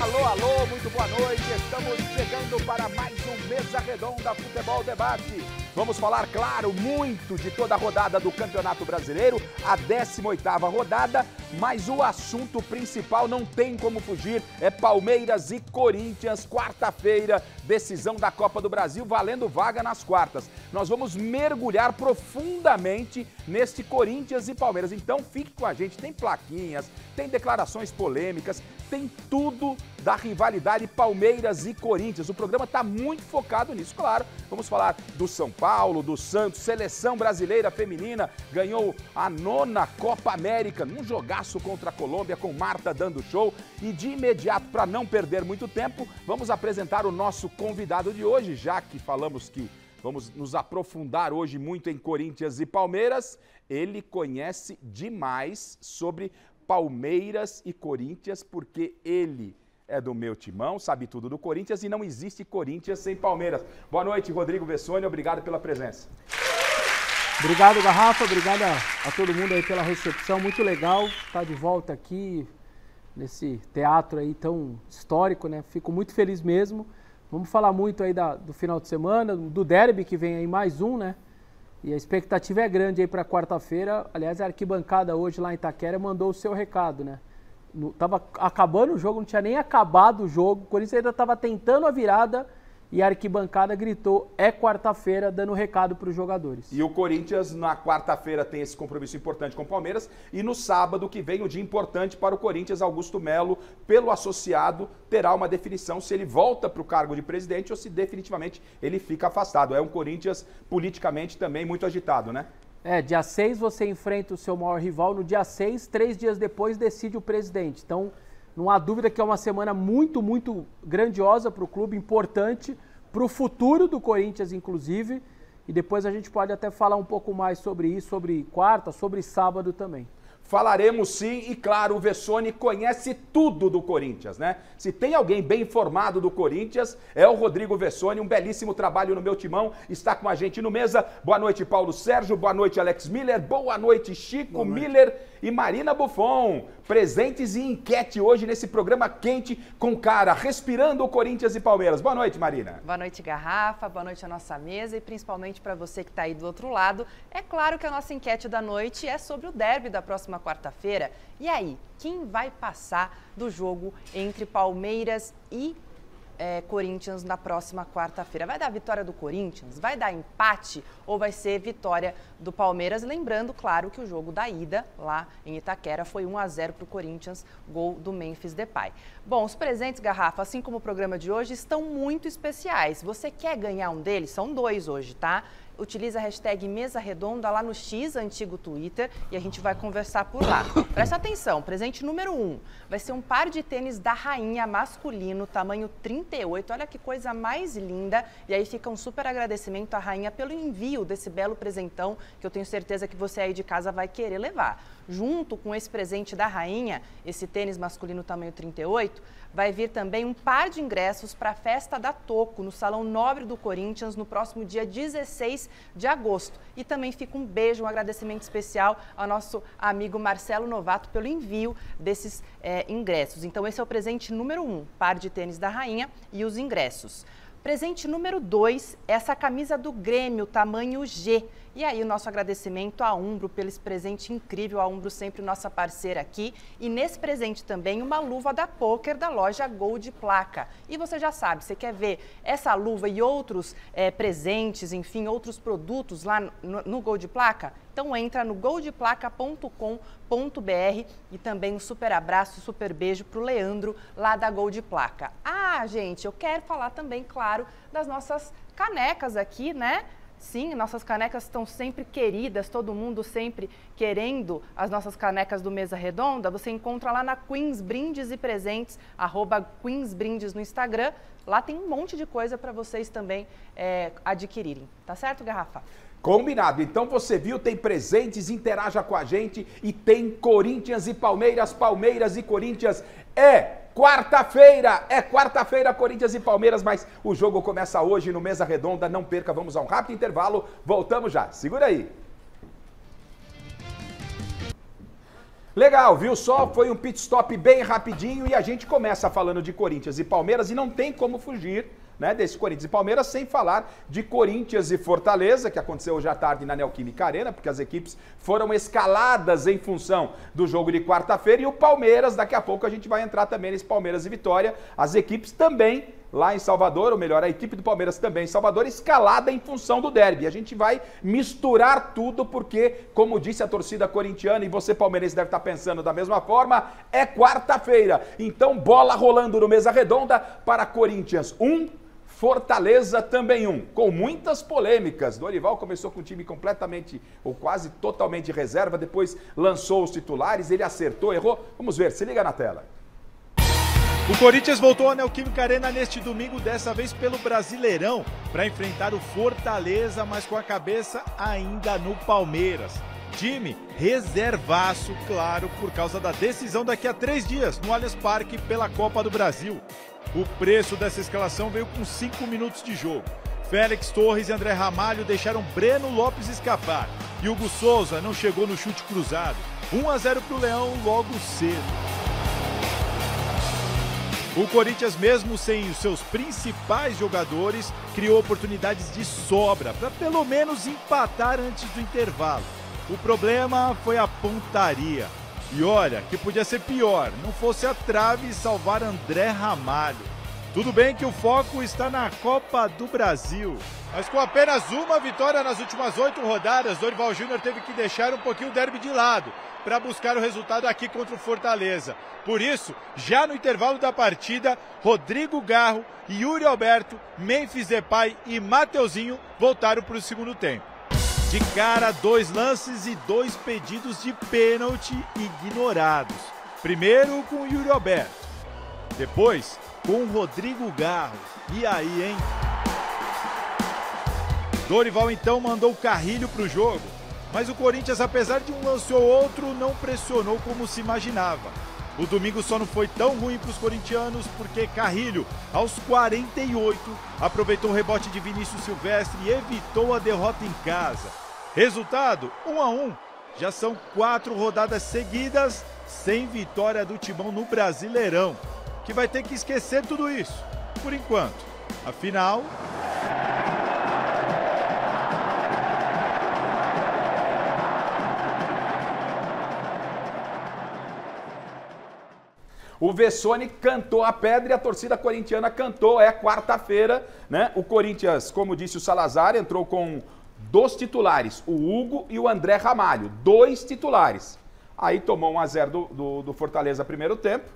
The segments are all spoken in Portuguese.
Alô, alô, muito boa noite. Estamos chegando para mais um Mesa Redonda Futebol Debate. Vamos falar, claro, muito de toda a rodada do Campeonato Brasileiro, a 18ª rodada, mas o assunto principal não tem como fugir, é Palmeiras e Corinthians, quarta-feira, decisão da Copa do Brasil, valendo vaga nas quartas. Nós vamos mergulhar profundamente neste Corinthians e Palmeiras, então fique com a gente, tem plaquinhas, tem declarações polêmicas, tem tudo da rivalidade Palmeiras e Corinthians. O programa está muito focado nisso, claro. Vamos falar do São Paulo, do Santos, seleção brasileira feminina, ganhou a 9ª Copa América, num jogaço contra a Colômbia, com Marta dando show. E de imediato, para não perder muito tempo, vamos apresentar o nosso convidado de hoje, já que falamos que vamos nos aprofundar hoje muito em Corinthians e Palmeiras. Ele conhece demais sobre Palmeiras e Corinthians, porque ele é do meu timão, sabe tudo do Corinthians e não existe Corinthians sem Palmeiras. Boa noite, Rodrigo Vessone, obrigado pela presença. Obrigado, Garrafa, obrigado a todo mundo aí pela recepção, muito legal estar de volta aqui nesse teatro aí tão histórico, né? Fico muito feliz mesmo. Vamos falar muito aí do final de semana, do derby que vem aí mais um, né? E a expectativa é grande aí para quarta-feira. Aliás, a arquibancada hoje lá em Itaquera mandou o seu recado, né? Tava acabando o jogo, não tinha nem acabado o jogo. O Corinthians ainda estava tentando a virada e a arquibancada gritou, é quarta-feira, dando recado para os jogadores. E o Corinthians na quarta-feira tem esse compromisso importante com o Palmeiras e no sábado que vem o dia importante para o Corinthians, Augusto Melo, pelo associado, terá uma definição se ele volta para o cargo de presidente ou se definitivamente ele fica afastado. É um Corinthians politicamente também muito agitado, né? Dia 6 você enfrenta o seu maior rival, no dia 6, 3 dias depois decide o presidente. Então, não há dúvida que é uma semana muito, muito grandiosa para o clube, importante para o futuro do Corinthians, inclusive. E depois a gente pode até falar um pouco mais sobre isso, sobre quarta, sobre sábado também. Falaremos sim, e claro, o Vessone conhece tudo do Corinthians, né? Se tem alguém bem informado do Corinthians, é o Rodrigo Vessone, um belíssimo trabalho no meu timão, está com a gente no Mesa. Boa noite, Paulo Sérgio, boa noite, Alex Miller, boa noite, Chico Miller e Marina Buffon. Presentes e enquete hoje nesse programa quente com cara, respirando o Corinthians e Palmeiras. Boa noite, Marina. Boa noite, Garrafa, boa noite à nossa mesa e principalmente para você que está aí do outro lado. É claro que a nossa enquete da noite é sobre o derby da próxima quarta-feira. E aí, quem vai passar do jogo entre Palmeiras e Corinthians na próxima quarta-feira? Vai dar vitória do Corinthians? Vai dar empate ou vai ser vitória do Palmeiras? Lembrando, claro, que o jogo da ida lá em Itaquera foi 1-0 para o Corinthians, gol do Memphis Depay. Bom, os presentes, Garrafa, assim como o programa de hoje, estão muito especiais. Você quer ganhar um deles? São 2 hoje, tá? Utiliza a hashtag Mesa Redonda lá no X, antigo Twitter, e a gente vai conversar por lá. Presta atenção, presente número 1 vai ser um par de tênis da Rainha masculino, tamanho 38. Olha que coisa mais linda. E aí fica um super agradecimento à Rainha pelo envio desse belo presentão, que eu tenho certeza que você aí de casa vai querer levar. Junto com esse presente da Rainha, esse tênis masculino tamanho 38, vai vir também um par de ingressos para a festa da Toco, no Salão Nobre do Corinthians, no próximo dia 16 de agosto. E também fica um beijo, um agradecimento especial ao nosso amigo Marcelo Novato pelo envio desses ingressos. Então esse é o presente número 1, par de tênis da Rainha e os ingressos. Presente número 2, essa camisa do Grêmio, tamanho G. E aí o nosso agradecimento à Umbro pelo esse presente incrível, a Umbro sempre nossa parceira aqui. E nesse presente também uma luva da Poker da loja Gold Placa. E você já sabe, você quer ver essa luva e outros presentes, enfim, outros produtos lá no Gold Placa? Então entra no goldplaca.com.br e também um super abraço, super beijo para o Leandro lá da Gold Placa. Ah, gente, eu quero falar também, claro, das nossas canecas aqui, né? Sim, nossas canecas estão sempre queridas, todo mundo sempre querendo as nossas canecas do Mesa Redonda. Você encontra lá na Queens Brindes e Presentes, @QueensBrindes no Instagram. Lá tem um monte de coisa para vocês também adquirirem. Tá certo, Garrafa? Combinado. Então você viu, tem presentes, interaja com a gente e tem Corinthians e Palmeiras, Palmeiras e Corinthians. É quarta-feira, Corinthians e Palmeiras, mas o jogo começa hoje no Mesa Redonda. Não perca, vamos a um rápido intervalo. Voltamos já. Segura aí. Legal, viu só? Foi um pit stop bem rapidinho e a gente começa falando de Corinthians e Palmeiras e não tem como fugir, né, desse Corinthians e Palmeiras sem falar de Corinthians e Fortaleza, que aconteceu hoje à tarde na Neoquímica Arena, porque as equipes foram escaladas em função do jogo de quarta-feira, e o Palmeiras, daqui a pouco a gente vai entrar também nesse Palmeiras e Vitória, as equipes também lá em Salvador, ou melhor, a equipe do Palmeiras também em Salvador, escalada em função do derby. A gente vai misturar tudo porque, como disse a torcida corintiana, e você palmeirense deve estar pensando da mesma forma, é quarta-feira. Então, bola rolando no Mesa Redonda para Corinthians 1, Fortaleza também 1, com muitas polêmicas. Dorival começou com o time completamente, ou quase totalmente reserva, depois lançou os titulares, ele acertou, errou. Vamos ver, se liga na tela. O Corinthians voltou à Neoquímica Arena neste domingo, dessa vez pelo Brasileirão, para enfrentar o Fortaleza, mas com a cabeça ainda no Palmeiras. Time reservaço, claro, por causa da decisão daqui a 3 dias, no Allianz Parque, pela Copa do Brasil. O preço dessa escalação veio com 5 minutos de jogo. Félix Torres e André Ramalho deixaram Breno Lopes escapar. E Hugo Souza não chegou no chute cruzado. 1-0 para o Leão logo cedo. O Corinthians, mesmo sem os seus principais jogadores, criou oportunidades de sobra para pelo menos empatar antes do intervalo. O problema foi a pontaria. E olha, que podia ser pior, não fosse a trave salvar André Ramalho. Tudo bem que o foco está na Copa do Brasil. Mas com apenas uma vitória nas últimas 8 rodadas, Dorival Júnior teve que deixar um pouquinho o derby de lado para buscar o resultado aqui contra o Fortaleza. Por isso, já no intervalo da partida, Rodrigo Garro, Yuri Alberto, Memphis Depay e Mateuzinho voltaram para o segundo tempo. De cara, 2 lances e 2 pedidos de pênalti ignorados. Primeiro com o Yuri Alberto, depois com o Rodrigo Garro. E aí, hein? Dorival então mandou o Carrilho para o jogo, mas o Corinthians, apesar de um lance ou outro, não pressionou como se imaginava. O domingo só não foi tão ruim para os corintianos porque Carrilho, aos 48, aproveitou o rebote de Vinícius Silvestre e evitou a derrota em casa. Resultado, 1-1. Já são 4 rodadas seguidas sem vitória do Timão no Brasileirão, que vai ter que esquecer tudo isso, por enquanto. Afinal... O Vessone cantou a pedra e a torcida corintiana cantou, é quarta-feira, né? O Corinthians, como disse o Salazar, entrou com 2 titulares, o Hugo e o André Ramalho, 2 titulares. Aí tomou 1-0 do Fortaleza primeiro tempo,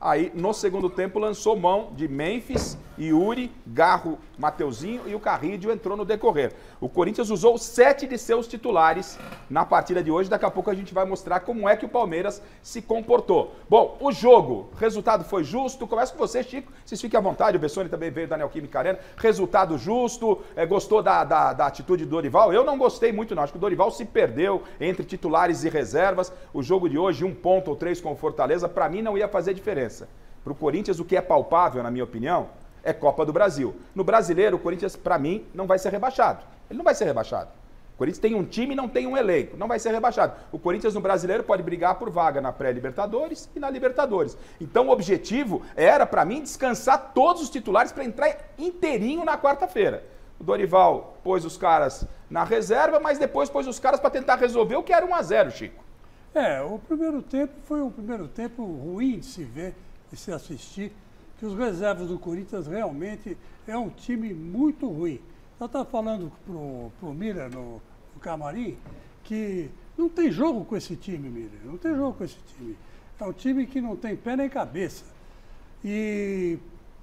aí no segundo tempo lançou mão de Memphis, Yuri, Garro, Mateuzinho e o Carrilho entrou no decorrer. O Corinthians usou 7 de seus titulares na partida de hoje, daqui a pouco a gente vai mostrar como é que o Palmeiras se comportou. Bom, o jogo, resultado foi justo, começa com você, Chico, vocês fiquem à vontade, o Bessone também veio da Neoquímica Arena, resultado justo, gostou da atitude do Dorival? Eu não gostei muito não, acho que o Dorival se perdeu entre titulares e reservas, o jogo de hoje, 1 ponto ou 3 com o Fortaleza, para mim não ia fazer diferença. Para o Corinthians, o que é palpável, na minha opinião, é Copa do Brasil. No Brasileiro, o Corinthians, para mim, não vai ser rebaixado. Ele não vai ser rebaixado. O Corinthians tem um time e não tem um elenco. Não vai ser rebaixado. O Corinthians, no Brasileiro, pode brigar por vaga na pré-Libertadores e na Libertadores. Então, o objetivo era, para mim, descansar todos os titulares para entrar inteirinho na quarta-feira. O Dorival pôs os caras na reserva, mas depois pôs os caras para tentar resolver o que era 1-0, Chico. O primeiro tempo foi um primeiro tempo ruim de se ver, de se assistir, que os reservas do Corinthians realmente é um time muito ruim. Eu estava falando pro Miller no camarim que não tem jogo com esse time, Miller, não tem jogo com esse time. É um time que não tem pé nem cabeça. E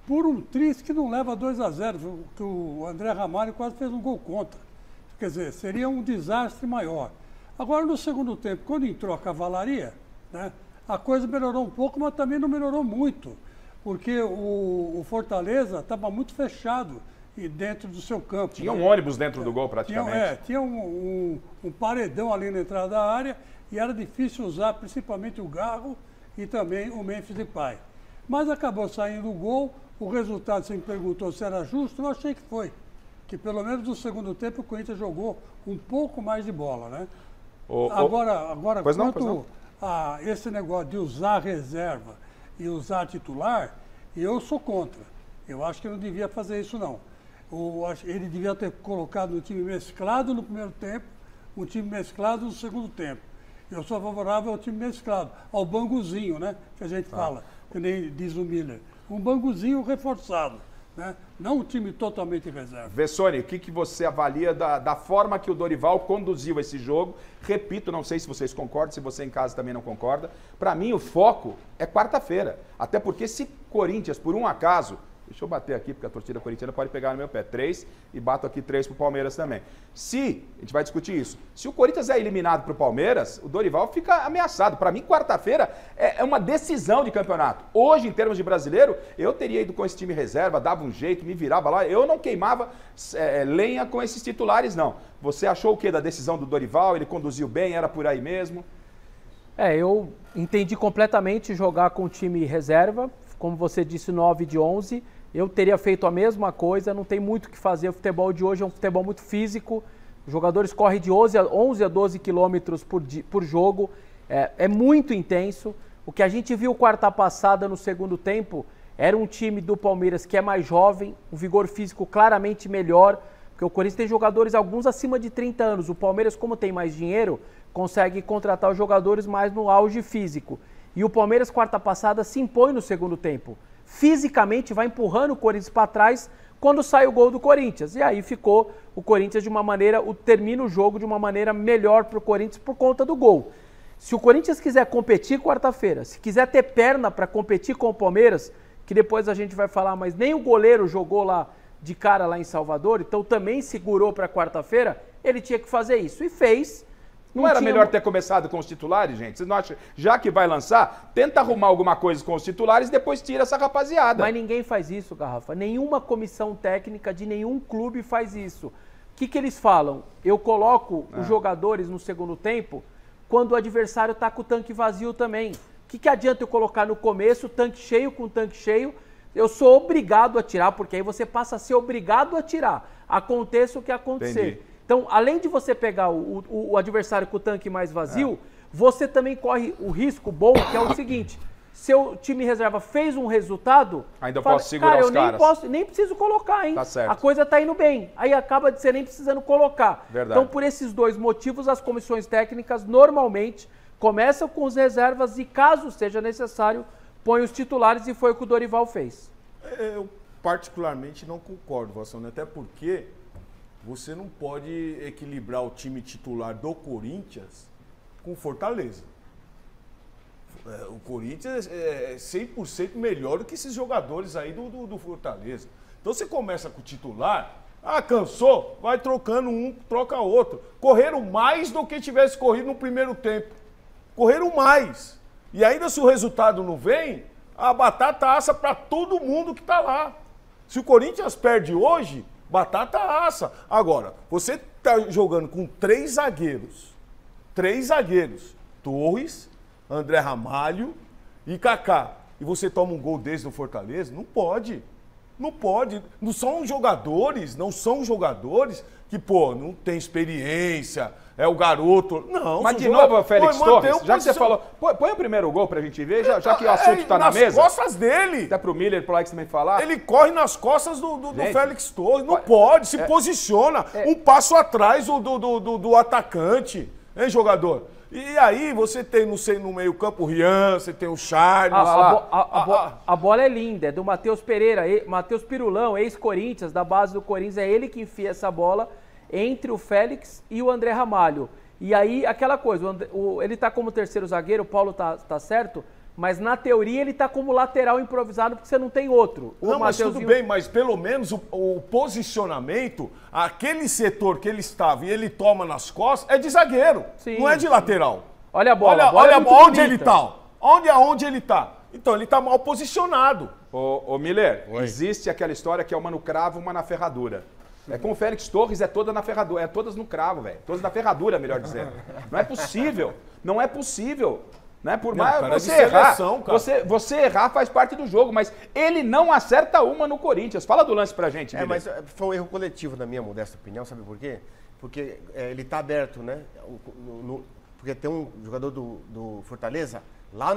por um triz que não leva 2-0, que o André Ramalho quase fez um gol contra. Quer dizer, seria um desastre maior. Agora, no segundo tempo, quando entrou a cavalaria, né, a coisa melhorou um pouco, mas também não melhorou muito, porque o Fortaleza estava muito fechado e dentro do seu campo. Tinha um ônibus dentro do gol, praticamente. Tinha um paredão ali na entrada da área e era difícil usar, principalmente o Garro e também o Memphis Depay. Mas acabou saindo o gol, o resultado, você me perguntou se era justo, eu achei que foi. Que pelo menos no segundo tempo o Corinthians jogou um pouco mais de bola, né? Agora esse negócio de usar reserva e usar titular, eu sou contra. Eu acho que não devia fazer isso, não. Ele devia ter colocado um time mesclado no primeiro tempo, um time mesclado no segundo tempo. Eu sou favorável ao time mesclado, ao banguzinho, né? Que a gente fala, que nem diz o Miller. Um banguzinho reforçado, né? Não um time totalmente reserva. Vessone, o que você avalia da forma que o Dorival conduziu esse jogo? Repito, não sei se vocês concordam, se você em casa também não concorda. Para mim, o foco é quarta-feira. Até porque se Corinthians, por um acaso... Deixa eu bater aqui, porque a torcida corintiana pode pegar no meu pé. 3 e bato aqui 3 pro Palmeiras também. Se, a gente vai discutir isso, se o Corinthians é eliminado pro Palmeiras, o Dorival fica ameaçado. Para mim, quarta-feira é uma decisão de campeonato. Hoje, em termos de brasileiro, eu teria ido com esse time reserva, dava um jeito, me virava lá. Eu não queimava lenha com esses titulares, não. Você achou o quê da decisão do Dorival? Ele conduziu bem, era por aí mesmo? Eu entendi completamente jogar com o time reserva. Como você disse, 9 de 11. Eu teria feito a mesma coisa, não tem muito o que fazer. O futebol de hoje é um futebol muito físico. Os jogadores correm de 11 a 12 quilômetros por jogo. É muito intenso. O que a gente viu quarta passada no segundo tempo era um time do Palmeiras que é mais jovem, um vigor físico claramente melhor, porque o Corinthians tem jogadores, alguns acima de 30 anos. O Palmeiras, como tem mais dinheiro, consegue contratar os jogadores mais no auge físico. E o Palmeiras, quarta passada, se impõe no segundo tempo. Fisicamente vai empurrando o Corinthians para trás quando sai o gol do Corinthians. E aí ficou o Corinthians de uma maneira, termina o jogo de uma maneira melhor para o Corinthians por conta do gol. Se o Corinthians quiser competir quarta-feira, se quiser ter perna para competir com o Palmeiras, que depois a gente vai falar, mas nem o goleiro jogou lá de cara lá em Salvador, então também segurou para quarta-feira, ele tinha que fazer isso. E fez. Não era melhor ter começado com os titulares, gente? Vocês não acham? Já que vai lançar, tenta arrumar alguma coisa com os titulares e depois tira essa rapaziada. Mas ninguém faz isso, Garrafa. Nenhuma comissão técnica de nenhum clube faz isso. O que eles falam? Eu coloco os jogadores no segundo tempo quando o adversário está com o tanque vazio também. O que adianta eu colocar no começo o tanque cheio com o tanque cheio? Eu sou obrigado a tirar, porque aí você passa a ser obrigado a tirar. Aconteça o que acontecer. Entendi. Então, além de você pegar o adversário com o tanque mais vazio, você também corre o risco bom, que é o seguinte: seu time reserva fez um resultado... Ainda posso segurar os caras. Nem preciso colocar, hein? Tá certo. A coisa tá indo bem. Aí acaba de ser nem precisando colocar. Verdade. Então, por esses dois motivos, as comissões técnicas normalmente começam com os reservas e, caso seja necessário, põem os titulares, e foi o que o Dorival fez. Eu particularmente não concordo, Vassone, até porque... Você não pode equilibrar o time titular do Corinthians com Fortaleza. O Corinthians é 100% melhor do que esses jogadores aí do Fortaleza. Então você começa com o titular, cansou, vai trocando um, troca outro. Correram mais do que tivesse corrido no primeiro tempo. Correram mais. E ainda se o resultado não vem, a batata assa para todo mundo que está lá. Se o Corinthians perde hoje... Batata assa. Agora, você tá jogando com 3 zagueiros. 3 zagueiros. Torres, André Ramalho e Kaká. E você toma um gol desse no Fortaleza? Não pode. Não pode. Não são jogadores que, não tem experiência, é o garoto. Não. Mas de novo, o Félix Torres, já que você falou, põe o primeiro gol pra gente ver, já que o assunto tá na mesa. Nas costas dele. Até pro Miller, pro Alex também falar. Ele corre nas costas do Félix Torres. Não pode, se posiciona. Um passo atrás do atacante. Hein, jogador? E aí você tem, não sei, no meio campo o Rian, você tem o Charles. A bola é linda, é do Matheus Pereira, Matheus Pirulão, ex-Corinthians, da base do Corinthians, é ele que enfia essa bola entre o Félix e o André Ramalho. E aí, aquela coisa, ele tá como terceiro zagueiro, o Paulo tá certo, mas na teoria ele tá como lateral improvisado porque você não tem outro. Não, mas tudo bem, mas pelo menos o posicionamento, aquele setor que ele estava e ele toma nas costas, é de zagueiro, não é de lateral. Olha a bola, olha onde ele tá. Onde ele tá. Então ele tá mal posicionado. Ô Miller, existe aquela história que é uma no cravo, uma na ferradura. Com o Félix Torres é toda na ferradura, é todas no cravo, velho. Todas na ferradura, melhor dizendo. Não é possível. Não é possível. Né? Por mais você errar, você errar faz parte do jogo, mas ele não acerta uma no Corinthians. Fala do lance pra gente, Miller. Mas foi um erro coletivo, na minha modesta opinião, sabe por quê? Porque ele tá aberto, né? porque tem um jogador do Fortaleza lá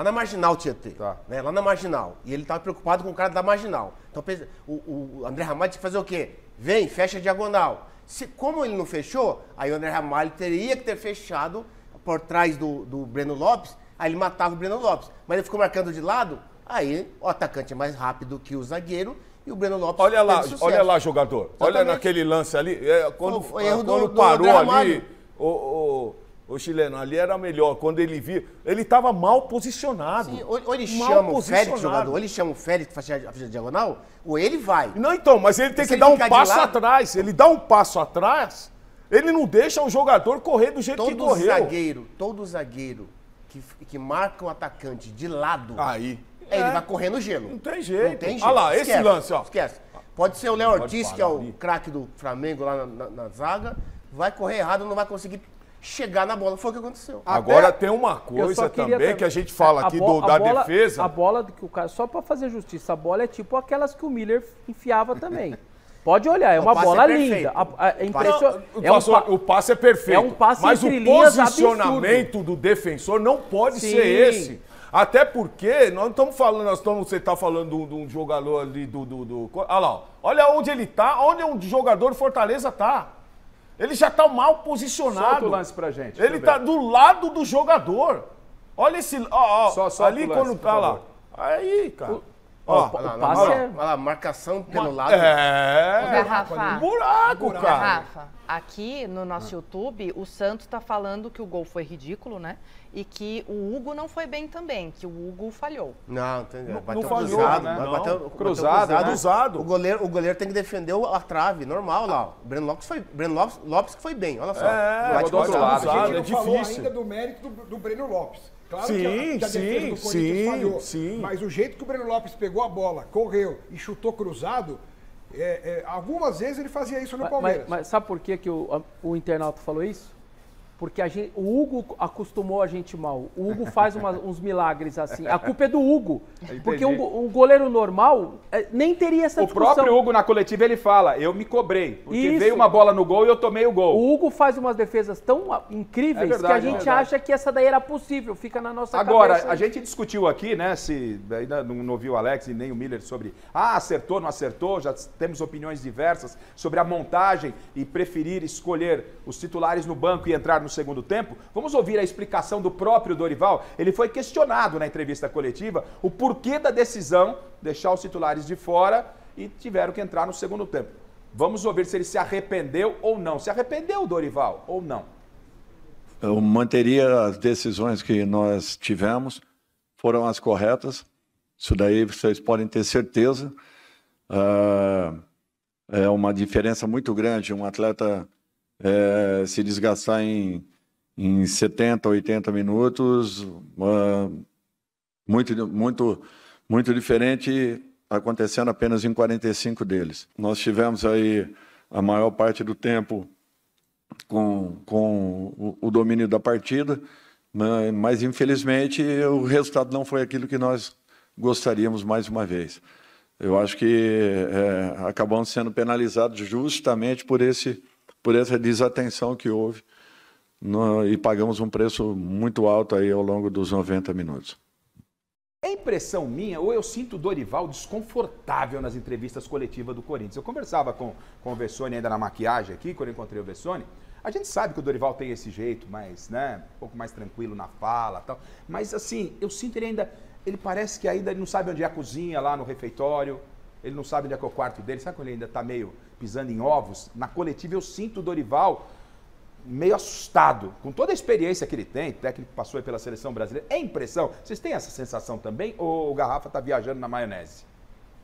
na Marginal Tietê, né? Lá na Marginal. E ele estava preocupado com o cara da Marginal. Então o André Ramalho tinha que fazer o quê? Vem, fecha a diagonal. Como ele não fechou, aí o André Ramalho teria que ter fechado por trás do Breno Lopes, aí ele matava o Breno Lopes. Mas ele ficou marcando de lado, aí o atacante é mais rápido que o zagueiro e o Breno Lopes olha lá, jogador. Exatamente. Olha naquele lance ali. Quando do parou André ali, o chileno, ali era melhor. Quando ele via, ele estava mal posicionado. Sim, ou ele chama o Félix, jogador, ou ele chama o Félix para fazer a diagonal, ou ele vai. Não, então, mas ele tem que dar um passo atrás. Ele dá um passo atrás, ele não deixa o jogador correr do jeito que correu. Todo zagueiro que marca o atacante de lado, aí ele vai correr no gelo. Não tem jeito. Não tem jeito. Olha lá, Esquece, esse lance, ó. Esquece. Pode ser o Léo Ortiz, que é o craque do Flamengo lá na zaga, vai correr errado, não vai conseguir chegar na bola. Foi o que aconteceu. Agora tem uma coisa também que a gente fala aqui da defesa. A bola que o cara, só para fazer justiça, a bola é tipo aquelas que o Miller enfiava também. Pode olhar, é uma bola linda. O passe é perfeito. É um passe mas o posicionamento do defensor não pode ser esse. Até porque nós estamos falando, você está falando de um jogador ali olha lá, olha onde ele está, onde um jogador Fortaleza está. Ele já está mal posicionado. Solta o lance pra gente. Ele está do lado do jogador. Olha esse. Só ali quando tá lá. Aí, cara. Olha lá, marcação pelo lado. Garrafa. Buraco, cara. Garrafa, aqui no nosso YouTube, o Santos está falando que o gol foi ridículo, né? E que o Hugo não foi bem também, que o Hugo falhou. Não, entendeu? Não falhou, né? Bateu cruzado. O goleiro tem que defender a trave, normal lá. O Breno Lopes que foi bem, olha só. Vai do outro lado. A gente não É falou difícil. ainda do mérito do Breno Lopes. Claro Sim, que a defesa do Corinthians falhou. Sim. Mas o jeito que o Breno Lopes pegou a bola, correu e chutou cruzado, algumas vezes ele fazia isso no Palmeiras. Mas sabe por que o internauta falou isso? Porque o Hugo acostumou a gente mal. O Hugo faz uns milagres assim. A culpa é do Hugo. Porque um goleiro normal nem teria essa discussão. O próprio Hugo na coletiva ele fala, eu me cobrei. Porque veio uma bola no gol e eu tomei o gol. O Hugo faz umas defesas tão incríveis que a gente acha que essa daí era possível. Fica na nossa cabeça. Agora, a gente discutiu aqui, né, se ainda não ouviu o Alex e nem o Miller sobre acertou, não acertou, já temos opiniões diversas sobre a montagem e preferir escolher os titulares no banco e entrar no segundo tempo. Vamos ouvir a explicação do próprio Dorival. Ele foi questionado na entrevista coletiva o porquê da decisão deixar os titulares de fora e tiveram que entrar no segundo tempo. Vamos ouvir se ele se arrependeu ou não. Se arrependeu, Dorival, ou não? Eu manteria as decisões que nós tivemos, foram as corretas. Isso daí vocês podem ter certeza. É uma diferença muito grande um atleta se desgastar em 70, 80 minutos, muito diferente acontecendo apenas em 45 deles. Nós tivemos aí a maior parte do tempo com o domínio da partida, mas infelizmente o resultado não foi aquilo que nós gostaríamos mais uma vez. Eu acho que acabamos sendo penalizados justamente por essa desatenção que houve e pagamos um preço muito alto aí ao longo dos 90 minutos. É impressão minha ou eu sinto o Dorival desconfortável nas entrevistas coletivas do Corinthians? Eu conversava com o Vessone ainda na maquiagem aqui, quando eu encontrei o Vessone. A gente sabe que o Dorival tem esse jeito, mais, né, um pouco mais tranquilo na fala e tal. Mas assim, eu sinto ele parece que ainda não sabe onde é a cozinha lá no refeitório. Ele não sabe onde é que é o quarto dele. Sabe quando ele ainda está meio pisando em ovos? Na coletiva eu sinto o Dorival meio assustado, com toda a experiência que ele tem, técnico que passou aí pela seleção brasileira. É impressão? Vocês têm essa sensação também? Ou o Garrafa está viajando na maionese?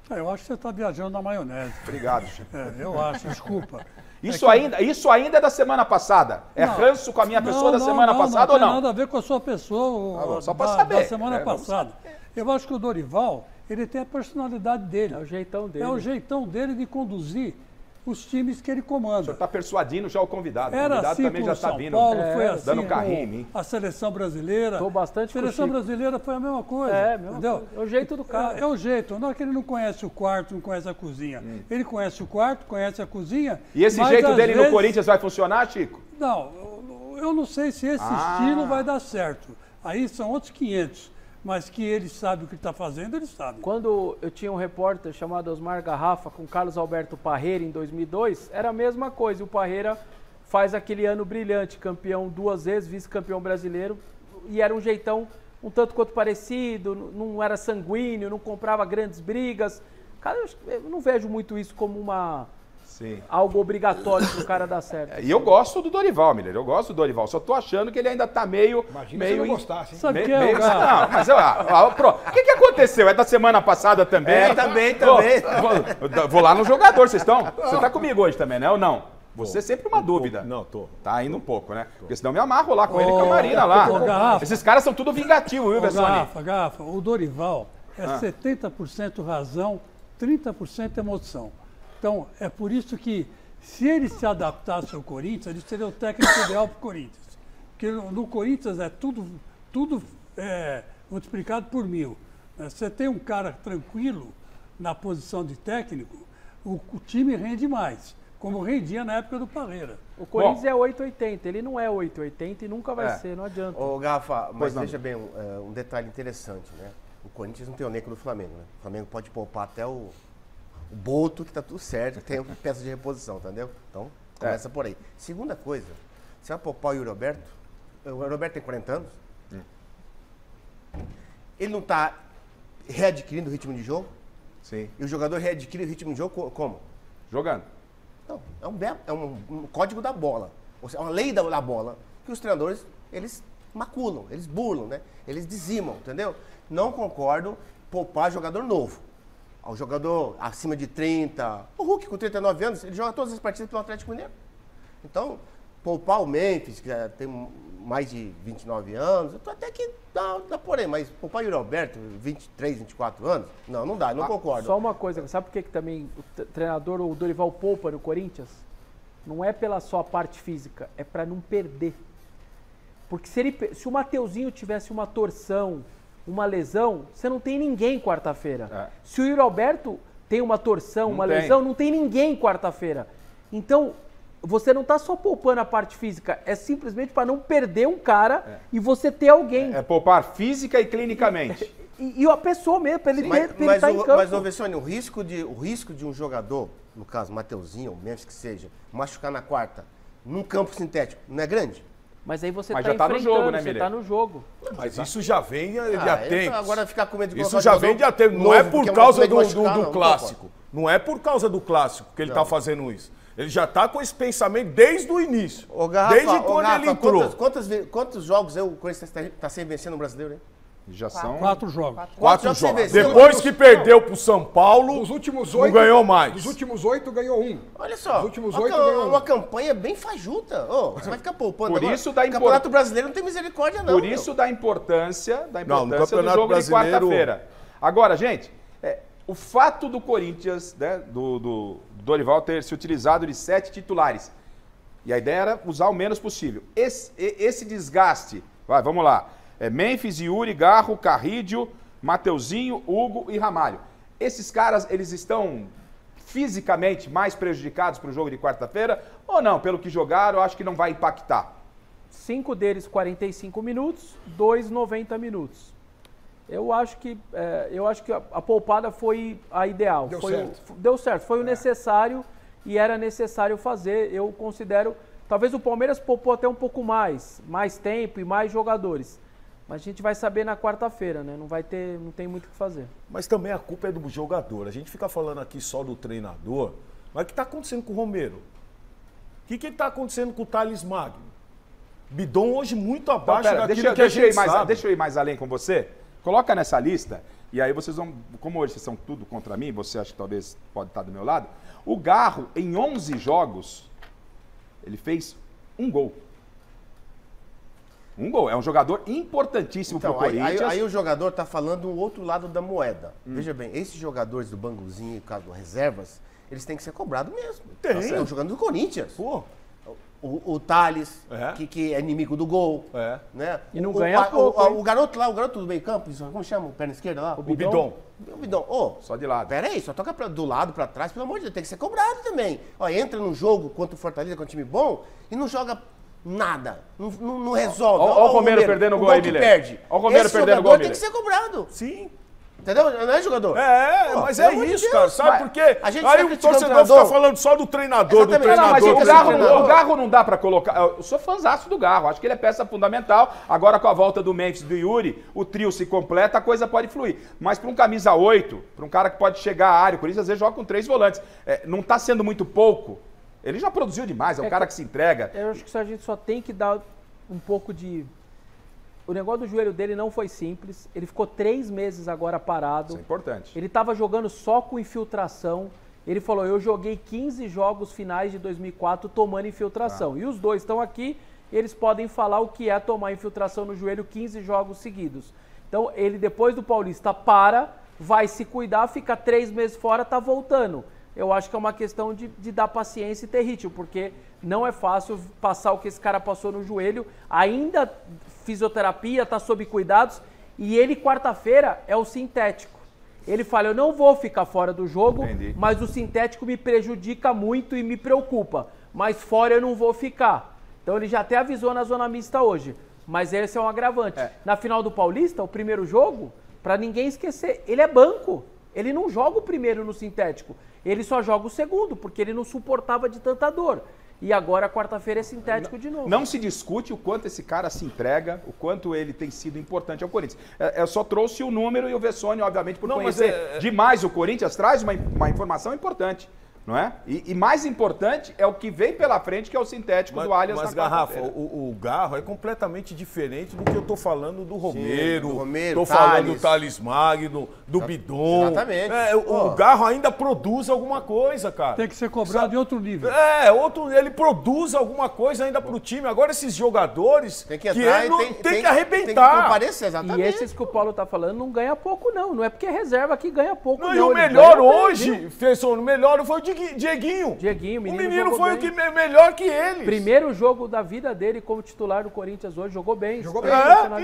Eu acho que você está viajando na maionese. Obrigado, Chico. Eu acho, desculpa. Isso ainda é da semana passada? Ranço com a minha pessoa da semana passada ou não? Não tem nada a ver com a sua pessoa só para saber. Da semana passada. Eu acho que o Dorival, ele tem a personalidade dele. É o jeitão dele. É o jeitão dele de conduzir os times que ele comanda. O senhor está persuadindo já o convidado. Era o convidado assim também já está São vindo Paulo, foi assim dando carrinho em mim. A seleção brasileira. Estou bastante A seleção brasileira foi a mesma coisa. Entendeu? É o jeito do cara. É o jeito. Não é que ele não conhece o quarto, não conhece a cozinha. Ele conhece o quarto, conhece a cozinha. E esse jeito dele no Corinthians vai funcionar, Chico? Não, Eu não sei se esse estilo vai dar certo. Aí são outros 500. Mas que ele sabe o que está fazendo, ele sabe. Quando eu tinha um repórter chamado Osmar Garrafa com Carlos Alberto Parreira em 2002, era a mesma coisa. O Parreira faz aquele ano brilhante, campeão 2 vezes, vice-campeão brasileiro, e era um jeitão um tanto quanto parecido, não era sanguíneo, não comprava grandes brigas. Cara, eu não vejo muito isso como algo obrigatório para o cara dar certo. E eu gosto do Dorival, Miller, eu gosto do Dorival, só tô achando que ele ainda tá meio... Imagina se eu não gostasse, hein? Sabe Meio, que é, meio, cara? não, mas o que aconteceu? É da semana passada também? Também. Vou lá no jogador, vocês estão? Você tá comigo hoje também, né, ou não? Você é sempre uma dúvida. Não, tô. Tá indo um pouco, né? Porque senão eu me amarro lá com ele e com a Marina lá. Garrafa. Esses caras são tudo vingativos, viu, Vessone? Garrafa, o Dorival é 70% razão, 30% emoção. Então, é por isso que, se ele se adaptasse ao Corinthians, ele seria o técnico ideal para o Corinthians. Porque no Corinthians é tudo multiplicado por 1000. Você tem um cara tranquilo na posição de técnico, o time rende mais, como rendia na época do Parreira. O Corinthians é 880, ele não é 880 e nunca vai ser, não adianta. Ô, Garrafa, mas veja bem, um detalhe interessante, né? O Corinthians não tem o Neco do Flamengo, né? O Flamengo pode poupar até o Boto, que tá tudo certo, que tem peça de reposição, entendeu? Então, começa por aí. Segunda coisa, você vai poupar o Yuri Alberto? O Yuri Alberto tem 40 anos. Ele não tá readquirindo o ritmo de jogo? Sim. E o jogador readquire o ritmo de jogo como? Jogando. Não, é um código da bola. Ou seja, é uma lei da bola que os treinadores, eles maculam, eles burlam, né? Eles dizimam, entendeu? Não concordo poupar jogador novo. O jogador acima de 30, o Hulk com 39 anos, ele joga todas as partidas pelo Atlético Mineiro. Então, poupar o Memphis, que já tem mais de 29 anos, eu tô até que dá porém, mas poupar o Yuri Alberto, 23, 24 anos, não dá, não concordo. Só uma coisa, sabe por que também o treinador, o Dorival, poupa no Corinthians? Não é pela só parte física, é para não perder. Porque se o Mateuzinho tivesse uma torção, uma lesão, você não tem ninguém quarta-feira. Se o Yuri Alberto tem uma torção, uma lesão, não tem ninguém quarta-feira. Então, você não está só poupando a parte física, é simplesmente para não perder um cara e você ter alguém. É poupar física e clinicamente. E a pessoa mesmo, para ele estar em campo. Mas, Vessone, o risco de um jogador, no caso, Mateuzinho, ou Memphis que seja, machucar na quarta, num campo sintético, não é grande? Mas aí você Mas tá já tá no enfrentando, jogo, né, você Miller? tá no jogo. Mas isso já vem de atento. Agora ficar com medo de Isso já vem de atento. Não é por causa do clássico. Não é por causa do clássico que ele está fazendo isso. Ele já está com esse pensamento desde o início. Desde quando ele entrou. Quantos jogos o Corinthians está sem vencer no Brasileiro, hein? Já são 4 jogos. 4 jogos. Depois que perdeu pro São Paulo, Dos últimos não 8, ganhou mais. Dos últimos 8 ganhou 1. Olha só, Os últimos 8 ganhou 1. uma campanha bem fajuta. Você vai ficar poupando Por agora. isso da O Campeonato Brasileiro não tem misericórdia, não. Por isso da importância do Campeonato jogo de Brasileiro- quarta-feira. Agora, gente, o fato do Corinthians, né, do Dorival ter se utilizado de 7 titulares, e a ideia era usar o menos possível. Esse desgaste, vamos lá, Memphis, Yuri, Garro, Carrídio, Mateuzinho, Hugo e Ramalho. Esses caras, eles estão fisicamente mais prejudicados para o jogo de quarta-feira ou não? Pelo que jogaram, eu acho que não vai impactar. 5 deles 45 minutos, 2 90 minutos. Eu acho que a poupada foi a ideal. Deu certo, foi o necessário e era necessário fazer. Eu considero, talvez o Palmeiras poupou até um pouco mais tempo e mais jogadores. Mas a gente vai saber na quarta-feira, né? Não tem muito o que fazer. Mas também a culpa é do jogador. A gente fica falando aqui só do treinador, mas o que está acontecendo com o Romero? O que está acontecendo com o Thales Magno? Bidon hoje muito abaixo daquilo que a gente sabe. Deixa eu ir mais além com você. Coloca nessa lista, e aí vocês vão, como hoje vocês são tudo contra mim, você acha que talvez pode estar do meu lado, o Garro, em 11 jogos, ele fez 1 gol. 1 gol. É um jogador importantíssimo para o Corinthians. Aí o jogador está falando o outro lado da moeda. Veja bem, esses jogadores do Banguzinho e caso reservas, eles têm que ser cobrados mesmo. Estão jogando no Corinthians. Pô. O Thales, que é inimigo do gol. Né? E não ganha pouco. O garoto do meio campo, como chama? O perna esquerda lá? O Bidon. O Bidon. Só de lado. Pera aí, só toca do lado pra trás, pelo amor de Deus, tem que ser cobrado também. Entra no jogo contra o Fortaleza, com um time bom, e não joga Nada. Não resolve. Olha o Romero perdendo o gol aí, que Miller. perde. Olha o Romero Esse perdendo o jogador gol, tem que Miller. ser cobrado. Sim. Entendeu? Não é jogador? Mas é isso, cara. Sabe por quê? A gente Aí fica o criticando torcedor o treinador. fica falando só do treinador, Exatamente. do treinador. Não, mas treinador. o Garro não dá pra colocar. Eu sou fãzaço do Garro, acho que ele é peça fundamental. Agora, com a volta do Memphis e do Yuri, o trio se completa, a coisa pode fluir. Mas pra um camisa 8, pra um cara que pode chegar à área, o Corinthians às vezes joga com 3 volantes. Não tá sendo muito pouco. Ele já produziu demais, é um cara que se entrega. Eu acho que a gente só tem que dar um pouco de... O negócio do joelho dele não foi simples. Ele ficou 3 meses agora parado. Isso é importante. Ele estava jogando só com infiltração. Ele falou, eu joguei 15 jogos finais de 2004 tomando infiltração. E os dois estão aqui, eles podem falar o que é tomar infiltração no joelho 15 jogos seguidos. Então, ele depois do Paulista vai se cuidar, fica 3 meses fora, tá voltando. Eu acho que é uma questão de dar paciência e ter ritmo, porque não é fácil passar o que esse cara passou no joelho. Ainda fisioterapia, tá sob cuidados. E ele, quarta-feira, é o sintético. Ele fala, eu não vou ficar fora do jogo, mas o sintético me prejudica muito e me preocupa. Mas fora eu não vou ficar. Então ele já até avisou na zona mista hoje. Mas esse é um agravante. Na final do Paulista, o primeiro jogo, para ninguém esquecer, ele é banco. Ele não joga o primeiro no sintético. Ele só joga o segundo, porque ele não suportava de tanta dor. E agora, quarta-feira, é sintético de novo. Não se discute o quanto esse cara se entrega, o quanto ele tem sido importante ao Corinthians. Eu só trouxe o número e o Vessone, obviamente, por conhecer demais o Corinthians, traz uma informação importante. Não é? E mais importante é o que vem pela frente, que é o sintético do Allianz na Garrafa, o Garro é completamente diferente do que eu tô falando do Romero. Do Romero, tô falando do Thales Magno, do Bidon. Exatamente. O Garro ainda produz alguma coisa, cara. Tem que ser cobrado em outro nível. Ele produz alguma coisa ainda pro time. Agora esses jogadores tem que entrar tem que arrebentar. Tem que comparecer, exatamente. E esses que o Paulo tá falando não ganha pouco, não. Não é porque é reserva que ganha pouco, não. E o melhor hoje, Fesson, o melhor foi o Dieguinho. O menino foi o que melhor que eles. Primeiro jogo da vida dele como titular do Corinthians hoje, jogou bem. Jogou bem.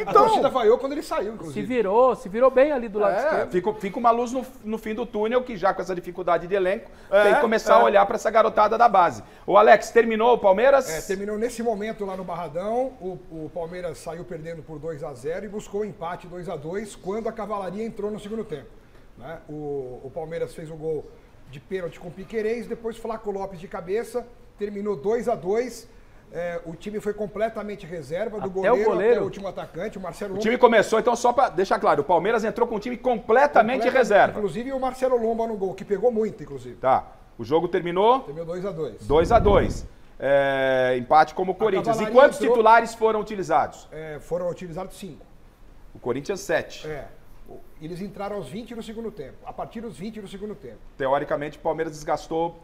Então, a torcida vaiou quando ele saiu, inclusive. Se virou bem ali do lado esquerdo. Fica uma luz no fim do túnel, que já com essa dificuldade de elenco, tem que começar a olhar para essa garotada da base. O Alex, terminou o Palmeiras? Terminou nesse momento lá no Barradão. O Palmeiras saiu perdendo por 2-0 e buscou o empate 2-2 quando a Cavalaria entrou no segundo tempo. Né? O Palmeiras fez o gol de pênalti com o Piquerez, depois Flaco Lopes de cabeça, terminou 2-2. O time foi completamente reserva, do goleiro até o último atacante, o Marcelo Lomba. O time começou, então, só para deixar claro, o Palmeiras entrou com um time completamente reserva. Inclusive o Marcelo Lomba no gol, que pegou muito, inclusive. Tá. O jogo terminou? Terminou 2-2. 2-2. Empate como o Corinthians. E quantos titulares foram utilizados? Foram utilizados 5. O Corinthians, 7. Eles entraram aos 20 no segundo tempo. A partir dos 20 no segundo tempo. Teoricamente, o Palmeiras desgastou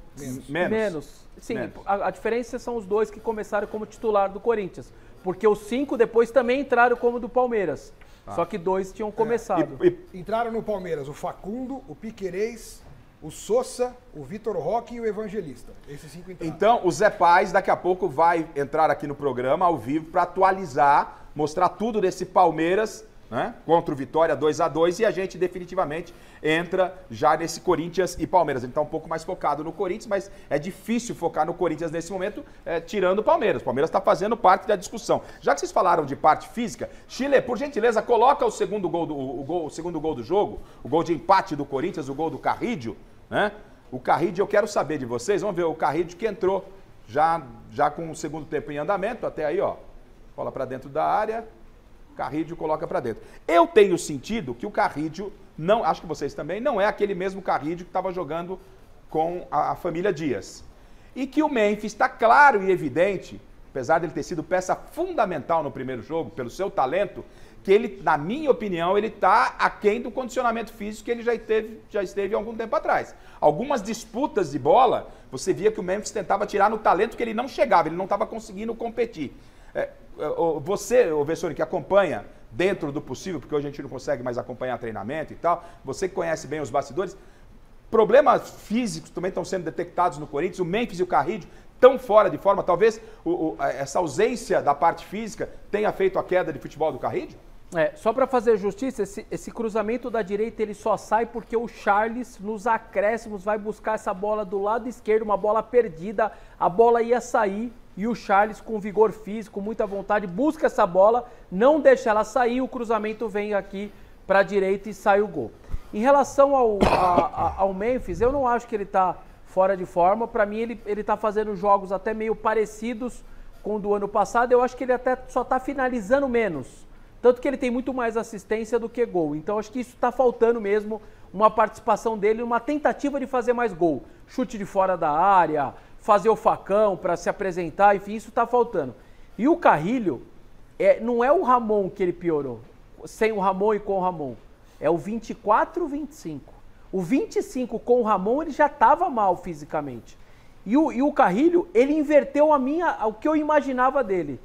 menos. Sim, menos. A diferença são os dois que começaram como titular do Corinthians. Porque os 5 depois também entraram como do Palmeiras. Só que 2 tinham começado. Entraram no Palmeiras o Facundo, o Piquerez, o Sousa, o Vitor Roque e o Evangelista. Esses 5 entraram. Então, o Zé Paz daqui a pouco vai entrar aqui no programa, ao vivo, para atualizar, mostrar tudo desse Palmeiras, né, contra o Vitória 2-2, e a gente definitivamente entra já nesse Corinthians e Palmeiras. Ele está um pouco mais focado no Corinthians, mas é difícil focar no Corinthians nesse momento, tirando o Palmeiras. O Palmeiras está fazendo parte da discussão. Já que vocês falaram de parte física, Chile, por gentileza, coloca o segundo gol do jogo, o gol de empate do Corinthians, o gol do Carrídio, né? O Carrídio, eu quero saber de vocês, vamos ver o Carrídio que entrou já com o segundo tempo em andamento, até aí, ó, bola para dentro da área, Carrídio coloca para dentro. Eu tenho sentido que o Carrídio, não, acho que vocês também, não é aquele mesmo Carrídio que estava jogando com a família Dias. E que o Memphis está claro e evidente, apesar de ele ter sido peça fundamental no primeiro jogo, pelo seu talento, que ele, na minha opinião, ele está aquém do condicionamento físico que ele já esteve há algum tempo atrás. Algumas disputas de bola, você via que o Memphis tentava tirar no talento que ele não chegava, ele não estava conseguindo competir. Você, o Vessone, que acompanha dentro do possível, porque hoje a gente não consegue mais acompanhar treinamento e tal, você que conhece bem os bastidores, problemas físicos também estão sendo detectados no Corinthians, o Memphis e o Carrídio estão fora de forma, talvez essa ausência da parte física tenha feito a queda de futebol do Carrídio? Só para fazer justiça, esse cruzamento da direita ele só sai porque o Charles, nos acréscimos, vai buscar essa bola do lado esquerdo, uma bola perdida, a bola ia sair e o Charles com vigor físico, muita vontade, busca essa bola, não deixa ela sair, o cruzamento vem aqui para a direita e sai o gol. Em relação ao Memphis, eu não acho que ele está fora de forma. Para mim, ele está fazendo jogos até meio parecidos com o do ano passado. Eu acho que ele até só está finalizando menos. Tanto que ele tem muito mais assistência do que gol. Então, acho que isso está faltando mesmo, uma participação dele, uma tentativa de fazer mais gol. Chute de fora da área, fazer o facão para se apresentar, enfim, isso está faltando. E o Carrilho, não é o Ramon que ele piorou, sem o Ramon e com o Ramon. É o 24-25. O 25 com o Ramon, ele já estava mal fisicamente. E o Carrilho, ele inverteu o que eu imaginava dele.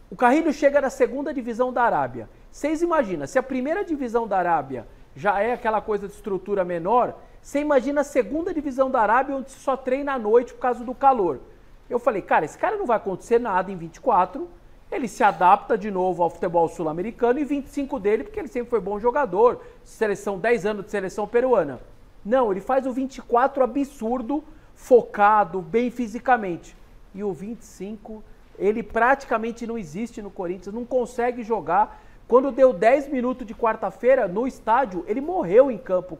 O Carrilho chega da segunda divisão da Arábia. Vocês imaginam, se a primeira divisão da Arábia já é aquela coisa de estrutura menor, você imagina a segunda divisão da Arábia, onde só treina à noite por causa do calor. Eu falei, cara, esse cara não vai acontecer nada em 24, ele se adapta de novo ao futebol sul-americano, e 25 dele, porque ele sempre foi bom jogador, 10 anos de seleção peruana. Não, ele faz o 24 absurdo, focado, bem fisicamente. E o 25, ele praticamente não existe no Corinthians, não consegue jogar. Quando deu 10 minutos de quarta-feira no estádio, ele morreu em campo.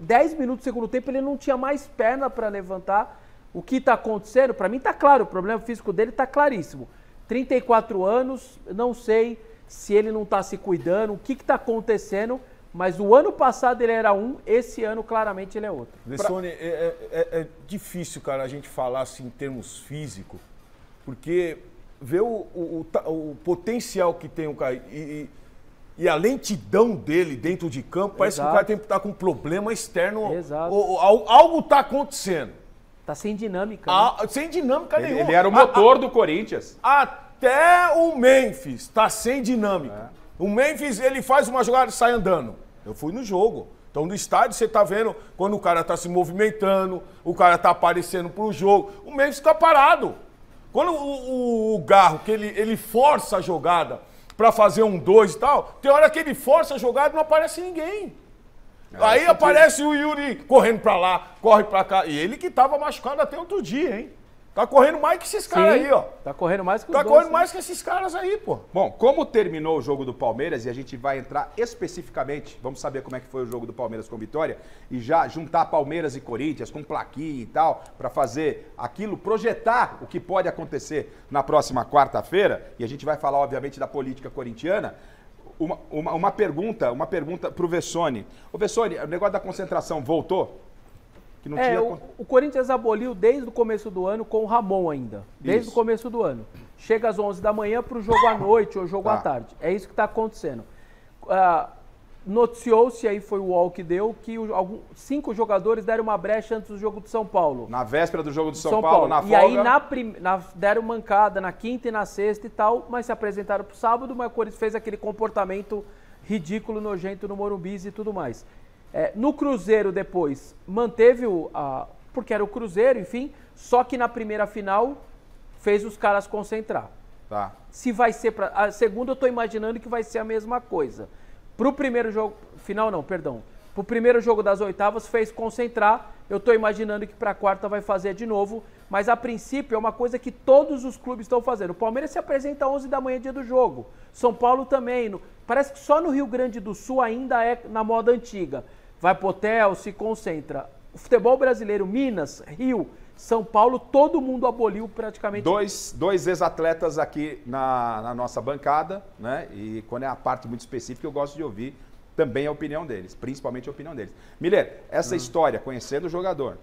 10 minutos do segundo tempo, ele não tinha mais perna para levantar. O que está acontecendo? Para mim está claro, o problema físico dele está claríssimo. 34 anos, não sei se ele não está se cuidando, o que está acontecendo, mas o ano passado ele era um, esse ano claramente ele é outro. Vessone, é difícil, cara, a gente falar assim em termos físicos, porque ver o potencial que tem o cara e a lentidão dele dentro de campo, parece que o cara tem que estar com um problema externo. Exato. Algo está acontecendo. Tá sem dinâmica. Né? Sem dinâmica nenhuma. Ele era o motor do Corinthians. Até o Memphis tá sem dinâmica. O Memphis, ele faz uma jogada e sai andando. Eu fui no jogo. Então, no estádio, você tá vendo quando o cara tá se movimentando, o cara tá aparecendo pro jogo. O Memphis fica parado. Quando o Garro, que ele força a jogada para fazer 1-2 e tal, tem hora que ele força a jogada e não aparece ninguém. Aí aparece o Yuri correndo pra lá, corre pra cá. E ele que tava machucado até outro dia, hein? Tá correndo mais que esses caras aí, ó. Tá correndo mais que os Tá dois, correndo mais que esses caras aí, pô. Bom, como terminou o jogo do Palmeiras, e a gente vai entrar especificamente, vamos saber como é que foi o jogo do Palmeiras com Vitória, e já juntar Palmeiras e Corinthians com plaquinha e tal, para fazer aquilo, projetar o que pode acontecer na próxima quarta-feira, e a gente vai falar, obviamente, da política corintiana. Uma pergunta pro Vessone. Ô Vessone, o negócio da concentração voltou? Que não tinha... o Corinthians aboliu desde o começo do ano com o Ramon ainda. Desde o começo do ano. Chega às 11 da manhã para o jogo à noite ou jogo à tarde. É isso que está acontecendo. Noticiou-se, aí foi o UOL que deu, que 5 jogadores deram uma brecha antes do jogo do São Paulo. Na véspera do jogo do São Paulo, na folga. E aí deram mancada na quinta e na sexta e tal, mas se apresentaram para o sábado, mas o Corinthians fez aquele comportamento ridículo, nojento no Morumbi e tudo mais. No Cruzeiro depois, manteve porque era o Cruzeiro, enfim, só que na primeira final fez os caras concentrar. Tá. Se vai ser para a segunda, eu estou imaginando que vai ser a mesma coisa. Pro primeiro jogo, pro primeiro jogo das oitavas fez concentrar, eu estou imaginando que para a quarta vai fazer de novo, mas a princípio é uma coisa que todos os clubes estão fazendo. O Palmeiras se apresenta às 11 da manhã, dia do jogo. São Paulo também. Parece que só no Rio Grande do Sul ainda é na moda antiga. Vai pro hotel, se concentra. O futebol brasileiro, Minas, Rio, São Paulo, todo mundo aboliu praticamente. Dois ex-atletas aqui na nossa bancada, né? E quando é a parte muito específica, eu gosto de ouvir também a opinião deles, principalmente a opinião deles. Miller, essa história, conhecendo o jogador,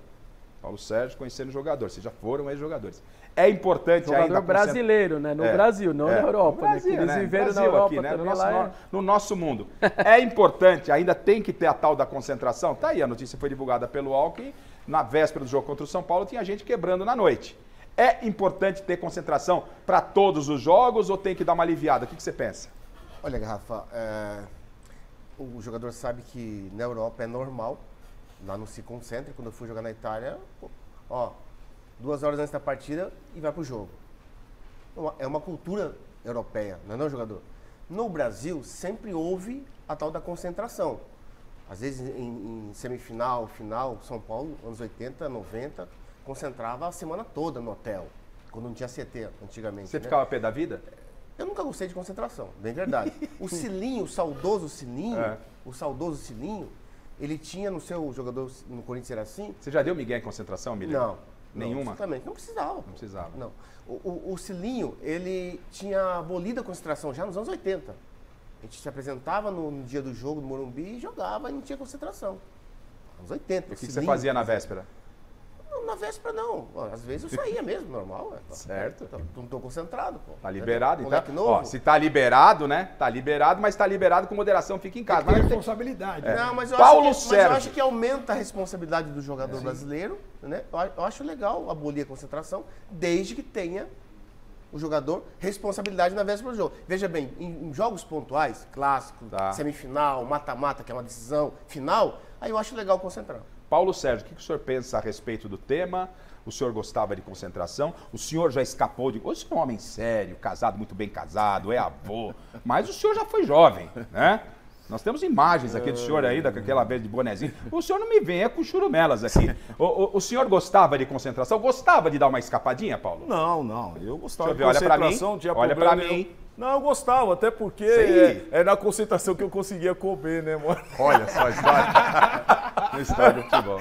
Paulo Sérgio conhecendo o jogador, vocês já foram ex-jogadores. É importante jogador ainda... brasileiro, né? No Brasil, não na Europa. No Brasil, né? Eles viveram Brasil, na Europa aqui, né? também, no nosso mundo. É importante, ainda tem que ter a tal da concentração. Tá aí, a notícia foi divulgada pelo Alckmin. Na véspera do jogo contra o São Paulo, tinha gente quebrando na noite. É importante ter concentração para todos os jogos ou tem que dar uma aliviada? O que você pensa? Olha, Rafa, o jogador sabe que na Europa é normal, lá não se concentra. Quando eu fui jogar na Itália, 2 horas antes da partida e vai pro jogo. É uma cultura europeia, não é jogador? No Brasil, sempre houve a tal da concentração. Às vezes em semifinal, final, São Paulo, anos 80, 90, concentrava a semana toda no hotel. quando não tinha CT antigamente. Você ficava pé da vida? Eu nunca gostei de concentração, bem verdade. O Cilinho, o saudoso Cilinho, ele tinha no seu jogador, no Corinthians era assim. Você já deu migué em concentração, Emílio? Não. Nenhuma? Exatamente, não precisava. Não precisava. Não. O Cilinho, ele tinha abolido a concentração já nos anos 80. A gente se apresentava no dia do jogo do Morumbi e jogava e não tinha concentração. Anos 80. E o que você fazia na véspera? Não, na véspera não. Às vezes eu saía mesmo, normal. Certo. Não estou concentrado, pô. Tá liberado, então. Novo. Ó, se tá liberado, né? Tá liberado, mas tá liberado com moderação, fica em casa. Tem responsabilidade. Não, mas eu acho que aumenta a responsabilidade do jogador brasileiro, né? Eu acho legal abolir a concentração, desde que tenha o jogador responsabilidade na véspera do jogo. Veja bem, em jogos pontuais, clássico, semifinal, mata-mata, que é uma decisão final, aí eu acho legal concentrar. Paulo Sérgio, o que o senhor pensa a respeito do tema? O senhor gostava de concentração? O senhor já escapou de... O senhor é um homem sério, casado, muito bem casado, é avô, mas o senhor já foi jovem, né? Nós temos imagens aqui do senhor aí, daquela vez de bonezinho. O senhor não me venha com churumelas aqui. O senhor gostava de concentração? Gostava de dar uma escapadinha, Paulo? Não. Eu gostava de concentração. Olha pra mim. Não, eu gostava, até porque é na concentração que eu conseguia comer, né, mano? Olha só a história. A história do futebol.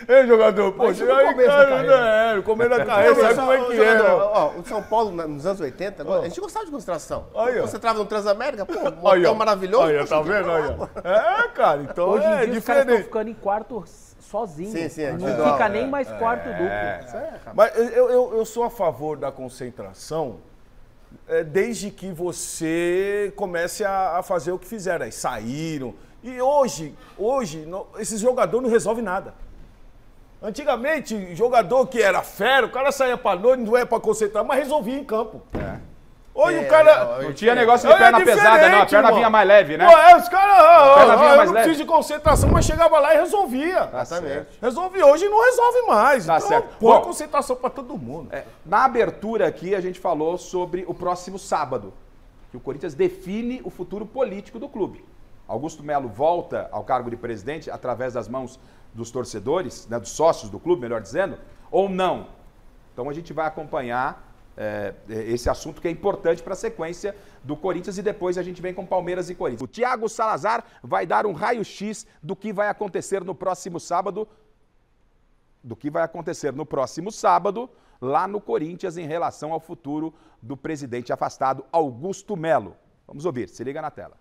Ei, jogador, pô, chega aí, cara, comer na carreira, sabe como é que é, ó, o São Paulo, nos anos 80, a gente gostava de concentração. Concentrava no Transamérica, pô, um hotel maravilhoso. Aí, tá vendo? Aí, cara, então hoje em dia diferente. Os caras estão ficando em quarto sozinho. Sim, não fica nem mais quarto duplo. Mas eu sou a favor da concentração desde que você comece a fazer o que fizeram. Aí saíram. E hoje esses jogadores não resolvem nada. Antigamente, jogador que era fera, o cara saía pra noite, não ia pra concentrar, mas resolvia em campo. Hoje o cara... Não tinha negócio de perna pesada, não. A perna vinha mais leve, né? Os caras... não precisa de concentração, mas chegava lá e resolvia. Exatamente. Resolvia. Hoje não resolve mais. Tá então, certo. põe concentração pra todo mundo. Na abertura aqui, a gente falou sobre o próximo sábado, que o Corinthians define o futuro político do clube. Augusto Melo volta ao cargo de presidente através das mãos dos torcedores, né, dos sócios do clube, melhor dizendo, ou não? Então a gente vai acompanhar esse assunto que é importante para a sequência do Corinthians e depois a gente vem com Palmeiras e Corinthians. O Thiago Salazar vai dar um raio-x do que vai acontecer no próximo sábado, lá no Corinthians em relação ao futuro do presidente afastado Augusto Melo. Vamos ouvir, se liga na tela.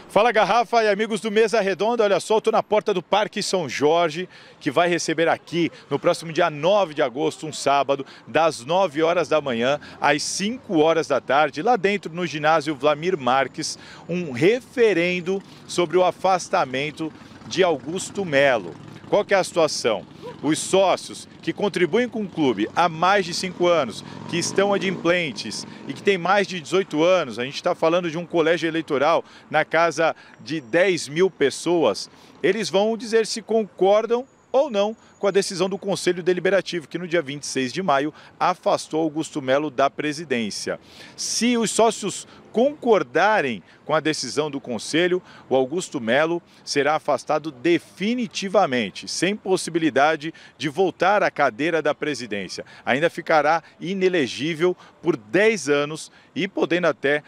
Fala, Garrafa e amigos do Mesa Redonda, olha só, eu estou na porta do Parque São Jorge, que vai receber aqui no próximo dia 9 de agosto, um sábado, das 9 horas da manhã às 5 horas da tarde, lá dentro no ginásio Vlamir Marques, um referendo sobre o afastamento de Augusto Melo. Qual que é a situação? Os sócios que contribuem com o clube há mais de 5 anos, que estão adimplentes e que têm mais de 18 anos, a gente está falando de um colégio eleitoral na casa de 10 mil pessoas, eles vão dizer se concordam ou não com a decisão do Conselho Deliberativo, que no dia 26 de maio afastou Augusto Melo da presidência. Se os sócios concordarem com a decisão do Conselho, o Augusto Melo será afastado definitivamente, sem possibilidade de voltar à cadeira da presidência. Ainda ficará inelegível por 10 anos e podendo até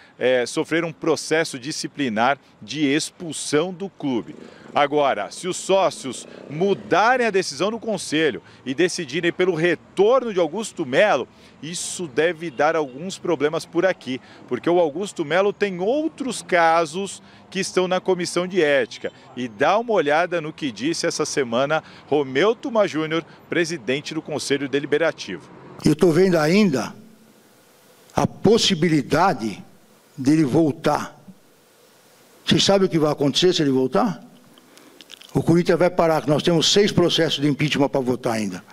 sofrer um processo disciplinar de expulsão do clube. Agora, se os sócios mudarem a decisão do Conselho e decidirem pelo retorno de Augusto Melo, isso deve dar alguns problemas por aqui, porque o Augusto Melo tem outros casos que estão na comissão de ética. E dá uma olhada no que disse essa semana Romeu Tuma Júnior, presidente do Conselho Deliberativo. Eu estou vendo ainda a possibilidade dele voltar. Vocês sabem o que vai acontecer se ele voltar? O Corinthians vai parar, nós temos 6 processos de impeachment para votar ainda.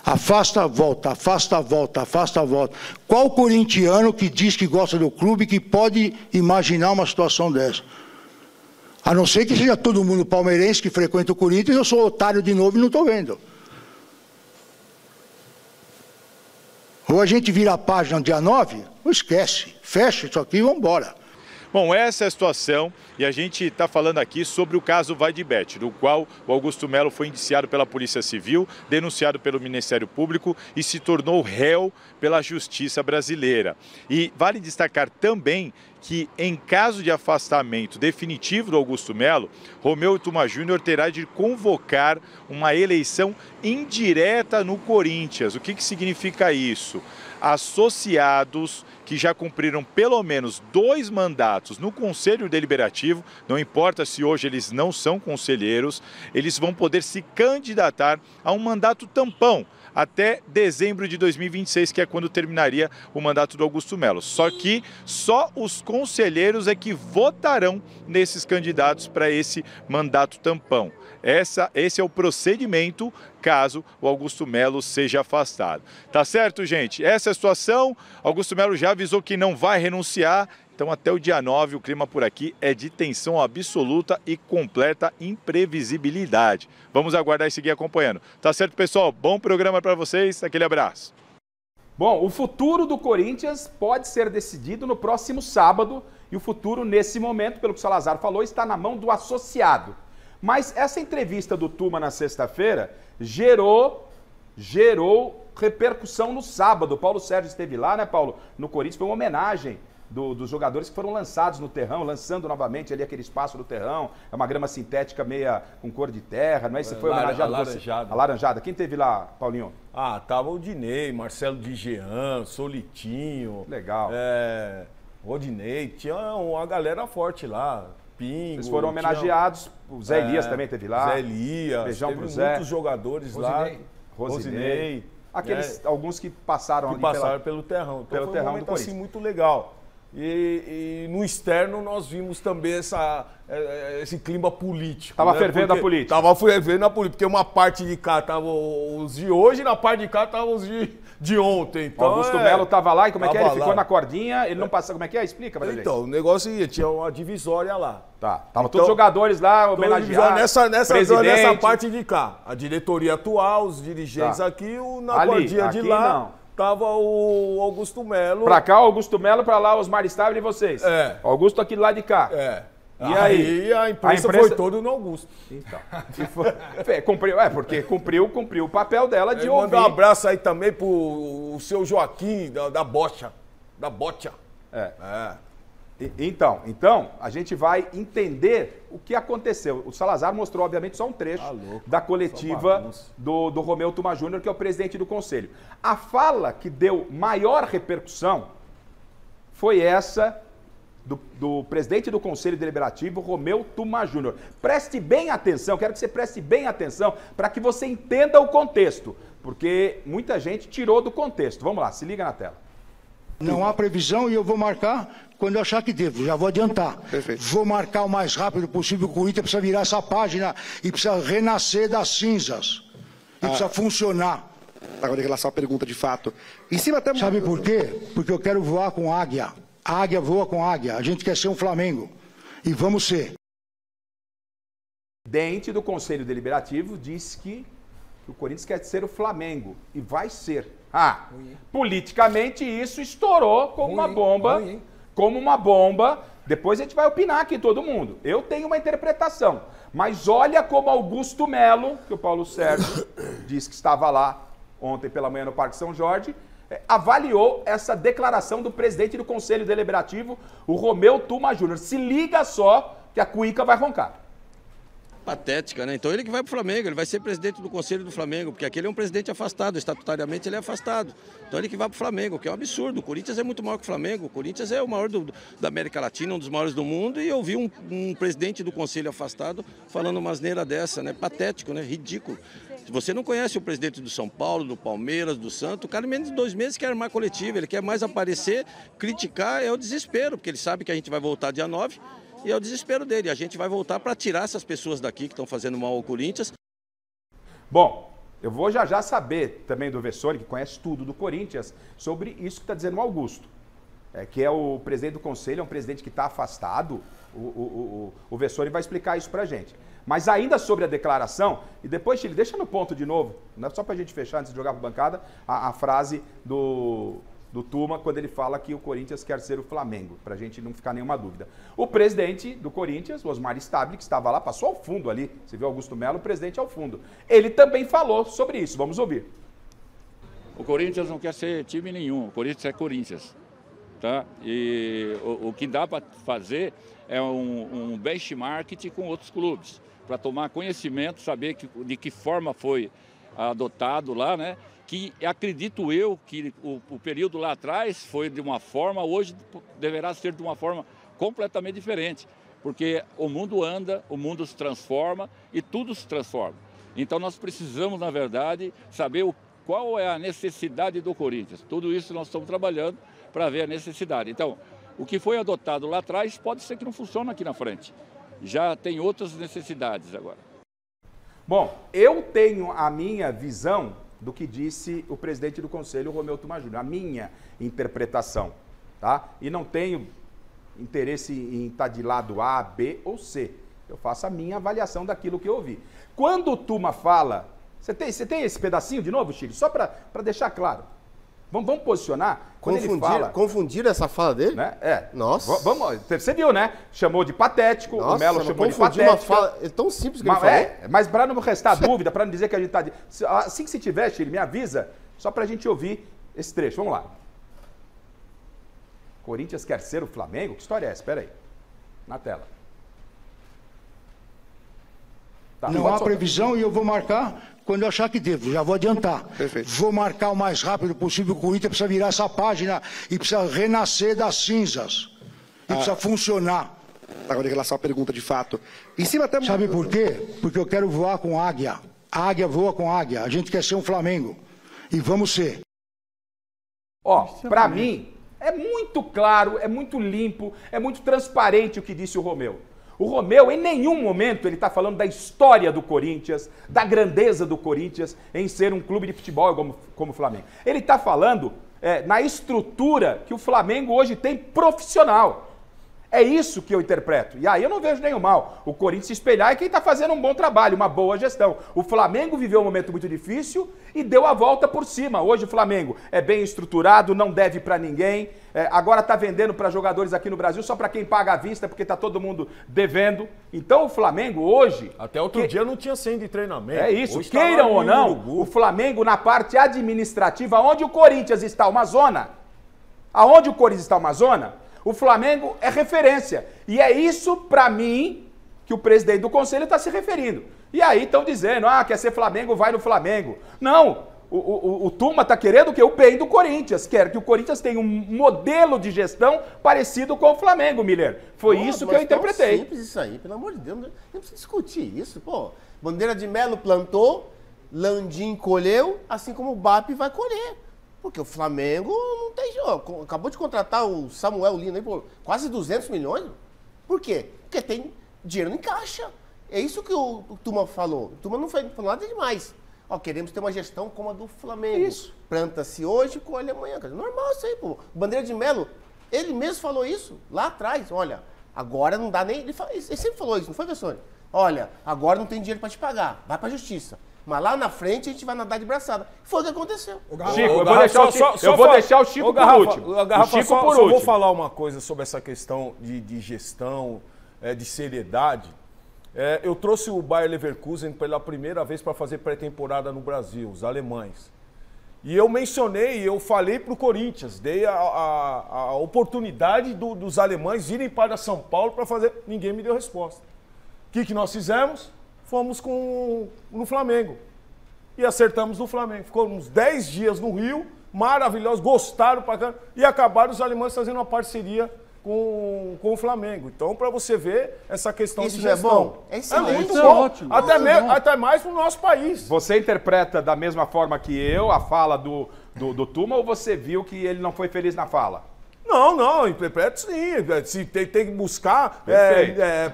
Afasta, volta, afasta, volta, afasta, volta. Qual corintiano que diz que gosta do clube que pode imaginar uma situação dessa? A não ser que seja todo mundo palmeirense que frequenta o Corinthians, eu sou otário de novo e não estou vendo. Ou a gente vira a página no dia 9, ou esquece, fecha isso aqui e vamos embora. Bom, essa é a situação e a gente está falando aqui sobre o caso Vaidbet, do qual o Augusto Melo foi indiciado pela Polícia Civil, denunciado pelo Ministério Público e se tornou réu pela Justiça brasileira. E vale destacar também que, em caso de afastamento definitivo do Augusto Melo, Romeu Tuma Júnior terá de convocar uma eleição indireta no Corinthians. O que significa isso? Associados que já cumpriram pelo menos 2 mandatos no Conselho Deliberativo, não importa se hoje eles não são conselheiros, eles vão poder se candidatar a um mandato tampão até dezembro de 2026, que é quando terminaria o mandato do Augusto Melo. Só que só os conselheiros é que votarão nesses candidatos para esse mandato tampão. Esse é o procedimento caso o Augusto Melo seja afastado. Tá certo, gente? Essa é a situação. Augusto Melo já avisou que não vai renunciar. Então, até o dia 9, o clima por aqui é de tensão absoluta e completa imprevisibilidade. Vamos aguardar e seguir acompanhando. Tá certo, pessoal? Bom programa para vocês. Aquele abraço. Bom, o futuro do Corinthians pode ser decidido no próximo sábado. E o futuro, nesse momento, pelo que o Salazar falou, está na mão do associado. Mas essa entrevista do Tuma na sexta-feira gerou repercussão no sábado. O Paulo Sérgio esteve lá, né, Paulo? No Corinthians, foi uma homenagem dos jogadores que foram lançados no terrão, lançando novamente ali aquele espaço do terrão. É uma grama sintética meia com cor de terra, não é? Você foi homenageado? Alaranjada. Alaranjada. Quem teve lá, Paulinho? Ah, tava o Dinei, Marcelo de Jean, Solitinho. Legal. Rodinei, tinha uma galera forte lá. Pingo. Vocês foram homenageados, o Zé Elias também teve lá. Zé Elias, beijão teve pro Zé. Muitos jogadores lá. Rosinei. Aqueles, alguns que passaram ali pelo terrão. Então pelo foi terrão um momento do Corinthians. assim muito legal. E no externo nós vimos também esse clima político. Tava fervendo a política. Tava fervendo a política, porque uma parte de cá estavam os de hoje e na parte de cá estavam os de ontem. Então, o Augusto Melo tava lá e como é que é? Ele ficou lá na cordinha, ele não passou. Como é que é? Explica, Maria. Então, o negócio tinha uma divisória lá. Tá. Tava todos os jogadores lá homenageados. Nessa parte de cá. A diretoria atual, os dirigentes aqui, na cordinha de lá. Não. Tava o Augusto Melo. Pra cá, o Augusto Melo, pra lá, Osmar Stabile e vocês. O Augusto aqui do lado de cá. E aí a imprensa foi toda no Augusto. Então. Porque cumpriu o papel dela de ouvir. Manda um abraço aí também pro seu Joaquim, da Bocha. Da Bocha. Então, a gente vai entender o que aconteceu. O Salazar mostrou, obviamente, só um trecho da coletiva do Romeu Tuma Júnior, que é o presidente do Conselho. A fala que deu maior repercussão foi essa do presidente do Conselho Deliberativo, Romeu Tuma Júnior. Preste bem atenção, quero que você preste bem atenção para que você entenda o contexto, porque muita gente tirou do contexto. Vamos lá, se liga na tela. Não há previsão e eu vou marcar quando eu achar que devo, já vou adiantar. Perfeito. Vou marcar o mais rápido possível, o Corinthians precisa virar essa página e precisa renascer das cinzas. E precisa funcionar. Agora, em relação à pergunta de fato. Em cima até... Sabe por quê? Porque eu quero voar com águia. A águia voa com águia. A gente quer ser um Flamengo. E vamos ser. O presidente do Conselho Deliberativo disse que o Corinthians quer ser o Flamengo. E vai ser. Politicamente isso estourou como uma bomba. Como uma bomba. Depois a gente vai opinar aqui, todo mundo. Eu tenho uma interpretação. Mas olha como Augusto Melo, que o Paulo Sérgio disse que estava lá ontem pela manhã no Parque São Jorge, avaliou essa declaração do presidente do Conselho Deliberativo, o Romeu Tuma Júnior. Se liga só que a cuíca vai roncar. Patética, né? Então ele que vai pro Flamengo, ele vai ser presidente do Conselho do Flamengo, porque aquele é um presidente afastado, estatutariamente ele é afastado. Então ele que vai pro Flamengo, que é um absurdo. O Corinthians é muito maior que o Flamengo, o Corinthians é o maior da América Latina, um dos maiores do mundo, e eu vi um presidente do Conselho afastado falando uma asneira dessa, né? Patético, né? Ridículo. Se você não conhece o presidente do São Paulo, do Palmeiras, do Santos, o cara em menos de 2 meses quer armar coletiva, ele quer mais aparecer, criticar, é o desespero, porque ele sabe que a gente vai voltar dia 9, e é o desespero dele. A gente vai voltar para tirar essas pessoas daqui que estão fazendo mal ao Corinthians. Bom, eu vou já saber também do Vessone, que conhece tudo do Corinthians, sobre isso que está dizendo o Augusto. Que é o presidente do Conselho, é um presidente que está afastado. O Vessone vai explicar isso para a gente. Mas ainda sobre a declaração, e depois, Chile, deixa no ponto de novo, não é só para a gente fechar antes de jogar para a bancada, a frase do do Tuma quando ele fala que o Corinthians quer ser o Flamengo, para a gente não ficar nenhuma dúvida. O presidente do Corinthians, o Osmar Stabile, que estava lá, passou ao fundo ali, você viu Augusto Melo, o presidente ao fundo. Ele também falou sobre isso, vamos ouvir. O Corinthians não quer ser time nenhum, o Corinthians é Corinthians. Tá? E o que dá para fazer é um benchmark com outros clubes, para tomar conhecimento, saber de que forma foi adotado lá, né? Que acredito eu que o período lá atrás foi de uma forma, hoje deverá ser de uma forma completamente diferente, porque o mundo anda, o mundo se transforma e tudo se transforma. Então nós precisamos, na verdade, saber qual é a necessidade do Corinthians. Tudo isso nós estamos trabalhando para ver a necessidade. Então, o que foi adotado lá atrás pode ser que não funcione aqui na frente. Já tem outras necessidades agora. Bom, eu tenho a minha visão do que disse o presidente do Conselho, Romeu Tuma Júnior, a minha interpretação, tá? E não tenho interesse em estar de lado A, B ou C. Eu faço a minha avaliação daquilo que eu ouvi. Quando o Tuma fala... Você tem esse pedacinho de novo, Chile? Só para deixar claro. Vamos posicionar? Confundiram essa fala dele? Né? É. Nossa. Você viu, né? Chamou de patético, o Melo chamou de patético. Uma fala, é tão simples que ele falou. Mas para não restar dúvida, para não dizer que a gente está... Assim que se tiver, Chile, me avisa, só para a gente ouvir esse trecho. Vamos lá. Corinthians quer ser o Flamengo? Que história é essa? Espera aí. Na tela. Tá, não há previsão e eu vou marcar quando eu achar que devo. Já vou adiantar. Perfeito. Vou marcar o mais rápido possível. O Corinthians precisa virar essa página e precisa renascer das cinzas. E precisa funcionar. Agora, em relação à pergunta de fato. Em cima até... Sabe por quê? Porque eu quero voar com águia. A águia voa com águia. A gente quer ser um Flamengo. E vamos ser. Ó, para mim, é muito claro, é muito limpo, é muito transparente o que disse o Romeu. O Romeu, em nenhum momento, ele está falando da história do Corinthians, da grandeza do Corinthians em ser um clube de futebol como o Flamengo. Ele está falando na estrutura que o Flamengo hoje tem profissional. É isso que eu interpreto. E aí eu não vejo nenhum mal. O Corinthians se espelhar é quem está fazendo um bom trabalho, uma boa gestão. O Flamengo viveu um momento muito difícil e deu a volta por cima. Hoje o Flamengo é bem estruturado, não deve para ninguém. Agora está vendendo para jogadores aqui no Brasil só para quem paga à vista, porque está todo mundo devendo. Então o Flamengo hoje... Até outro dia não tinha 100 de treinamento. É isso. Hoje queiram ou não, o Flamengo na parte administrativa, onde o Corinthians está uma zona, aonde o Corinthians está uma zona... O Flamengo é referência. E é isso, para mim, que o presidente do Conselho está se referindo. E aí estão dizendo, quer ser Flamengo, vai no Flamengo. Não, o Tuma está querendo o bem do Corinthians. Quer que o Corinthians tenha um modelo de gestão parecido com o Flamengo, Miller. Foi isso que eu interpretei. É simples isso aí, pelo amor de Deus. Não precisa discutir isso, pô. Bandeira de Melo plantou, Landim colheu, assim como o BAP vai colher. Porque o Flamengo não tem jogo. Acabou de contratar o Samuel Lino aí por quase 200 milhões. Por quê? Porque tem dinheiro em caixa. É isso que o Tuma falou. O Tuma não falou nada demais. Queremos ter uma gestão como a do Flamengo. Isso. Planta-se hoje, colhe amanhã. Normal isso aí, pô. Bandeira de Melo, ele mesmo falou isso lá atrás. Olha, agora não dá nem... Ele sempre falou isso, não foi, Vessone? Olha, agora não tem dinheiro para te pagar. Vai para a justiça. Mas lá na frente a gente vai nadar de braçada. Foi o que aconteceu. Chico, eu vou deixar o Chico por último. Só vou falar uma coisa sobre essa questão de gestão, de seriedade. Eu trouxe o Bayer Leverkusen pela primeira vez para fazer pré-temporada no Brasil, os alemães. E eu mencionei, eu falei para o Corinthians, dei a oportunidade dos alemães irem para São Paulo para fazer... Ninguém me deu resposta. O que nós fizemos? Fomos no Flamengo. E acertamos no Flamengo. Ficamos 10 dias no Rio, maravilhosos, gostaram pra caramba, e acabaram os alemães fazendo uma parceria com o Flamengo. Então, para você ver essa questão de gestão. Isso é bom? É muito bom. Ótimo. Até mais pro nosso país. Você interpreta da mesma forma que eu a fala do Tuma, ou você viu que ele não foi feliz na fala? Não, interpreto sim. Tem que buscar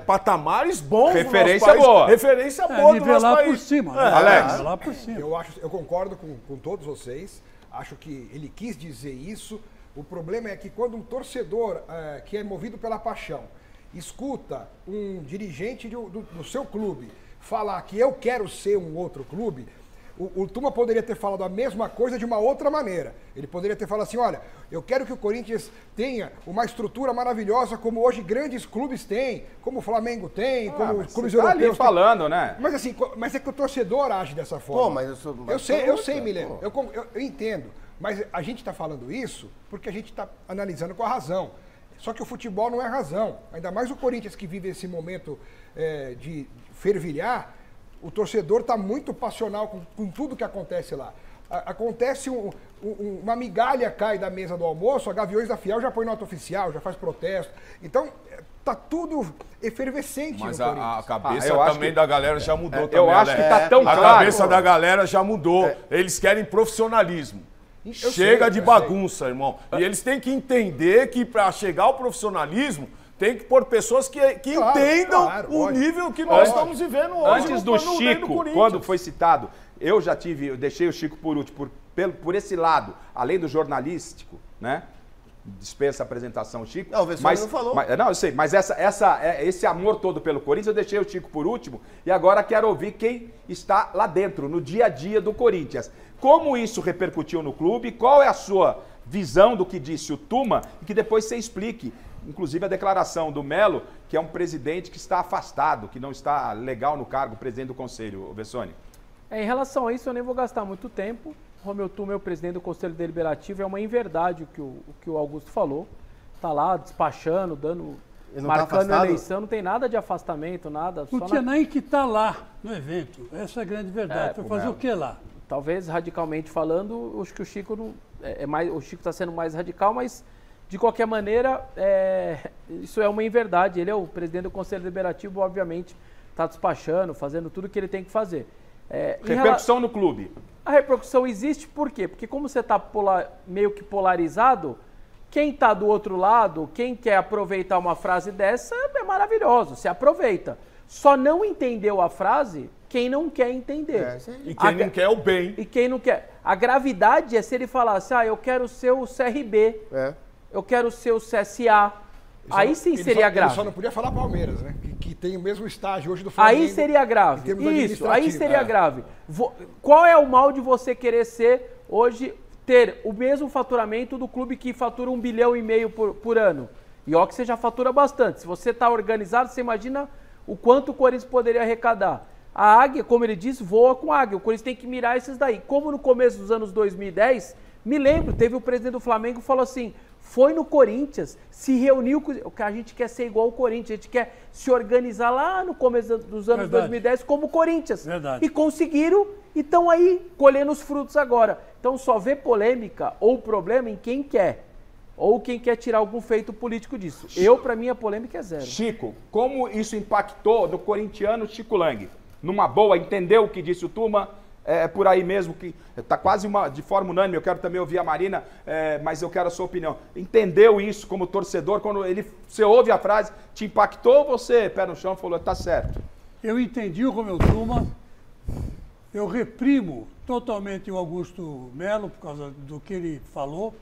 patamares bons. Referência boa. Referência boa do nosso país. Por cima, Alex. Nivelar por cima. Eu concordo com todos vocês. Acho que ele quis dizer isso. O problema é que quando um torcedor que é movido pela paixão escuta um dirigente do seu clube falar que eu quero ser um outro clube, O Tuma poderia ter falado a mesma coisa de uma outra maneira. Ele poderia ter falado assim, olha, eu quero que o Corinthians tenha uma estrutura maravilhosa como hoje grandes clubes têm, como o Flamengo tem, como os clubes europeus ali falando, né? Mas assim, mas é que o torcedor age dessa forma. Pô, mas eu sei, Milena, eu entendo. Mas a gente está falando isso porque a gente está analisando com a razão. Só que o futebol não é razão. Ainda mais o Corinthians que vive esse momento de fervilhar, o torcedor está muito passional com tudo que acontece lá. Acontece uma migalha cai da mesa do almoço, a Gaviões da Fiel já põe nota oficial, já faz protesto. Então, tá tudo efervescente. Mas no Corinthians. a cabeça também da galera já mudou também. Eu acho que tá tão claro. A cabeça da galera já mudou. Eles querem profissionalismo. Chega de bagunça, irmão. E eles têm que entender que para chegar ao profissionalismo, tem que pôr pessoas que entendam o nível que nós estamos vivendo hoje. Antes do Chico, quando foi citado, eu deixei o Chico por último, por esse lado, além do jornalístico, né? Dispensa a apresentação, Chico. Não, o Vessone não falou. Não, eu sei, mas esse amor todo pelo Corinthians, eu deixei o Chico por último e agora quero ouvir quem está lá dentro, no dia a dia do Corinthians. Como isso repercutiu no clube? Qual é a sua visão do que disse o Tuma? E que depois você explique, inclusive a declaração do Melo, que é um presidente que está afastado, que não está legal no cargo, presidente do Conselho, Vessone. Em relação a isso, eu nem vou gastar muito tempo. Romeu Tuma é o presidente do Conselho Deliberativo, é uma inverdade o que o Augusto falou. Está lá despachando, marcando a eleição, não tem nada de afastamento, nada. Não tinha nem que estar lá no evento, essa é a grande verdade. Foi fazer o que lá? Talvez, radicalmente falando, acho que o Chico o Chico está sendo mais radical, mas de qualquer maneira, isso é uma inverdade. Ele é o presidente do Conselho Deliberativo, obviamente, está despachando, fazendo tudo o que ele tem que fazer. Repercussão no clube. A repercussão existe por quê? Porque como você está meio que polarizado, quem está do outro lado, quem quer aproveitar uma frase dessa, é maravilhoso, se aproveita. Só não entendeu a frase quem não quer entender. E quem não quer o bem. E quem não quer. A gravidade é se ele falasse, eu quero ser o CRB, eu quero ser o CSA. Aí sim seria grave. Ele só não podia falar Palmeiras, né? Que tem o mesmo estágio hoje do Flamengo. Aí seria grave. Isso, aí seria grave. Qual é o mal de você querer ser hoje, ter o mesmo faturamento do clube que fatura 1,5 bilhão por ano? E ó que você já fatura bastante. Se você está organizado, você imagina o quanto o Corinthians poderia arrecadar. A águia, como ele disse, voa com águia. O Corinthians tem que mirar esses daí. Como no começo dos anos 2010, me lembro, teve o presidente do Flamengo que falou assim, foi no Corinthians, se reuniu com... A gente quer ser igual ao Corinthians, a gente quer se organizar lá no começo dos anos 2010 como o Corinthians. Verdade. E conseguiram e estão aí colhendo os frutos agora. Então só vê polêmica ou problema em quem quer. Ou quem quer tirar algum feito político disso. Para mim, a polêmica é zero. Chico, como isso impactou no corintiano Chico Lang? Numa boa, entendeu o que disse o Tuma? É por aí mesmo que está quase de forma unânime, eu quero também ouvir a Marina, mas eu quero a sua opinião. Entendeu isso como torcedor, quando você ouve a frase, te impactou, você, pé no chão, falou, tá certo? Eu entendi o Romeu Tuma, eu reprimo totalmente o Augusto Melo, por causa do que ele falou,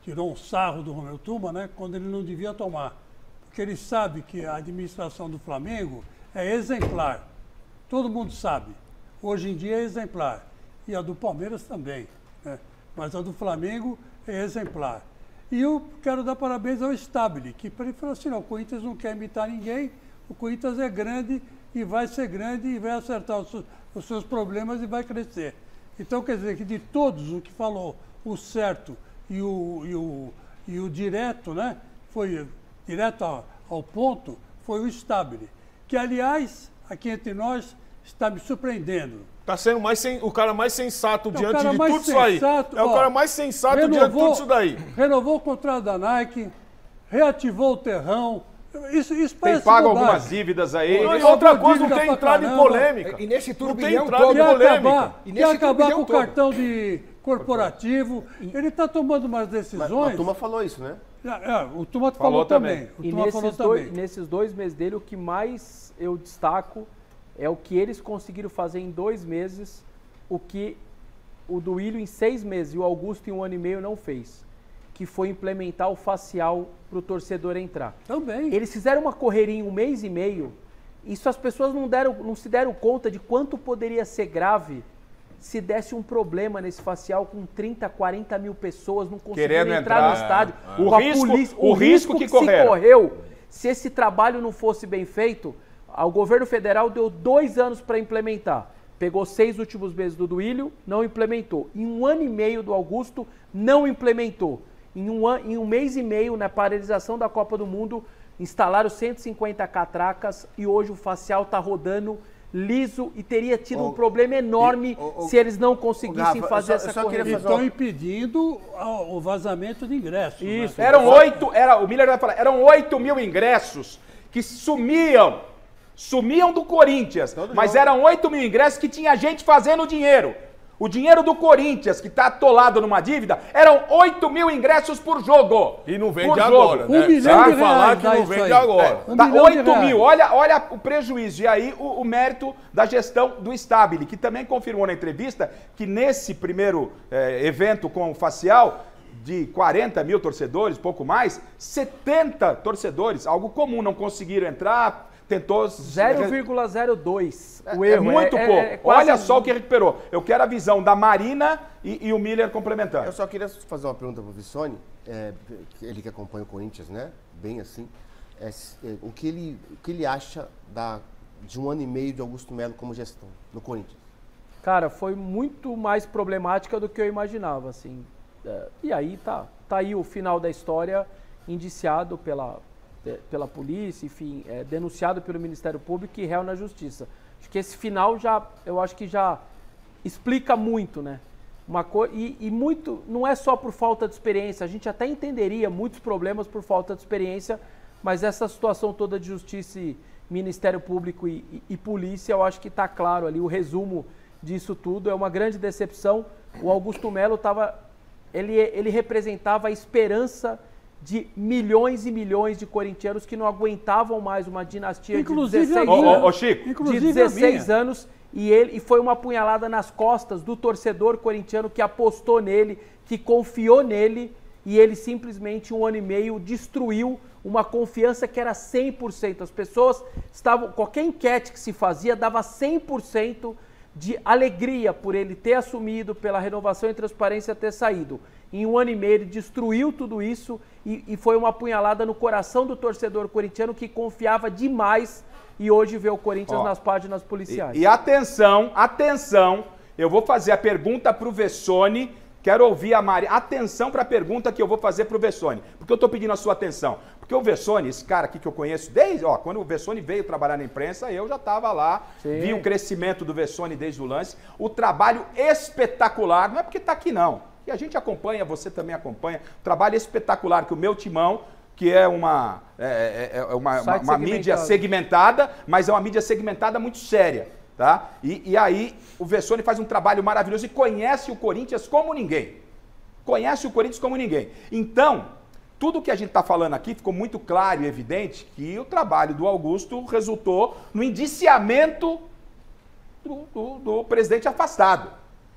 tirou um sarro do Romeu Tuma, né, quando ele não devia tomar. Porque ele sabe que a administração do Flamengo é exemplar, todo mundo sabe. Hoje em dia é exemplar. E a do Palmeiras também. Né? Mas a do Flamengo é exemplar. E eu quero dar parabéns ao Stabile, que ele falou assim, não, o Corinthians não quer imitar ninguém, o Corinthians é grande e vai ser grande e vai acertar os seus problemas e vai crescer. Então, quer dizer que de todos o que falou o certo e o direto, né? Foi direto ao ponto, foi o Stabile. Que, aliás, aqui entre nós, está me surpreendendo. Está sendo o cara mais sensato diante de tudo isso aí. É o cara mais sensato diante de tudo isso daí. Renovou o contrato da Nike, reativou o terrão. Isso parece paga algumas dívidas aí. E outra coisa, não tem entrado em polêmica. E nesse turbilhão todo polêmica. Quer acabar com o cartão de corporativo. Ele está tomando umas decisões. Mas o Tuma falou isso, né? O Tuma falou também. Nesses 2 meses dele, o que mais eu destaco é o que eles conseguiram fazer em 2 meses, o que o Duílio em 6 meses e o Augusto em 1 ano e meio não fez, que foi implementar o facial para o torcedor entrar. Também. Eles fizeram uma correria em 1 mês e meio, isso as pessoas não se deram conta de quanto poderia ser grave se desse um problema nesse facial com 30, 40 mil pessoas, não conseguiram querendo entrar no estádio. O risco que se correu, se esse trabalho não fosse bem feito, o governo federal deu 2 anos para implementar. Pegou 6 últimos meses do Duílio, não implementou. Em 1 ano e meio do Augusto, não implementou. Em um mês e meio, na paralisação da Copa do Mundo, instalaram 150 catracas e hoje o facial está rodando liso e teria tido um problema enorme se eles não conseguissem fazer essa correção. Estão impedindo o vazamento de ingressos. Isso. Né? O Miller vai falar, eram 8 mil ingressos que sumiam do Corinthians, mas eram 8 mil ingressos que tinha gente fazendo dinheiro. O dinheiro do Corinthians, que está atolado numa dívida, eram 8 mil ingressos por jogo. E não vende agora, né? Sem falar que não vende agora. Tá 8 mil, olha o prejuízo. E aí o mérito da gestão do Stabile, que também confirmou na entrevista que nesse primeiro evento com o facial, de 40 mil torcedores, pouco mais, 70 torcedores, algo comum, não conseguiram entrar. Tentou 0,02 o erro. É muito pouco. Olha só o que recuperou. Eu quero a visão da Marina e o Miller complementando. Eu só queria fazer uma pergunta para o Vissone, ele que acompanha o Corinthians, né? Bem assim. O que ele acha de 1 ano e meio de Augusto Melo como gestão no Corinthians? Cara, foi muito mais problemática do que eu imaginava, assim. E aí tá aí o final da história, indiciado pela polícia, enfim, denunciado pelo Ministério Público e réu na Justiça. Acho que esse final eu acho que já explica muito, né? E muito, não é só por falta de experiência, a gente até entenderia muitos problemas por falta de experiência, mas essa situação toda de Justiça e Ministério Público e polícia, eu acho que está claro ali, o resumo disso tudo, é uma grande decepção. O Augusto Melo ele representava a esperança de milhões e milhões de corintianos que não aguentavam mais uma dinastia de 16 anos e foi uma apunhalada nas costas do torcedor corintiano que apostou nele, que confiou nele e ele simplesmente 1 ano e meio destruiu uma confiança que era 100%. As pessoas qualquer enquete que se fazia dava 100% de alegria por ele ter assumido, pela renovação e transparência ter saído. Em 1 ano e meio ele destruiu tudo isso e foi uma apunhalada no coração do torcedor corintiano que confiava demais e hoje vê o Corinthians nas páginas policiais. E atenção, eu vou fazer a pergunta para o Vessone, quero ouvir a Mari. Atenção para a pergunta que eu vou fazer para o Vessone, porque eu estou pedindo a sua atenção. Porque o Vessone, esse cara aqui que eu conheço, quando o Vessone veio trabalhar na imprensa, eu já estava lá, vi o crescimento do Vessone desde o lance, o trabalho espetacular, não é porque está aqui não, que a gente acompanha, você também acompanha, o trabalho espetacular que o meu timão, que é uma mídia segmentada, mas é uma mídia segmentada muito séria, tá? E aí o Vessone faz um trabalho maravilhoso e conhece o Corinthians como ninguém. Então, tudo que a gente está falando aqui ficou muito claro e evidente que o trabalho do Augusto resultou no indiciamento do presidente afastado.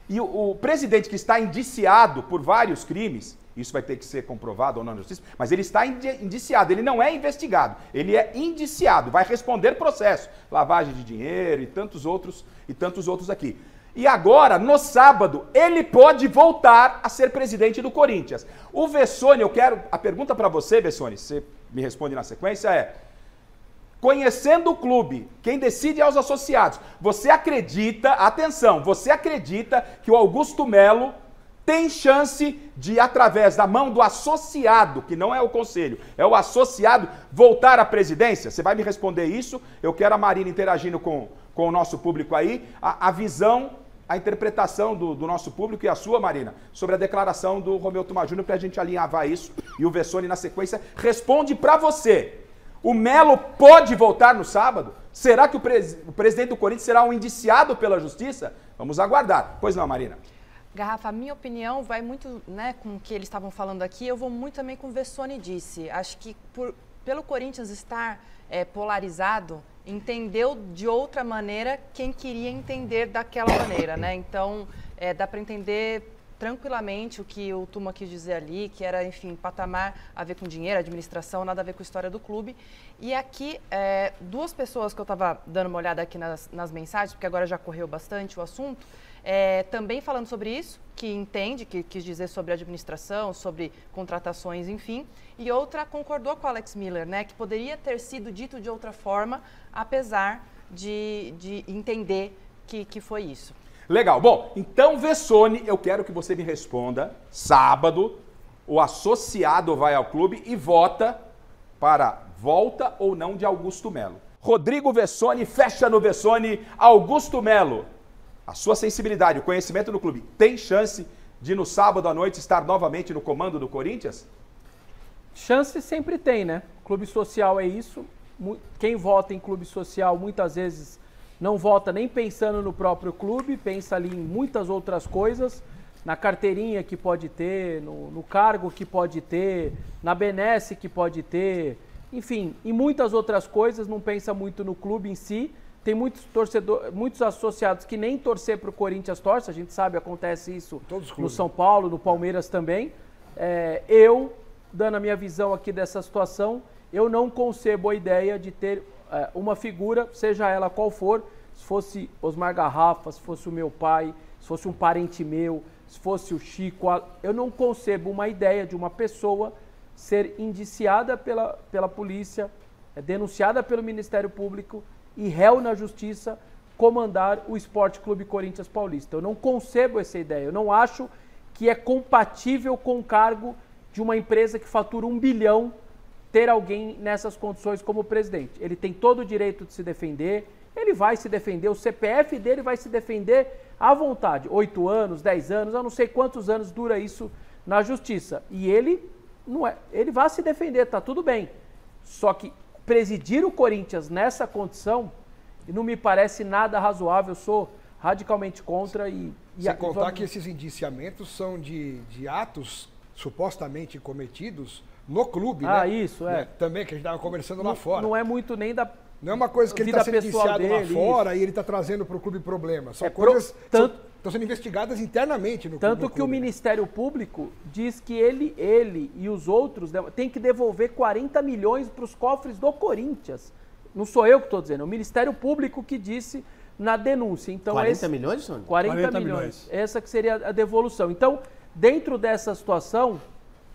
E o presidente que está indiciado por vários crimes, isso vai ter que ser comprovado ou não na justiça, mas ele está indiciado, ele não é investigado, ele é indiciado, vai responder processo, lavagem de dinheiro e tantos outros aqui. E agora, no sábado, ele pode voltar a ser presidente do Corinthians. O Vessone, a pergunta para você, Vessone, você me responde na sequência, conhecendo o clube, quem decide é os associados, você acredita que o Augusto Melo tem chance de, através da mão do associado, que não é o conselho, é o associado, voltar à presidência? Você vai me responder isso, eu quero a Marina interagindo com o nosso público aí, a visão, a interpretação do nosso público e a sua, Marina, sobre a declaração do Romeu Thuma Júnior, para a gente alinhavar isso, e o Vessone, na sequência, responde para você. O Melo pode voltar no sábado? Será que o presidente do Corinthians será um indiciado pela justiça? Vamos aguardar. Pois não, Marina? Garrafa, a minha opinião vai muito, né, com o que eles estavam falando aqui, eu vou muito também com o Vessone disse. Acho que pelo Corinthians estar polarizado, entendeu de outra maneira quem queria entender daquela maneira, né? Então, dá para entender tranquilamente o que o Tuma quis dizer ali, que era, enfim, patamar a ver com dinheiro, administração, nada a ver com a história do clube. E aqui, duas pessoas que eu estava dando uma olhada aqui nas mensagens, porque agora já correu bastante o assunto, também falando sobre isso, que entende, que quis dizer sobre administração, sobre contratações, enfim. E outra concordou com o Alex Miller, né, que poderia ter sido dito de outra forma, apesar de entender que foi isso. Legal. Bom, então, Vessone, eu quero que você me responda. Sábado, o associado vai ao clube e vota para volta ou não de Augusto Melo. Rodrigo Vessone, fecha no Vessone. Augusto Melo, a sua sensibilidade, o conhecimento do clube, tem chance de no sábado à noite estar novamente no comando do Corinthians? Chance sempre tem, né? Clube social é isso. Quem vota em clube social muitas vezes não vota nem pensando no próprio clube, pensa ali em muitas outras coisas, na carteirinha que pode ter, no cargo que pode ter, na benesse que pode ter, enfim, em muitas outras coisas, não pensa muito no clube em si. Tem muitos associados que nem torcer para o Corinthians torce, a gente sabe, acontece isso no São Paulo, no Palmeiras também. Eu, dando a minha visão aqui dessa situação, eu não concebo a ideia de ter uma figura, seja ela qual for, se fosse Osmar Garrafa, se fosse o meu pai, se fosse um parente meu, se fosse o Chico, eu não concebo uma ideia de uma pessoa ser indiciada pela polícia, denunciada pelo Ministério Público e réu na justiça comandar o Esporte Clube Corinthians Paulista. Eu não concebo essa ideia, eu não acho que é compatível com o cargo de uma empresa que fatura 1 bilhão ter alguém nessas condições como presidente. Ele tem todo o direito de se defender, ele vai se defender, o CPF dele vai se defender à vontade. 8 anos, 10 anos, eu não sei quantos anos dura isso na justiça. E ele vai se defender, tá tudo bem. Só que presidir o Corinthians nessa condição não me parece nada razoável, eu sou radicalmente contra Sem contar que esses indiciamentos são de atos supostamente cometidos no clube, né? Isso, Também, que a gente estava conversando lá fora. Não é muito nem da Não é uma coisa que ele está sendo indiciado lá fora e ele está trazendo para o clube problemas. São coisas que estão sendo investigadas internamente no clube. Tanto que o Ministério Público diz que ele e os outros têm que devolver 40 milhões para os cofres do Corinthians. Não sou eu que estou dizendo, é o Ministério Público que disse na denúncia. Então, 40 milhões, Sônia? 40 milhões. Essa que seria a devolução. Então, dentro dessa situação,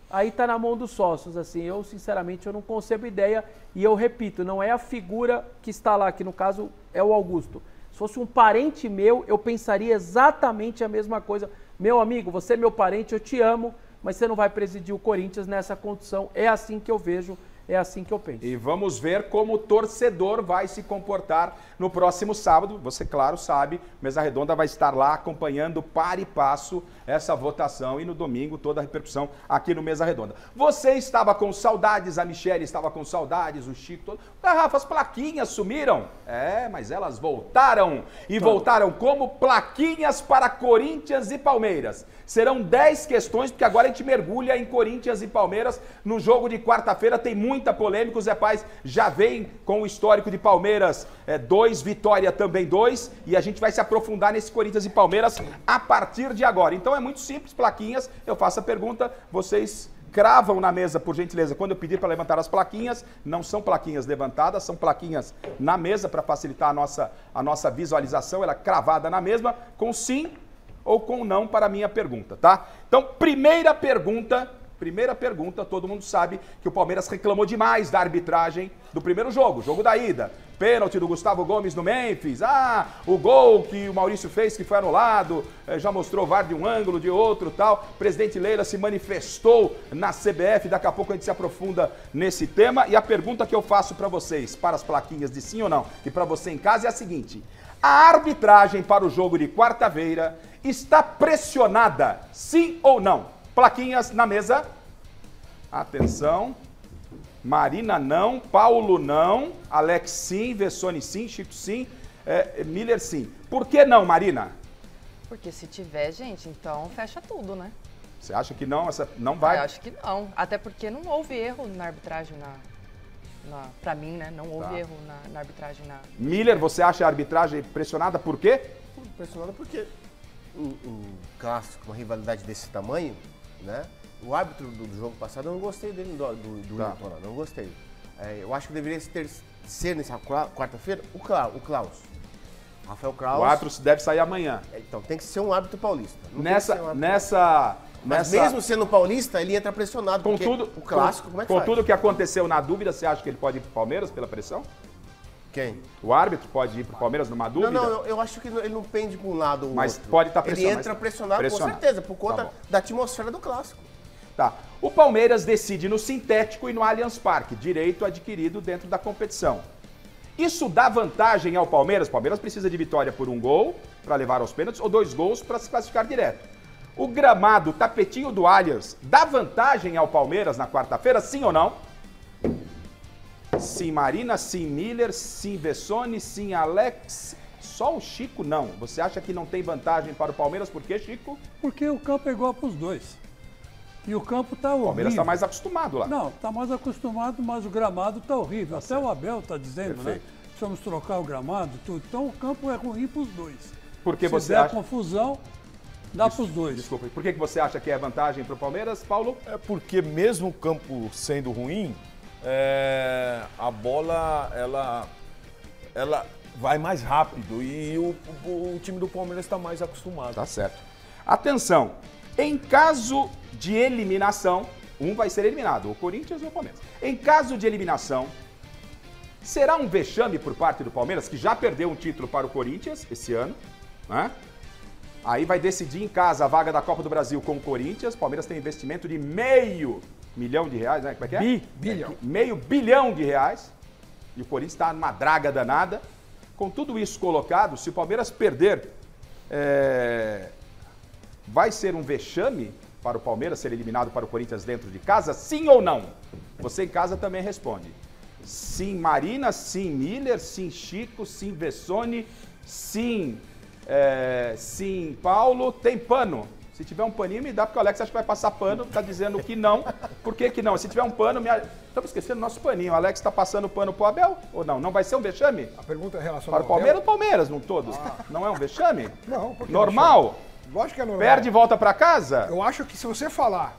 aí está na mão dos sócios, assim, eu sinceramente eu não concebo ideia e eu repito, não é a figura que está lá, que no caso é o Augusto. Se fosse um parente meu, eu pensaria exatamente a mesma coisa. Meu amigo, você é meu parente, eu te amo, mas você não vai presidir o Corinthians nessa condição. É assim que eu vejo, é assim que eu penso. E vamos ver como o torcedor vai se comportar no próximo sábado. Você, claro, sabe, Mesa Redonda vai estar lá acompanhando par e passo essa votação e no domingo toda a repercussão aqui no Mesa Redonda. Você estava com saudades, a Michele estava com saudades, o Chico, todo. Rafa, as plaquinhas sumiram? Mas elas voltaram. E voltaram como plaquinhas para Corinthians e Palmeiras. Serão 10 questões, porque agora a gente mergulha em Corinthians e Palmeiras. No jogo de quarta-feira tem muita polêmica. O Zé Paz já vem com o histórico de Palmeiras 2, Vitória também 2. E a gente vai se aprofundar nesse Corinthians e Palmeiras a partir de agora. Então é muito simples, plaquinhas. Eu faço a pergunta, vocês cravam na mesa, por gentileza. Quando eu pedir para levantar as plaquinhas, não são plaquinhas levantadas, são plaquinhas na mesa para facilitar a nossa visualização. Ela é cravada na mesma, com sim ou com não para a minha pergunta, tá? Então, primeira pergunta, todo mundo sabe que o Palmeiras reclamou demais da arbitragem do primeiro jogo da ida. Pênalti do Gustavo Gomes no Memphis, o gol que o Maurício fez que foi anulado, já mostrou o VAR de um ângulo, de outro, tal. O presidente Leila se manifestou na CBF, daqui a pouco a gente se aprofunda nesse tema. E a pergunta que eu faço para vocês, para as plaquinhas de sim ou não, e para você em casa é a seguinte: a arbitragem para o jogo de quarta-feira está pressionada, sim ou não? Plaquinhas na mesa. Atenção. Marina não, Paulo não, Alex sim, Vessone sim, Chico sim, Miller sim. Por que não, Marina? Porque se tiver, gente, então fecha tudo, né? Você acha que não? Essa não vai? Eu acho que não. Até porque não houve erro na arbitragem pra mim, né? Não houve erro na arbitragem. Miller, você acha a arbitragem pressionada por quê? Pressionada porque um clássico, uma rivalidade desse tamanho, né? O árbitro do jogo passado, eu não gostei dele do Hilton lá, não gostei. Eu acho que deveria ser nessa quarta-feira o Klaus. Rafael Klaus. O árbitro deve sair amanhã. Então, tem que ser um árbitro paulista. Mas mesmo sendo paulista, ele entra pressionado, com porque tudo, o clássico, como é que com faz? tudo que aconteceu na dúvida, você acha que ele pode ir pro Palmeiras pela pressão? Quem? O árbitro pode ir pro Palmeiras numa dúvida? Não, eu acho que ele não pende para um lado ou mas outro. pode estar pressionado. Ele entra pressionado, com certeza, por conta da atmosfera do clássico. Tá. O Palmeiras decide no sintético e no Allianz Parque, direito adquirido dentro da competição. Isso dá vantagem ao Palmeiras? O Palmeiras precisa de vitória por 1 gol para levar aos pênaltis ou 2 gols para se classificar direto. O gramado, o tapetinho do Allianz, dá vantagem ao Palmeiras na quarta-feira, sim ou não? Sim Marina, sim Miller, sim Vessone, sim Alex. Só o Chico não. Você acha que não tem vantagem para o Palmeiras? Por quê, Chico? Porque o campo é igual para os dois. E o campo está horrível. O Palmeiras está mais acostumado lá. Não, está mais acostumado, mas o gramado está horrível. Até o Abel está dizendo, perfeito, né? Precisamos trocar o gramado, tudo. Então o campo é ruim para os dois. Porque você Se der acha... confusão, dá para os dois. Desculpa, por que você acha que é vantagem para o Palmeiras, Paulo? É porque mesmo o campo sendo ruim, a bola, ela vai mais rápido e o time do Palmeiras está mais acostumado. Tá certo. Atenção, em caso de eliminação, um vai ser eliminado, o Corinthians ou o Palmeiras. Em caso de eliminação, será um vexame por parte do Palmeiras, que já perdeu um título para o Corinthians esse ano, né? Aí vai decidir em casa a vaga da Copa do Brasil com o Corinthians. O Palmeiras tem investimento de R$500 milhão, né? Como é que é? Bilhão. R$500 bilhão. E o Corinthians está numa draga danada. Com tudo isso colocado, se o Palmeiras perder, vai ser um vexame para o Palmeiras ser eliminado para o Corinthians dentro de casa? Sim ou não? Você em casa também responde. Sim Marina, sim Miller, sim Chico, sim Vessone, sim Paulo. Tem pano? Se tiver um paninho, me dá, porque o Alex acha que vai passar pano, tá dizendo que não. Por que que não? Se tiver um pano, estamos esquecendo o nosso paninho. O Alex tá passando pano pro Abel ou não? Não vai ser um vexame? A pergunta é relacionada para o Palmeiras ou Palmeiras, não todos? Não é um vexame? Não, porque normal? Lógico que é normal. Perde e volta para casa? Eu acho que se você falar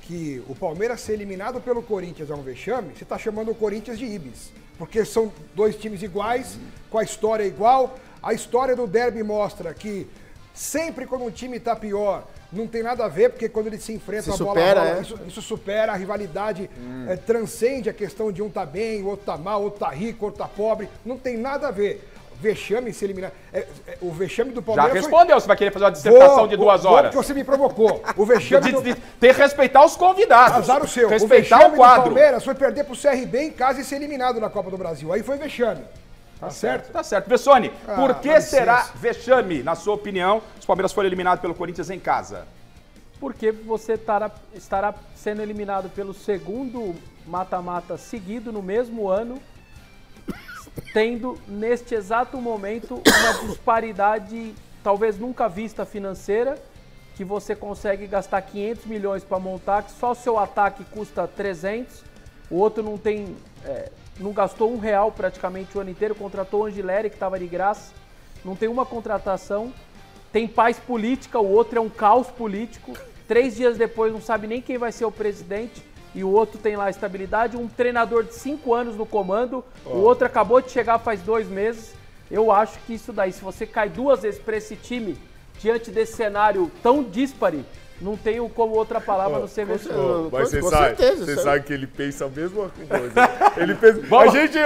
que o Palmeiras ser eliminado pelo Corinthians é um vexame, você está chamando o Corinthians de Ibis. Porque são dois times iguais, com a história igual. A história do derby mostra que sempre quando um time está pior, não tem nada a ver, porque quando eles se enfrentam, a bola rola, isso supera, a rivalidade transcende a questão de um tá bem, o outro tá mal, o outro tá rico, o outro tá pobre. Não tem nada a ver. Vexame se eliminar. O vexame do Palmeiras. Já respondeu, você vai querer fazer uma dissertação de 2 horas. Porque você me provocou. O vexame. Tem que respeitar os convidados. Azar o seu. Respeitar o quadro. O Palmeiras foi perder pro CRB em casa e ser eliminado na Copa do Brasil. Aí foi vexame. Tá certo? Tá certo. Vessone, por que será vexame, na sua opinião, se o Palmeiras for eliminado pelo Corinthians em casa? Porque você estará sendo eliminado pelo segundo mata-mata seguido no mesmo ano, tendo neste exato momento uma disparidade talvez nunca vista financeira, que você consegue gastar 500 milhões para montar, que só seu ataque custa 300, o outro não tem, não gastou R$1 praticamente o ano inteiro, contratou o Angileri que estava de graça, não tem uma contratação, tem paz política, o outro é um caos político, 3 dias depois não sabe nem quem vai ser o presidente, e o outro tem lá estabilidade, um treinador de 5 anos no comando, o outro acabou de chegar faz 2 meses. Eu acho que isso daí, se você cai 2 vezes para esse time, diante desse cenário tão díspare, não tenho como outra palavra não ser vencedor. Mas você sabe que ele pensa a mesma coisa. Ele pensa. Vamos, a gente.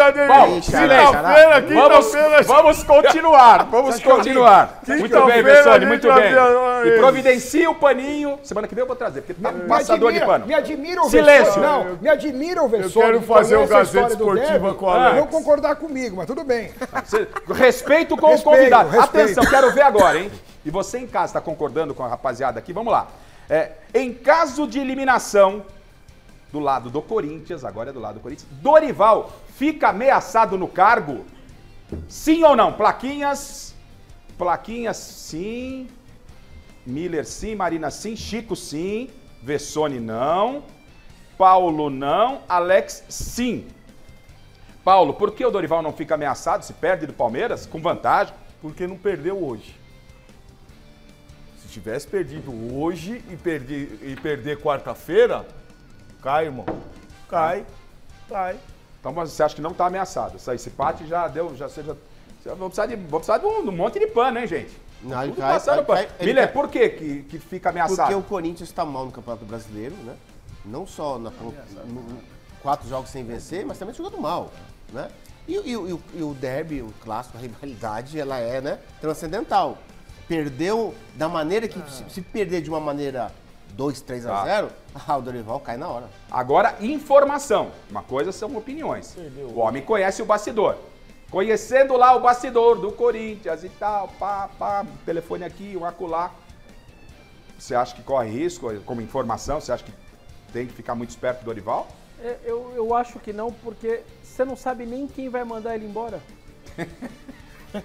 Vamos continuar. Vamos continuar. Muito bem, Vessone, muito bem. E providencia o paninho. Semana que vem eu vou trazer, porque tá passador de pano. Me admira o Silêncio. Não, me admira o Vessone. Eu quero fazer o Gazeta Esportiva com a Alex. Não concordar comigo, mas tudo bem. Respeito com os convidados. Atenção, quero ver agora, hein? E você em casa está concordando com a rapaziada aqui? Vamos lá. Em caso de eliminação do lado do Corinthians, agora é do lado do Corinthians, Dorival fica ameaçado no cargo? Sim ou não? Plaquinhas sim, Miller sim, Marina sim, Chico sim, Vessone não, Paulo não, Alex sim. Paulo, por que o Dorival não fica ameaçado se perde do Palmeiras com vantagem? Porque não perdeu hoje. tivesse perdido hoje e perder quarta-feira, cai, irmão. Cai. Então você acha que não está ameaçado? Esse empate já deu, vou precisar de um monte de pano, hein, gente? Não, ele Tudo cai, passando pano. Miller, por que fica ameaçado? Porque o Corinthians está mal no Campeonato Brasileiro, né? Não só 4 jogos sem vencer, mas também jogando mal, né? E o derby, o clássico, a rivalidade, ela é, né, transcendental. Perdeu da maneira que, se perder de uma maneira 2-3-0, o Dorival cai na hora. Agora, informação. Uma coisa são opiniões. O homem conhece o bastidor. Conhecendo lá o bastidor do Corinthians e tal, telefone aqui, um acolá. Você acha que corre risco, como informação, você acha que tem que ficar muito esperto do Dorival? Eu acho que não, porque você não sabe nem quem vai mandar ele embora.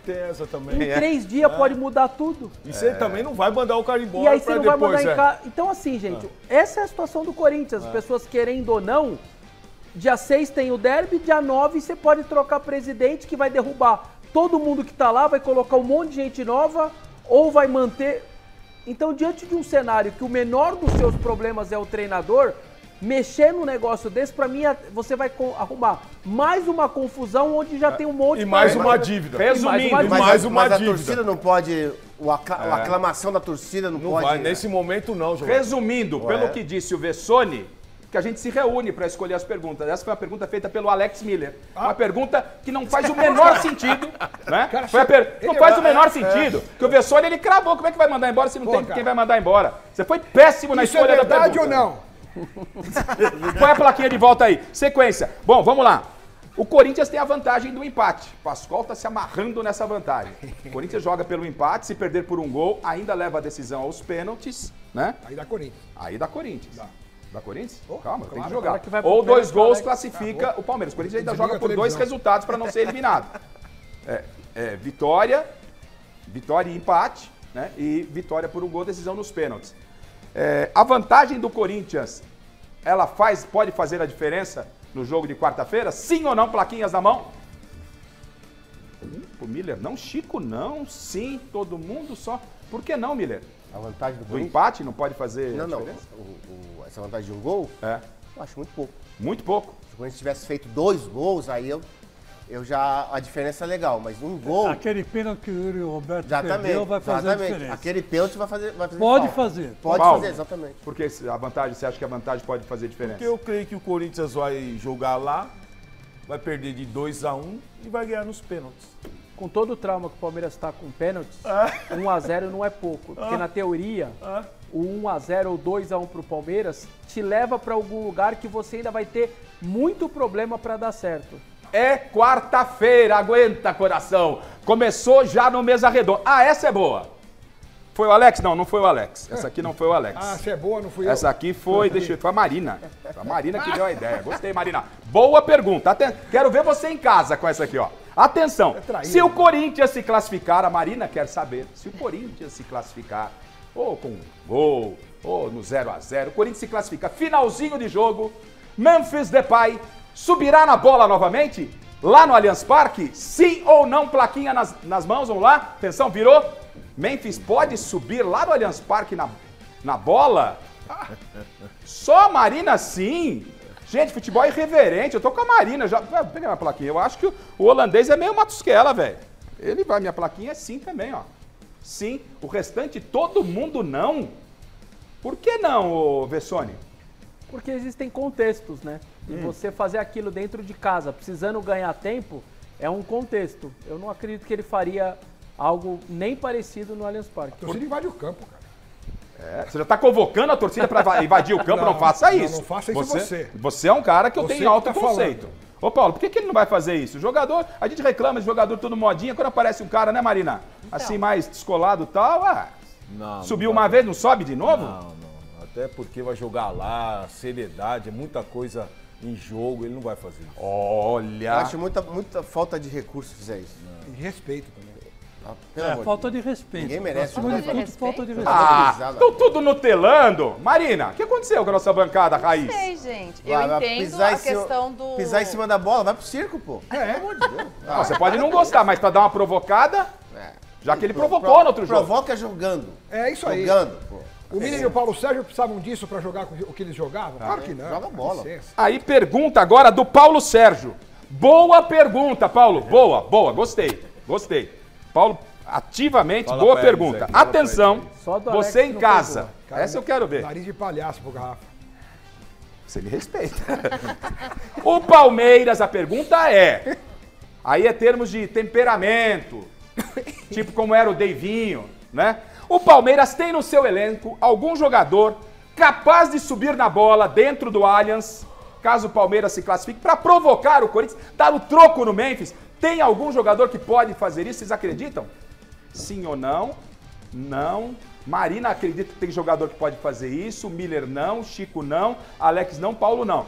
Tem essa também. Em 3 dias pode mudar tudo. E você também não vai mandar o cara embora. E aí você não vai mandar em casa. Então assim, gente, essa é a situação do Corinthians. As pessoas querendo ou não, dia 6 tem o derby, dia 9 você pode trocar presidente que vai derrubar todo mundo que tá lá, vai colocar um monte de gente nova ou vai manter. Então, diante de um cenário que o menor dos seus problemas é o treinador, mexer num negócio desse, pra mim, você vai arrumar mais uma confusão onde já tem um monte de... E mais uma dívida. Resumindo, mais uma mas dívida. A torcida não pode... A aclamação da torcida não pode... Vai, nesse momento não, João. Resumindo, pelo que disse o Vessone, que a gente se reúne para escolher as perguntas. Essa foi uma pergunta feita pelo Alex Miller. Uma pergunta que não faz o menor sentido, né? Não faz o menor sentido. Que o Vessone, ele cravou. Como é que vai mandar embora se não tem quem vai mandar embora? Você foi péssimo na escolha da pergunta. Isso é verdade ou não? Põe a plaquinha de volta aí. Sequência. Bom, vamos lá. O Corinthians tem a vantagem do empate. O Pascoal está se amarrando nessa vantagem. O Corinthians joga pelo empate, se perder por um gol, ainda leva a decisão aos pênaltis, né? Aí dá Corinthians. Aí dá Corinthians. Da Corinthians? Calma, tem que claro, jogar. que vai Ou pro 2 pênalti, gols né? classifica o Palmeiras. O Corinthians ainda Desliga joga a por 2 televisão. resultados para não ser eliminado. Vitória e empate, né? E vitória por um gol, decisão nos pênaltis. A vantagem do Corinthians, ela pode fazer a diferença no jogo de quarta-feira? Sim ou não, plaquinhas na mão? O Miller, não, Chico, não, sim, todo mundo só. Por que não, Miller? A vantagem do Do Corinthians... empate não pode fazer a Não, diferença? essa vantagem de um gol, eu acho muito pouco. Muito pouco. Se o Corinthians tivesse feito 2 gols, aí eu já... A diferença é legal, mas um gol... Aquele pênalti que o Yuri Roberto perdeu vai fazer a diferença. Aquele pênalti vai fazer Pode falta. fazer. Pode Paulo, fazer, exatamente. Porque a vantagem, você acha que a vantagem pode fazer diferença? Porque eu creio que o Corinthians vai jogar lá, vai perder de 2-1 e vai ganhar nos pênaltis. Com todo o trauma que o Palmeiras está com pênaltis, 1-0 não é pouco. Porque na teoria, o 1-0 ou 2-1 para o Palmeiras te leva para algum lugar que você ainda vai ter muito problema para dar certo. É quarta-feira, aguenta, coração. Começou já no Mesa Redonda. Essa é boa. Foi o Alex? Não, não foi o Alex. Essa aqui não foi o Alex. Se é boa, não fui eu. Essa aqui foi a Marina. Foi a Marina que deu a ideia. Gostei, Marina. Boa pergunta. Quero ver você em casa com essa aqui, ó. Atenção. Se o Corinthians se classificar, a Marina quer saber, se o Corinthians se classificar, ou com um gol, ou no 0-0, o Corinthians se classifica, finalzinho de jogo, Memphis Depay subirá na bola novamente? Lá no Allianz Parque? Sim ou não? Plaquinha nas mãos, vamos lá? Atenção, virou? Memphis pode subir lá no Allianz Parque na bola? Só a Marina sim. Gente, futebol é irreverente. Eu tô com a Marina já. Pega minha plaquinha. Eu acho que o holandês é meio Matusquela, velho. Ele vai, minha plaquinha é sim também, ó. Sim. O restante, todo mundo não. Por que não, ô Vessone? Porque existem contextos, né? E você fazer aquilo dentro de casa, precisando ganhar tempo, é um contexto. Eu não acredito que ele faria algo nem parecido no Allianz Parque. A torcida invade o campo, cara. Você já tá convocando a torcida para invadir o campo? Não faça isso. Não faça isso você. Você é um cara que eu tenho alto conceito. Falando. Ô Paulo, por que ele não vai fazer isso? O jogador, a gente reclama de jogador tudo modinha, quando aparece um cara, né, Marina? Assim, mais descolado e tal, subiu uma vez, não sobe de novo? Não. Até porque vai jogar lá, seriedade, é muita coisa em jogo, ele não vai fazer isso. Olha! Eu acho muita falta de recurso se fizer isso. E de respeito também. Falta de respeito. Ninguém merece. Falta de respeito. Estão tudo nutelando. Marina, o que aconteceu com a nossa bancada raiz? Não sei, gente. Eu entendo a questão do... Pisar em cima da bola, vai pro circo, pô. Pelo amor de Deus. Não, você pode não gostar, mas pra dar uma provocada... Já que ele provocou no outro jogo. Provoca jogando. É isso aí. Jogando, pô. O Miller e o Paulo Sérgio precisavam disso pra jogar o que eles jogavam? Claro que não. Joga bola. Aí pergunta agora do Paulo Sérgio. Boa pergunta, Paulo. Boa. Gostei. Paulo, ativamente, Fala boa pra pergunta. eles, Zé, Atenção, Só do Alex você que em não casa. pegou. Essa eu quero ver. Nariz de palhaço pro Garrafa. Você me respeita. O Palmeiras, a pergunta é... Aí é termos de temperamento, tipo como era o Deivinho, né? O Palmeiras tem no seu elenco algum jogador capaz de subir na bola dentro do Allianz, caso o Palmeiras se classifique, para provocar o Corinthians, dar o troco no Memphis? Tem algum jogador que pode fazer isso? Vocês acreditam? Sim ou não? Não. Marina acredita que tem jogador que pode fazer isso, Miller não, Chico não, Alex não, Paulo não.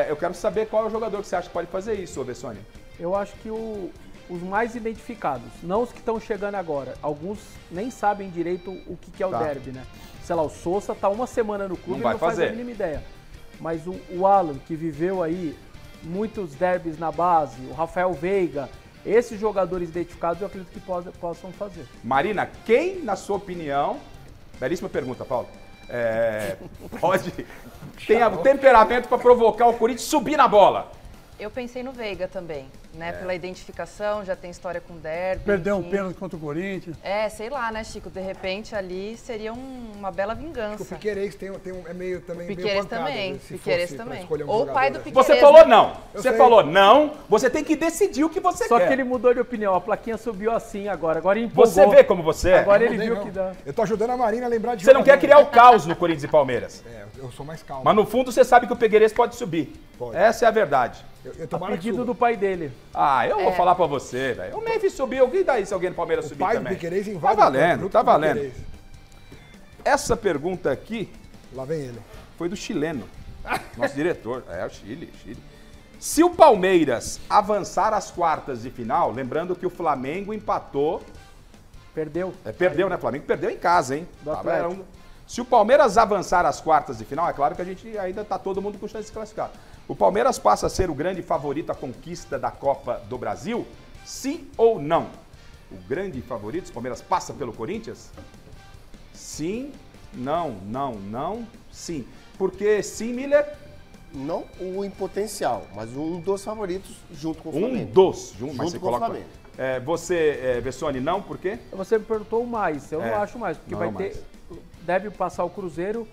Eu quero saber qual é o jogador que você acha que pode fazer isso, ô Bessone. Eu acho que os mais identificados, não os que estão chegando agora. Alguns nem sabem direito o que é o derby, né? Sei lá, o Sousa tá uma semana no clube e não faz a mínima ideia. Mas o Alan, que viveu aí muitos derbys na base, o Rafael Veiga, esses jogadores identificados eu acredito que possam fazer. Marina, quem, na sua opinião, belíssima pergunta, Paulo, tem o temperamento para provocar o Corinthians subir na bola? Eu pensei no Veiga também, né? Pela identificação, já tem história com o derby. Perdeu um pênalti contra o Corinthians. Sei lá, né, Chico? De repente ali seria uma bela vingança. O Piquerez é meio também. Piquerez também. Piquerez também. Ou o pai do Piquerez. Você falou não. Você falou não. Você tem que decidir o que você quer. Só que ele mudou de opinião. A plaquinha subiu assim agora. Agora empolgou. Você vê como você é. Agora ele viu que dá. Eu tô ajudando a Marina a lembrar de Você não quer criar o caos no Corinthians e Palmeiras. Eu sou mais calmo. Mas no fundo você sabe que o Piquerez pode subir. Pode. Essa é a verdade. A pedido do pai dele. Eu vou falar pra você, velho. O Memphis subiu. E daí se alguém do Palmeiras subir também? O pai do Piquerez invade. Tá valendo. Essa pergunta aqui... Lá vem ele. Foi do chileno. Nosso diretor. O Chile. Se o Palmeiras avançar às quartas de final, lembrando que o Flamengo empatou... Perdeu. Perdeu, né? O Flamengo perdeu em casa, hein? Do Atlético. Se o Palmeiras avançar às quartas de final, é claro que a gente ainda tá todo mundo com chance de se classificar. O Palmeiras passa a ser o grande favorito à conquista da Copa do Brasil? Sim ou não? O grande favorito, o Palmeiras passa pelo Corinthians? Sim, não, sim. Porque sim, Miller? Não o em potencial, mas um dos favoritos junto com o Flamengo. Mas você coloca... Flamengo. Você, Bessone, não? Por quê? Você me perguntou mais, eu não acho mais, porque deve passar o Cruzeiro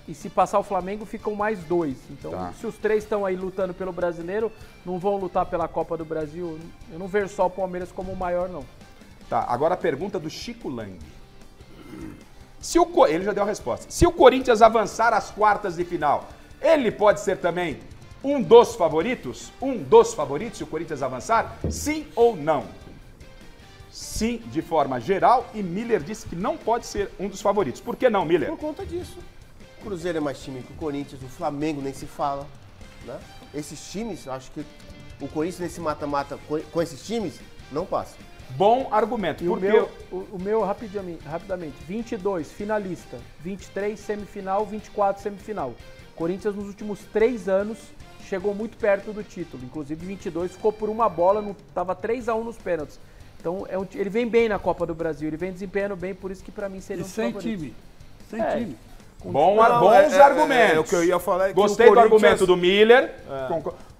e se passar o Flamengo ficam mais 2. Então, se os 3 estão aí lutando pelo Brasileiro, não vão lutar pela Copa do Brasil. Eu não vejo só o Palmeiras como o maior, não. Tá, agora a pergunta do Chico Lang. Ele já deu a resposta. Se o Corinthians avançar às quartas de final, ele pode ser também um dos favoritos? Se o Corinthians avançar? Sim ou não? Sim, de forma geral, e Miller disse que não pode ser um dos favoritos. Por que não, Miller? Por conta disso. O Cruzeiro é mais time que o Corinthians, o Flamengo nem se fala, né? Esses times, acho que o Corinthians nesse mata-mata com esses times, não passa. Bom argumento. O meu rapidamente, 22 finalista, 23 semifinal, 24 semifinal. Corinthians nos últimos 3 anos chegou muito perto do título, inclusive 22 ficou por uma bola, estava 3-1 nos pênaltis. Então ele vem bem na Copa do Brasil, ele vem desempenhando bem, por isso que para mim seria um dos favoritos. Sem time. Bons argumentos. O que eu ia falar é que Gostei do argumento do Miller.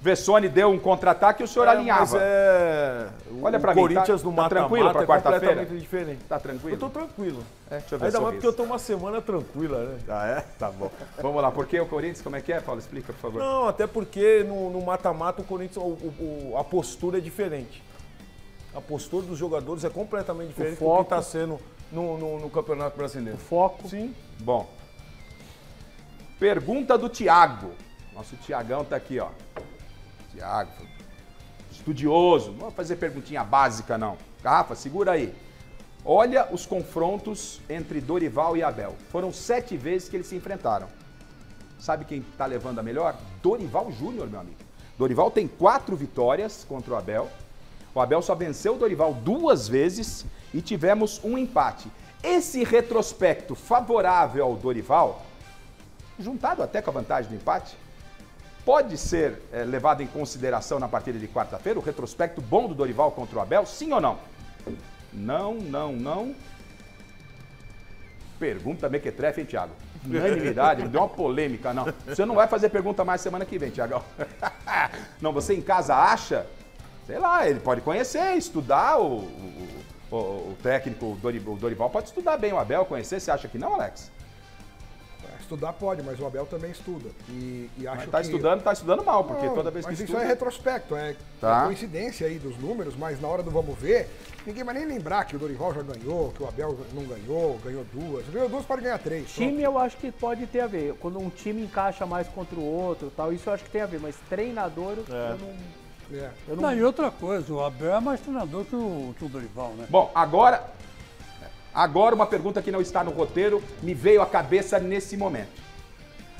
Vessone deu um contra-ataque e o senhor alinhava. Olha pra mim, Corinthians no mata-mata tranquilo pra quarta-feira? completamente diferente. Tá tranquilo? Eu tô tranquilo. Deixa eu ver Ainda mais porque eu tô uma semana tranquila, né? Tá bom. Vamos lá, por que o Corinthians, como é que é, Paulo? Explica, por favor. Não, até porque no mata-mata o Corinthians, a postura é diferente. A postura dos jogadores é completamente diferente do que está sendo no Campeonato Brasileiro. O foco. Sim. Bom. Pergunta do Thiago. Nosso Thiagão tá aqui, ó. Thiago, estudioso. Não vou fazer perguntinha básica, não. Garrafa, segura aí. Olha os confrontos entre Dorival e Abel. Foram 7 vezes que eles se enfrentaram. Sabe quem tá levando a melhor? Dorival Júnior, meu amigo. Dorival tem 4 vitórias contra o Abel. O Abel só venceu o Dorival 2 vezes e tivemos um empate. Esse retrospecto favorável ao Dorival, juntado até com a vantagem do empate, pode ser levado em consideração na partida de quarta-feira, o retrospecto bom do Dorival contra o Abel, sim ou não? Não. Pergunta mequetrefe, hein, Thiago? Unanimidade, não deu uma polêmica, não. Você não vai fazer pergunta mais semana que vem, Thiagão. Não, você em casa acha, sei lá, ele pode conhecer, estudar, o técnico, o Dorival pode estudar bem o Abel, conhecer, você acha que não, Alex? Estudar pode, mas o Abel também estuda. E acho tá estudando mal, porque não, toda vez que mas estuda... isso é retrospecto, é coincidência aí dos números, mas na hora do vamos ver, ninguém vai nem lembrar que o Dorival já ganhou, que o Abel não ganhou 2. Ganhou 2, pode ganhar 3. Time eu acho que pode ter a ver. Quando um time encaixa mais contra o outro, tal, isso eu acho que tem a ver, mas treinador eu não... E outra coisa, o Abel é mais treinador que o Dorival, né? Bom, Agora uma pergunta que não está no roteiro me veio à cabeça nesse momento.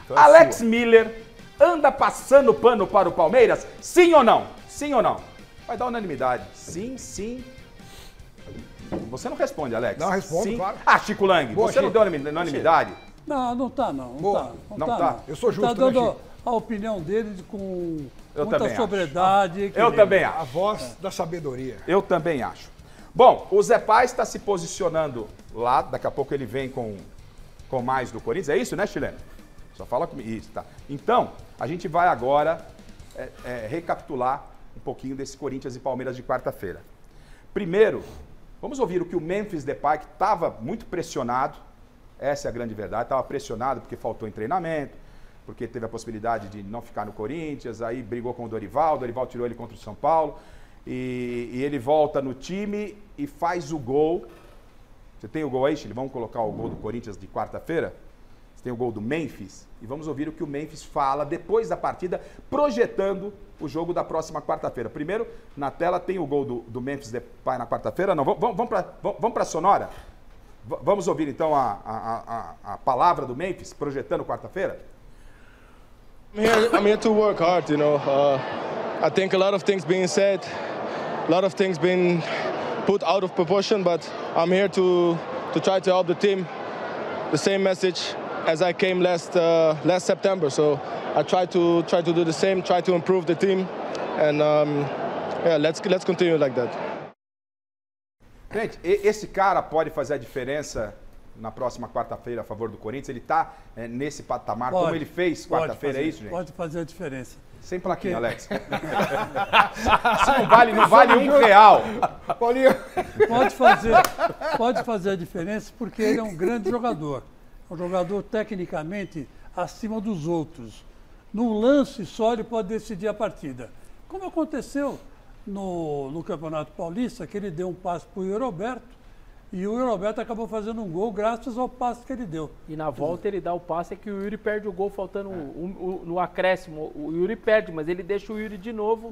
Então Alex Miller anda passando pano para o Palmeiras? Sim ou não? Sim ou não? Vai dar unanimidade. Sim. Você não responde, Alex. Não, respondo, sim. claro. Ah, Chico Lang, Boa, você não deu unanimidade? Não tá. Não tá. Eu sou justo, tá dando né, a opinião dele com Eu muita sobriedade. Eu também acho. A voz da sabedoria. Eu também acho. Bom, o Zé Paz está se posicionando lá, daqui a pouco ele vem com mais do Corinthians, é isso, né, chileno? Só fala comigo, isso, tá. Então, a gente vai agora recapitular um pouquinho desse Corinthians e Palmeiras de quarta-feira. Primeiro, vamos ouvir o que o Memphis Depay, que estava muito pressionado, essa é a grande verdade, estava pressionado porque faltou em treinamento, porque teve a possibilidade de não ficar no Corinthians, aí brigou com o Dorival tirou ele contra o São Paulo, e ele volta no time e faz o gol. Você tem o gol aí, Chile? Vamos colocar o gol do Corinthians de quarta-feira? Você tem o gol do Memphis? E vamos ouvir o que o Memphis fala depois da partida, projetando o jogo da próxima quarta-feira. Primeiro, na tela tem o gol do Memphis Depay na quarta-feira. Não, vamos para a sonora? Vamos ouvir então a palavra do Memphis, projetando quarta-feira? I'm here to work hard, I think a lot of things being said, a lot of things being put out of proportion, but I'm here to try to help the team. The same message as I came last September, so I try to do the same, try to improve the team, and let's continue like that. Gente, esse cara pode fazer a diferença na próxima quarta-feira a favor do Corinthians? Ele está nesse patamar, como ele fez quarta-feira, é isso, gente? Pode fazer a diferença. Sem plaquinha, Alex. Isso não vale R$1. Paulinho. Pode fazer a diferença porque ele é um grande jogador. Um jogador tecnicamente acima dos outros. Num lance só ele pode decidir a partida. Como aconteceu no Campeonato Paulista, que ele deu um passe para o Yuri Alberto, e o Yuri Alberto acabou fazendo um gol graças ao passe que ele deu. E na volta ele dá o passe, é que o Yuri perde o gol faltando no acréscimo. O Yuri perde, mas ele deixa o Yuri de novo.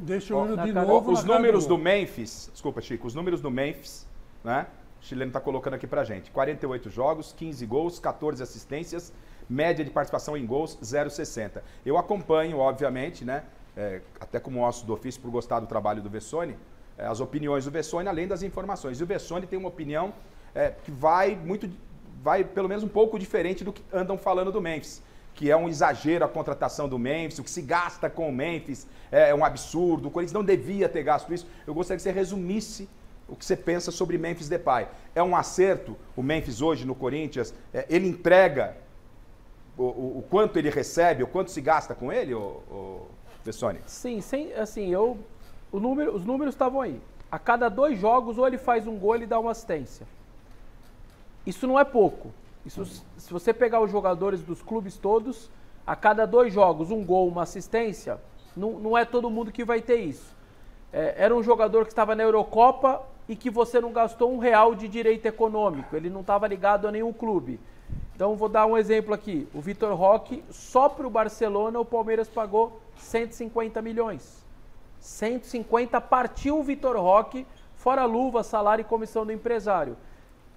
Os números do Memphis, desculpa, Chico, os números do Memphis, né? O chileno está colocando aqui pra gente. 48 jogos, 15 gols, 14 assistências, média de participação em gols, 0,60. Eu acompanho, obviamente, né? Até como ócio do ofício, por gostar do trabalho do Vessone, as opiniões do Vessone, além das informações. E o Vessone tem uma opinião que vai pelo menos um pouco diferente do que andam falando do Memphis, que é um exagero a contratação do Memphis, o que se gasta com o Memphis é um absurdo, o Corinthians não devia ter gasto isso. Eu gostaria que você resumisse o que você pensa sobre Memphis Depay. É um acerto o Memphis hoje no Corinthians? Ele entrega o quanto ele recebe, o quanto se gasta com ele, Vessone? Sim, assim, os números estavam aí. A cada 2 jogos, ou ele faz um gol, ele dá uma assistência. Isso não é pouco. Isso, se você pegar os jogadores dos clubes todos, a cada 2 jogos, um gol, uma assistência, não é todo mundo que vai ter isso. Era um jogador que estava na Eurocopa e que você não gastou R$1 de direito econômico. Ele não estava ligado a nenhum clube. Então, vou dar um exemplo aqui. O Vitor Roque, só para o Barcelona, o Palmeiras pagou 150 milhões. 150 partiu o Vitor Roque, fora luva, salário e comissão do empresário.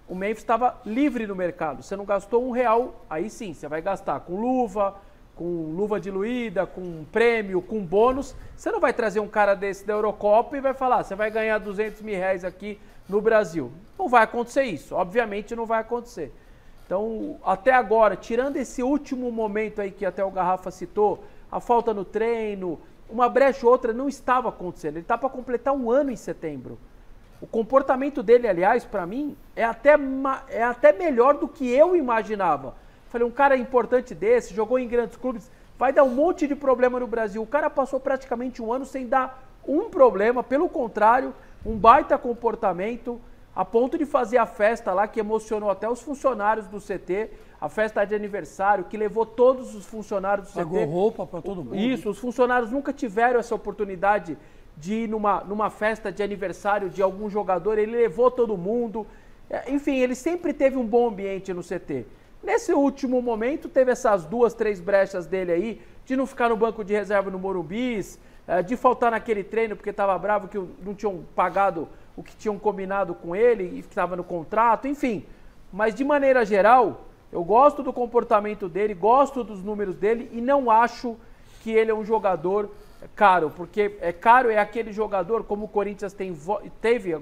O Memphis estava livre no mercado. Você não gastou R$1, aí sim, você vai gastar com luva diluída, com prêmio, com bônus. Você não vai trazer um cara desse da Eurocopa e vai falar, você vai ganhar R$200 mil aqui no Brasil. Não vai acontecer isso, obviamente não vai acontecer. Então, até agora, tirando esse último momento aí que até o Garrafa citou, a falta no treino, uma brecha ou outra não estava acontecendo. Ele está para completar 1 ano em setembro. O comportamento dele, aliás, para mim, é até melhor do que eu imaginava. Falei, um cara importante desse, jogou em grandes clubes, vai dar um monte de problema no Brasil. O cara passou praticamente um ano sem dar um problema, pelo contrário, um baita comportamento, a ponto de fazer a festa lá, que emocionou até os funcionários do CT, a festa de aniversário, que levou todos os funcionários do CT. Pagou roupa para todo mundo. Isso, os funcionários nunca tiveram essa oportunidade de ir numa festa de aniversário de algum jogador, ele levou todo mundo. Enfim, ele sempre teve um bom ambiente no CT. Nesse último momento, teve essas 2, 3 brechas dele aí, de não ficar no banco de reserva no Morumbi, de faltar naquele treino porque estava bravo que não tinham pagado o que tinham combinado com ele e que estava no contrato, enfim. Mas, de maneira geral, eu gosto do comportamento dele, gosto dos números dele e não acho que ele é um jogador caro, porque caro é aquele jogador, como o Corinthians teve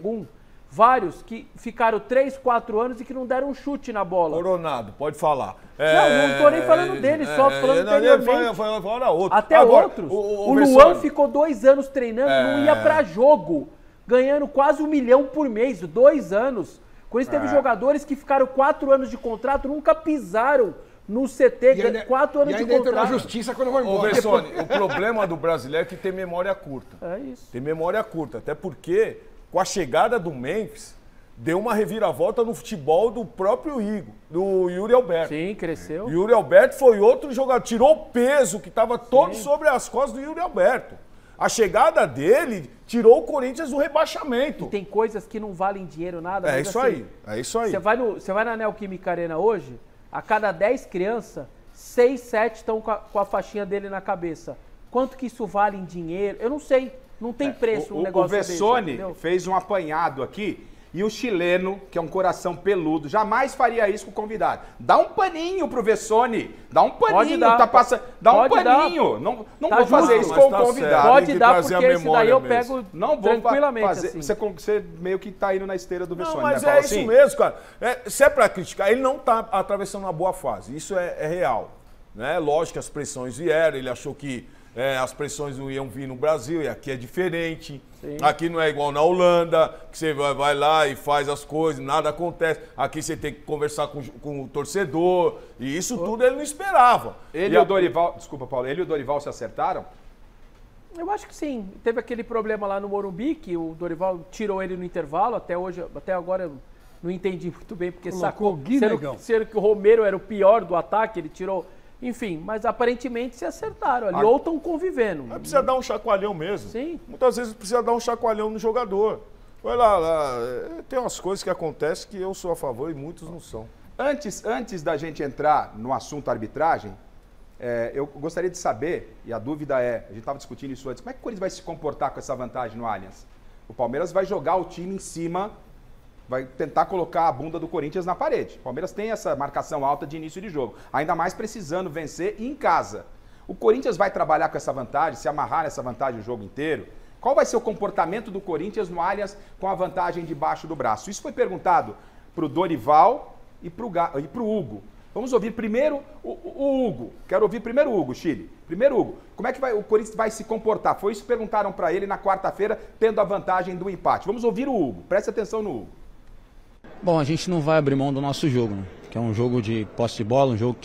vários que ficaram 3, 4 anos e que não deram um chute na bola. Coronado, pode falar. Não tô nem falando dele, só falando anteriormente. Fala outro. Até agora, outros. O Luan ficou 2 anos treinando, não ia pra jogo, ganhando quase 1 milhão por mês, 2 anos. Com isso, teve jogadores que ficaram 4 anos de contrato, nunca pisaram no CT, 4 anos de contrato. Na justiça quando vai embora. Ô, Vessone, o problema do brasileiro é que tem memória curta. É isso. Tem memória curta, até porque com a chegada do Memphis, deu uma reviravolta no futebol do próprio Igor, do Yuri Alberto. Sim, cresceu. O Yuri Alberto foi outro jogador, tirou o peso que estava todo sobre as costas do Yuri Alberto. A chegada dele tirou o Corinthians do rebaixamento. E tem coisas que não valem dinheiro nada. É isso aí, é isso aí. Você vai na Neoquímica Arena hoje, a cada 10 crianças, 6, 7 estão com a faixinha dele na cabeça. Quanto que isso vale em dinheiro? Eu não sei. Não tem preço um negócio desse. O Vessone fez um apanhado aqui e o chileno, que é um coração peludo, jamais faria isso com o convidado. Dá um paninho pro Vessone. Dá um paninho. Dá um paninho. Não vou fazer isso com o convidado. Pode dar, porque esse daí eu pego tranquilamente. Assim. Você meio que tá indo na esteira do Vessone. Não, mas né? é isso mesmo, cara. Se é pra criticar, ele não tá atravessando uma boa fase. Isso é real. Né? Lógico que as pressões vieram, ele achou que as pressões não iam vir no Brasil, e aqui é diferente. Sim. Aqui não é igual na Holanda, que você vai lá e faz as coisas, nada acontece. Aqui você tem que conversar com o torcedor, e isso tudo ele não esperava. Ele e o Dorival, desculpa, Paulo, ele e o Dorival se acertaram? Eu acho que sim. Teve aquele problema lá no Morumbi, que o Dorival tirou ele no intervalo, até agora eu não entendi muito bem, porque sacou, sendo que o Romero era o pior do ataque, ele tirou... Enfim, mas aparentemente se acertaram ali, ou estão convivendo. Mas precisa dar um chacoalhão mesmo. Sim. Muitas vezes precisa dar um chacoalhão no jogador. Vai lá, tem umas coisas que acontecem que eu sou a favor e muitos não são. Antes da gente entrar no assunto arbitragem, eu gostaria de saber, e a dúvida é, a gente estava discutindo isso antes, como é que o Corinthians vai se comportar com essa vantagem no Allianz? O Palmeiras vai jogar o time em cima, vai tentar colocar a bunda do Corinthians na parede. O Palmeiras tem essa marcação alta de início de jogo, ainda mais precisando vencer e em casa. O Corinthians vai trabalhar com essa vantagem, se amarrar nessa vantagem o jogo inteiro? Qual vai ser o comportamento do Corinthians no Allianz com a vantagem debaixo do braço? Isso foi perguntado para o Dorival e para o Hugo. Vamos ouvir primeiro o Hugo. Quero ouvir primeiro o Hugo, Chile. Primeiro, Hugo, como é que o Corinthians vai se comportar? Foi isso que perguntaram para ele na quarta-feira, tendo a vantagem do empate. Vamos ouvir o Hugo. Preste atenção no Hugo. Bom, a gente não vai abrir mão do nosso jogo, né? Que é um jogo de posse de bola, um jogo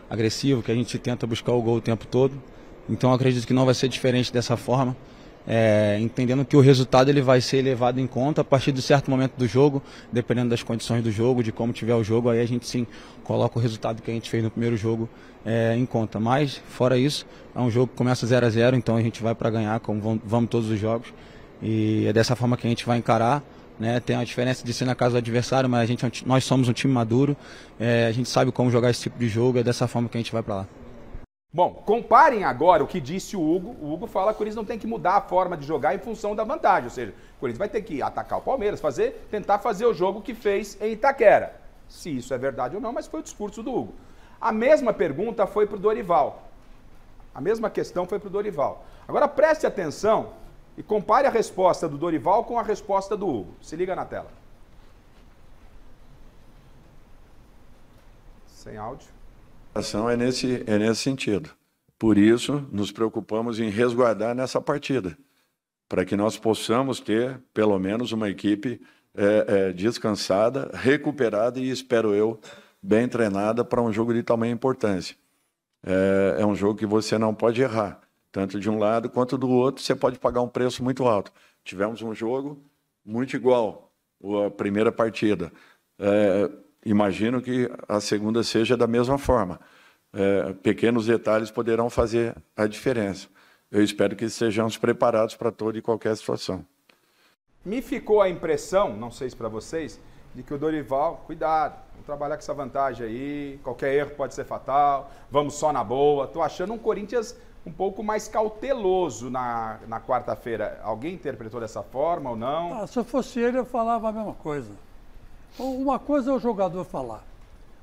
agressivo, que a gente tenta buscar o gol o tempo todo. Então, eu acredito que não vai ser diferente dessa forma. Entendendo que o resultado ele vai ser levado em conta a partir de certo momento do jogo, dependendo das condições do jogo, de como tiver o jogo, aí a gente sim coloca o resultado que a gente fez no primeiro jogo em conta. Mas, fora isso, é um jogo que começa 0-0, então a gente vai para ganhar, como vamos todos os jogos, e é dessa forma que a gente vai encarar. Né? Tem a diferença de ser na casa do adversário, mas nós somos um time maduro, a gente sabe como jogar esse tipo de jogo, é dessa forma que a gente vai para lá. Bom, comparem agora o que disse o Hugo. O Hugo fala que o Corinthians não tem que mudar a forma de jogar em função da vantagem, ou seja, o Corinthians vai ter que atacar o Palmeiras, tentar fazer o jogo que fez em Itaquera. Se isso é verdade ou não, mas foi o discurso do Hugo. A mesma pergunta foi para o Dorival. A mesma questão foi para o Dorival. Agora preste atenção e compare a resposta do Dorival com a resposta do Hugo. Se liga na tela. Sem áudio. A ação é nesse sentido. Por isso, nos preocupamos em resguardar nessa partida. para que nós possamos ter, pelo menos, uma equipe descansada, recuperada e, espero eu, bem treinada para um jogo de tamanha importância. É um jogo que você não pode errar, tanto de um lado quanto do outro, você pode pagar um preço muito alto. Tivemos um jogo muito igual a primeira partida. Imagino que a segunda seja da mesma forma. Pequenos detalhes poderão fazer a diferença. Eu espero que estejamos preparados para toda e qualquer situação. Me ficou a impressão, não sei se para vocês, de que o Dorival, cuidado, vamos trabalhar com essa vantagem aí, qualquer erro pode ser fatal, vamos só na boa. Estou achando um Corinthians um pouco mais cauteloso na quarta-feira. Alguém interpretou dessa forma ou não? Se eu fosse ele, eu falava a mesma coisa. Uma coisa é o jogador falar,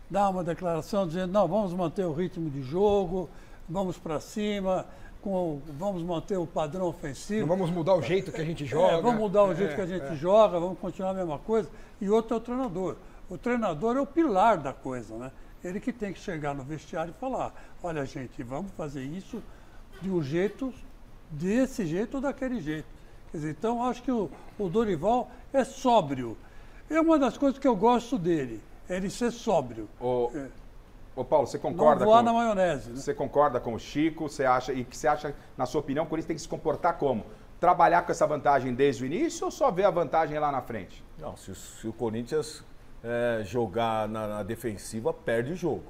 dar uma declaração dizendo, não, vamos manter o ritmo de jogo, vamos para cima, vamos manter o padrão ofensivo. Não vamos mudar o jeito que a gente joga. Vamos mudar o jeito que a gente joga, vamos continuar a mesma coisa. E outro é o treinador. O treinador é o pilar da coisa, né? Ele que tem que chegar no vestiário e falar, olha gente, vamos fazer isso de um jeito, desse jeito ou daquele jeito. Quer dizer, então acho que o Dorival é sóbrio. É uma das coisas que eu gosto dele, é ele ser sóbrio. Ô Paulo, você concorda não voar na maionese, né? Você concorda com o Chico? Você acha, e que você acha, na sua opinião, o Corinthians tem que se comportar como? Trabalhar com essa vantagem desde o início ou só ver a vantagem lá na frente? Não, se o Corinthians jogar na defensiva, perde o jogo.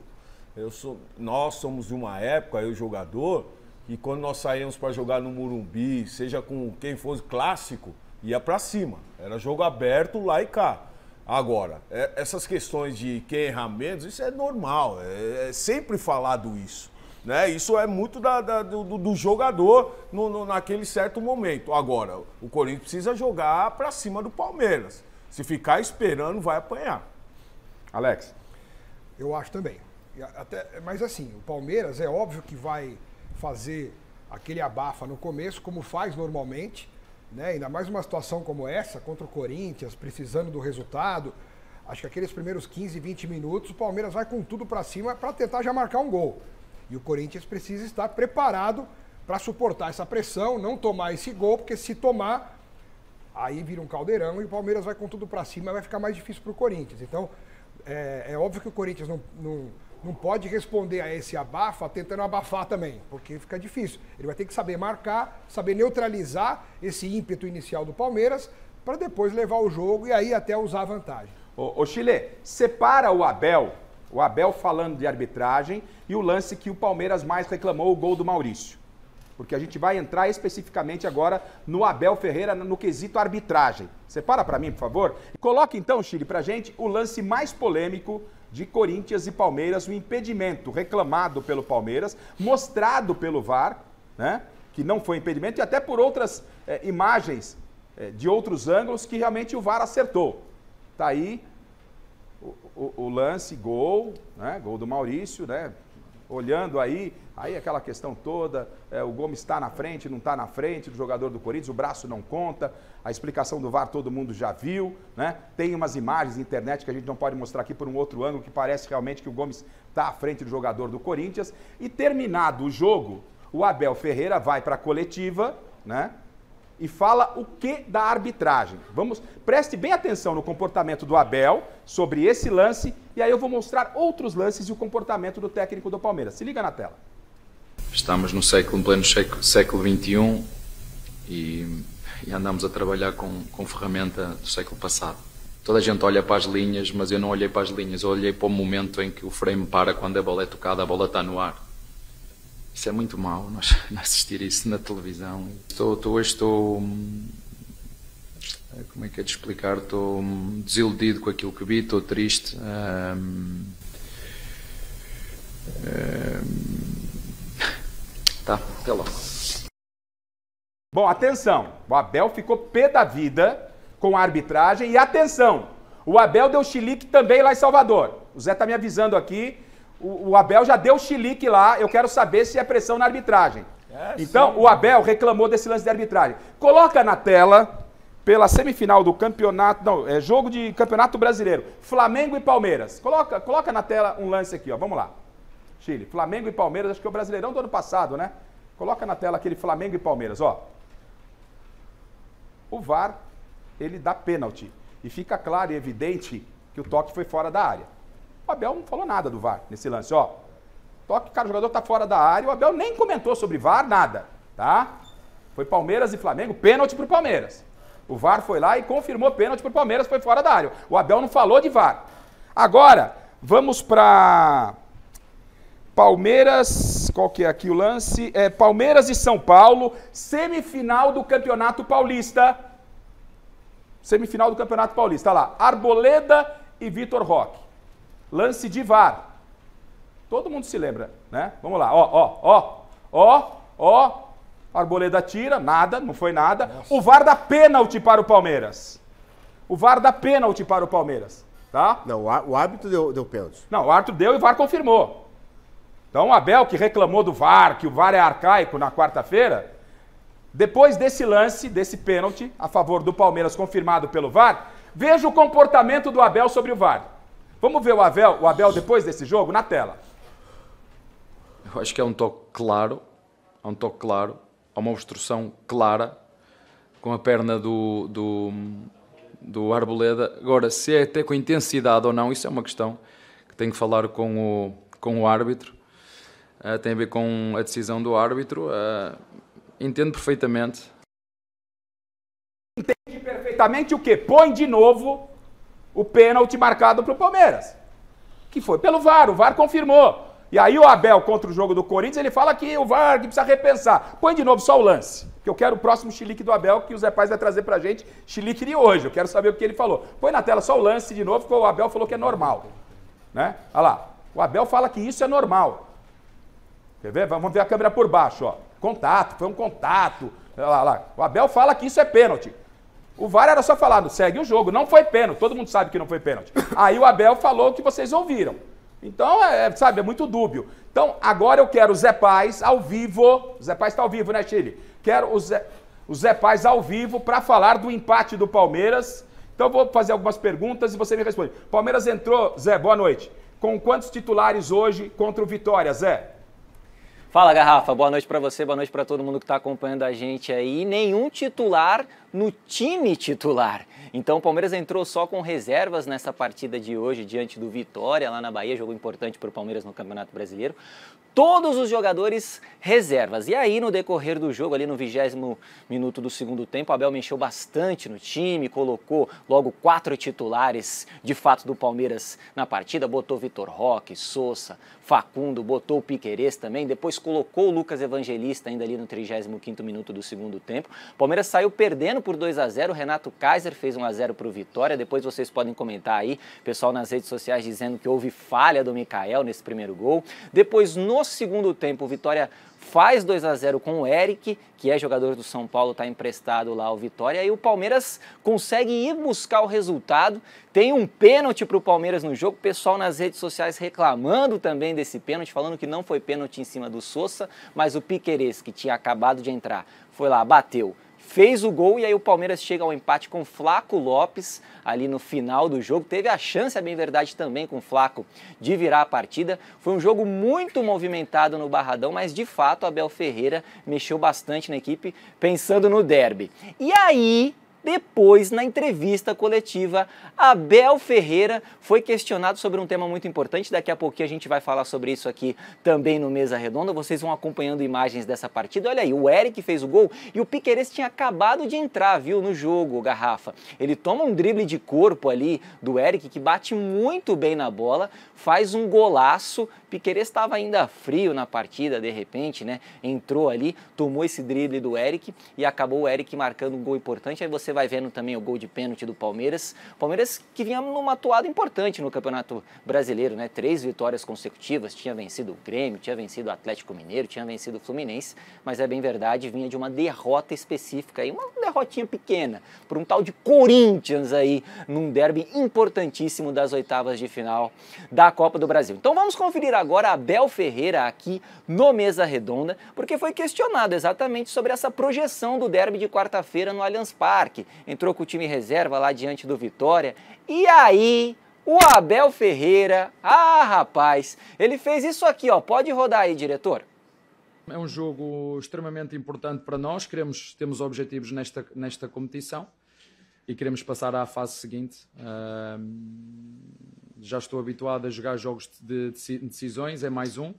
Nós somos de uma época, eu jogador, que quando nós saímos para jogar no Morumbi, seja com quem fosse clássico, ia para cima. Era jogo aberto lá e cá. Agora, essas questões de quem erra menos, isso é normal, é sempre falado isso. Né? Isso é muito do jogador naquele certo momento. Agora, o Corinthians precisa jogar para cima do Palmeiras. Se ficar esperando, vai apanhar. Alex? Eu acho também. Mas assim, o Palmeiras é óbvio que vai fazer aquele abafa no começo, como faz normalmente. Né? Ainda mais uma situação como essa, contra o Corinthians, precisando do resultado. Acho que aqueles primeiros 15, 20 minutos, o Palmeiras vai com tudo para cima para tentar já marcar um gol. E o Corinthians precisa estar preparado para suportar essa pressão, não tomar esse gol, porque se tomar, aí vira um caldeirão e o Palmeiras vai com tudo para cima e vai ficar mais difícil para o Corinthians. Então, é óbvio que o Corinthians não pode responder a esse abafa tentando abafar também, porque fica difícil. Ele vai ter que saber marcar, saber neutralizar esse ímpeto inicial do Palmeiras para depois levar o jogo e aí até usar a vantagem. Ô Chile, separa o Abel falando de arbitragem e o lance que o Palmeiras mais reclamou, o gol do Maurício. Porque a gente vai entrar especificamente agora no Abel Ferreira, no quesito arbitragem. Separa para mim, por favor. Coloque então, Chile, pra gente o lance mais polêmico de Corinthians e Palmeiras, o impedimento reclamado pelo Palmeiras, mostrado pelo VAR, né, que não foi impedimento, e até por outras imagens de outros ângulos que realmente o VAR acertou. Tá aí o lance, gol, né, gol do Maurício, né, olhando aí aquela questão toda, o Gomes está na frente, não está na frente do jogador do Corinthians, o braço não conta, a explicação do VAR todo mundo já viu, né? Tem umas imagens na internet que a gente não pode mostrar aqui por um outro ângulo, que parece realmente que o Gomes está à frente do jogador do Corinthians. E terminado o jogo, o Abel Ferreira vai para a coletiva, né? E fala o que da arbitragem. Preste bem atenção no comportamento do Abel sobre esse lance, e aí eu vou mostrar outros lances e o comportamento do técnico do Palmeiras. Se liga na tela. Estamos no pleno século XXI e andamos a trabalhar com ferramenta do século passado. Toda a gente olha para as linhas, mas eu não olhei para as linhas, eu olhei para o momento em que o frame para quando a bola é tocada, a bola está no ar. Isso é muito mau, nós assistir isso na televisão. Hoje estou, como é que é de explicar, estou desiludido com aquilo que vi, estou triste. Tá, até logo. Bom, atenção, o Abel ficou pé da vida com a arbitragem e atenção, o Abel deu chilique também lá em Salvador. O Zé tá me avisando aqui, o Abel já deu chilique lá, eu quero saber se é pressão na arbitragem. Então, sim. O Abel reclamou desse lance de arbitragem. Coloca na tela, pela semifinal do campeonato, jogo de campeonato brasileiro, Flamengo e Palmeiras. Coloca na tela um lance aqui, ó, vamos lá. Chile, Flamengo e Palmeiras, acho que é o Brasileirão do ano passado, né? Coloca na tela aquele Flamengo e Palmeiras, ó. o VAR, ele dá pênalti. E fica claro e evidente que o toque foi fora da área. O Abel não falou nada do VAR nesse lance, ó. Toque, cara, o jogador tá fora da área, o Abel nem comentou sobre VAR, nada, tá? Foi Palmeiras e Flamengo, pênalti pro Palmeiras. O VAR foi lá e confirmou pênalti pro Palmeiras, foi fora da área. O Abel não falou de VAR. Agora, vamos para Palmeiras, qual que é aqui o lance? Palmeiras e São Paulo, semifinal do Campeonato Paulista. Semifinal do Campeonato Paulista, olha lá, Arboleda e Vitor Roque. Lance de VAR. Todo mundo se lembra, né? Vamos lá, ó. Arboleda tira, nada, não foi nada. Nossa. O VAR dá pênalti para o Palmeiras. O VAR dá pênalti para o Palmeiras, tá? Não, o árbitro deu pênalti. Não, o árbitro deu e o VAR confirmou. Então o Abel, que reclamou do VAR, que o VAR é arcaico na quarta-feira, depois desse lance, desse pênalti, a favor do Palmeiras confirmado pelo VAR, veja o comportamento do Abel sobre o VAR. Vamos ver o Abel depois desse jogo na tela. Eu acho que é um toque claro, há uma obstrução clara com a perna do Arboleda. Agora, se é até com intensidade ou não, isso é uma questão que tem que falar com o árbitro, tem a ver com a decisão do árbitro. Entendo perfeitamente. Entende perfeitamente o quê? Põe de novo o pênalti marcado para o Palmeiras, que foi pelo VAR, o VAR confirmou. E aí o Abel, contra o jogo do Corinthians, ele fala que o VAR que precisa repensar. Põe de novo só o lance, que eu quero o próximo chilique do Abel, que o Zé Paz vai trazer pra gente, chilique de hoje. Eu quero saber o que ele falou. Põe na tela só o lance de novo, porque o Abel falou que é normal. Né? Olha lá, o Abel fala que isso é normal. Quer ver? Vamos ver a câmera por baixo, ó. Contato, foi um contato. Olha lá. O Abel fala que isso é pênalti. O VAR era só falar, segue o jogo, não foi pênalti, todo mundo sabe que não foi pênalti. Aí o Abel falou o que vocês ouviram. Então, sabe, é muito dúbio. Então, agora eu quero o Zé Paz ao vivo. O Zé Paz está ao vivo, né, Chile? Quero o Zé Paz ao vivo para falar do empate do Palmeiras. Então, eu vou fazer algumas perguntas e você me responde. Palmeiras entrou, Zé, boa noite. Com quantos titulares hoje contra o Vitória, Zé? Fala, Garrafa. Boa noite para você, boa noite para todo mundo que está acompanhando a gente aí. Nenhum titular no time titular. Então o Palmeiras entrou só com reservas nessa partida de hoje diante do Vitória, lá na Bahia, jogo importante para o Palmeiras no Campeonato Brasileiro. Todos os jogadores reservas. E aí, no decorrer do jogo, ali no 20º minuto do segundo tempo, o Abel mexeu bastante no time, colocou logo 4 titulares, de fato, do Palmeiras na partida. Botou Vitor Roque, Sousa, Facundo, botou o Piquerez também. Depois colocou o Lucas Evangelista ainda ali no 35º minuto do segundo tempo. O Palmeiras saiu perdendo por 2-0. Renato Kaiser fez 1-0 para o Vitória. Depois vocês podem comentar aí, pessoal nas redes sociais dizendo que houve falha do Michael nesse primeiro gol. Depois, no segundo tempo, o Vitória faz 2-0 com o Eric, que é jogador do São Paulo, está emprestado lá ao Vitória, e o Palmeiras consegue ir buscar o resultado. Tem um pênalti para o Palmeiras no jogo, o pessoal nas redes sociais reclamando também desse pênalti, falando que não foi pênalti em cima do Sousa, mas o Piquerez, que tinha acabado de entrar, foi lá, bateu, fez o gol, e aí o Palmeiras chega ao empate com Flaco Lopes ali no final do jogo. Teve a chance, é bem verdade, também com o Flaco de virar a partida. Foi um jogo muito movimentado no Barradão, mas de fato o Abel Ferreira mexeu bastante na equipe pensando no derby. E aí, depois, na entrevista coletiva, Abel Ferreira foi questionado sobre um tema muito importante. Daqui a pouquinho a gente vai falar sobre isso aqui também no Mesa Redonda. Vocês vão acompanhando imagens dessa partida. Olha aí, o Eric fez o gol e o Piquerez tinha acabado de entrar, viu, no jogo, Garrafa. Ele toma um drible de corpo ali do Eric, que bate muito bem na bola, faz um golaço. Piquerez estava ainda frio na partida, de repente, né? Entrou ali, tomou esse drible do Eric e acabou o Eric marcando um gol importante. Aí você vai vendo também o gol de pênalti do Palmeiras. Palmeiras que vinha numa atuada importante no Campeonato Brasileiro, né? 3 vitórias consecutivas, tinha vencido o Grêmio, tinha vencido o Atlético Mineiro, tinha vencido o Fluminense, mas é bem verdade, vinha de uma derrota específica aí, uma derrotinha pequena, por um tal de Corinthians aí, num derby importantíssimo das oitavas de final da Copa do Brasil. Então vamos conferir agora Abel Ferreira aqui no Mesa Redonda, porque foi questionado exatamente sobre essa projeção do derby de quarta-feira no Allianz Parque. Entrou com o time reserva lá diante do Vitória. E aí, o Abel Ferreira, rapaz, ele fez isso aqui, ó. Pode rodar aí, diretor. É um jogo extremamente importante para nós, temos objetivos nesta competição e queremos passar à fase seguinte. Já estou habituado a jogar jogos de decisões, é mais um,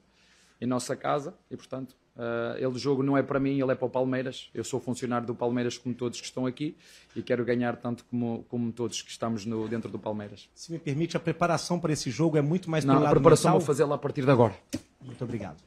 em nossa casa, e portanto, o jogo não é para mim, ele é para o Palmeiras. Eu sou funcionário do Palmeiras como todos que estão aqui e quero ganhar tanto como todos que estamos dentro do Palmeiras. Se me permite, a preparação para esse jogo é muito mais pelo Não, lado a preparação mental? vou fazê-la a partir de agora. Muito obrigado.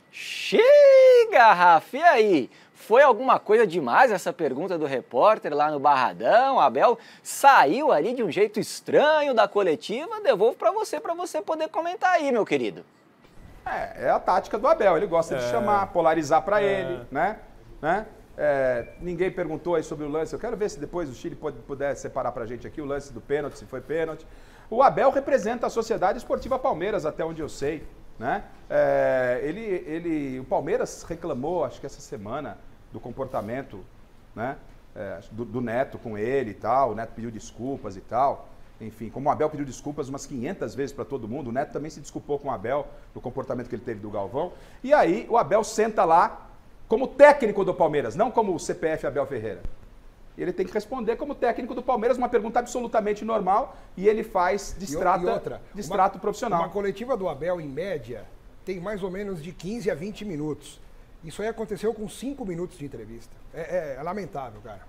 Chega, Rafa! E aí? Foi alguma coisa demais essa pergunta do repórter lá no Barradão? Abel saiu ali de um jeito estranho da coletiva? Devolvo para você poder comentar aí, meu querido. É a tática do Abel, ele gosta de chamar, polarizar para ele, né? Ninguém perguntou aí sobre o lance, eu quero ver se depois o Chile puder separar pra gente aqui o lance do pênalti, se foi pênalti. O Abel representa a Sociedade Esportiva Palmeiras, até onde eu sei, né? O Palmeiras reclamou, acho que essa semana, do comportamento, né, do Neto com ele e tal, o Neto pediu desculpas e tal. Enfim, como o Abel pediu desculpas umas 500 vezes para todo mundo, o Neto também se desculpou com o Abel do comportamento que ele teve do Galvão. E aí o Abel senta lá como técnico do Palmeiras, não como o CPF Abel Ferreira. Ele tem que responder como técnico do Palmeiras, uma pergunta absolutamente normal, e ele faz distrato profissional. Uma coletiva do Abel, em média, tem mais ou menos de 15 a 20 minutos. Isso aí aconteceu com 5 minutos de entrevista. É lamentável, cara.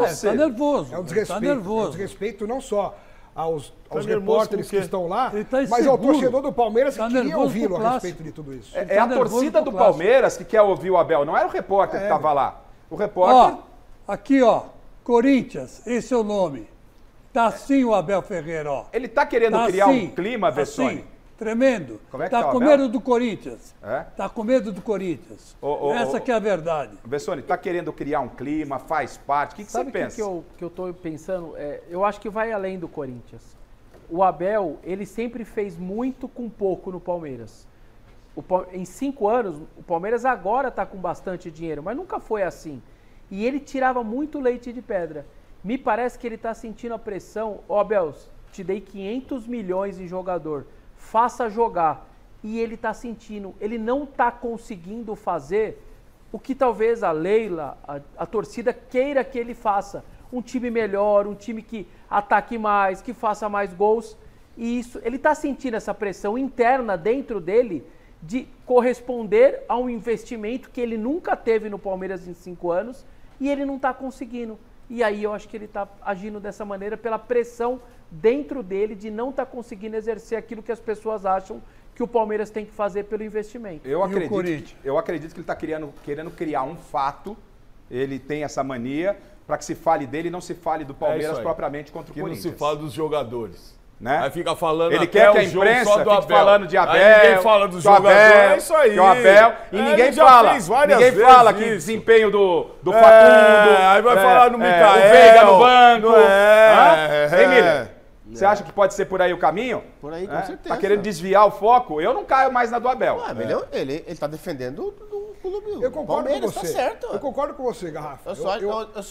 Está nervoso. É um desrespeito. Tá nervoso. É um desrespeito não só aos repórteres que estão lá, mas ao torcedor do Palmeiras que queria ouvi-lo a respeito de tudo isso. É a torcida do Palmeiras que quer ouvir o Abel, não era o repórter que estava lá. O repórter... Aqui, ó, Corinthians, esse é o nome. Tá assim o Abel Ferreira, ó. Ele tá querendo criar um clima, Vessone? Assim, tremendo. Como é que tá com medo do Corinthians. Tá com medo do Corinthians. Essa que é a verdade. Vessone, tá querendo criar um clima, faz parte. O que você pensa? Sabe o que eu tô pensando? Eu acho que vai além do Corinthians. O Abel, ele sempre fez muito com pouco no Palmeiras. Em 5 anos, o Palmeiras agora tá com bastante dinheiro, mas nunca foi assim. E ele tirava muito leite de pedra. Me parece que ele está sentindo a pressão. Abel, te dei 500 milhões em jogador. Faça jogar. E ele está sentindo. Ele não está conseguindo fazer o que talvez a Leila, a torcida queira que ele faça. Um time melhor, um time que ataque mais, que faça mais gols. E isso, ele está sentindo essa pressão interna dentro dele de corresponder a um investimento que ele nunca teve no Palmeiras em 5 anos. E ele não está conseguindo. E aí eu acho que ele está agindo dessa maneira pela pressão dentro dele de não estar conseguindo exercer aquilo que as pessoas acham que o Palmeiras tem que fazer pelo investimento. Eu acredito que ele está querendo criar um fato, ele tem essa mania, para que se fale dele e não se fale do Palmeiras propriamente contra o Corinthians. Que não se fala dos jogadores. Né? Aí fica falando ele quer que a imprensa fique falando de Abel, aí ninguém fala dos jogadores, é isso aí. Que o Abel, e ninguém fala que desempenho do Facundo. Aí vai falar no Micael. O Veiga no banco. Hein, Miller? Você acha que pode ser por aí o caminho? Por aí, com certeza. Tá querendo desviar o foco? Eu não caio mais na do Abel. Ele tá defendendo o clube. Eu concordo com você. Tá certo. Eu concordo com você, Garrafa. Eu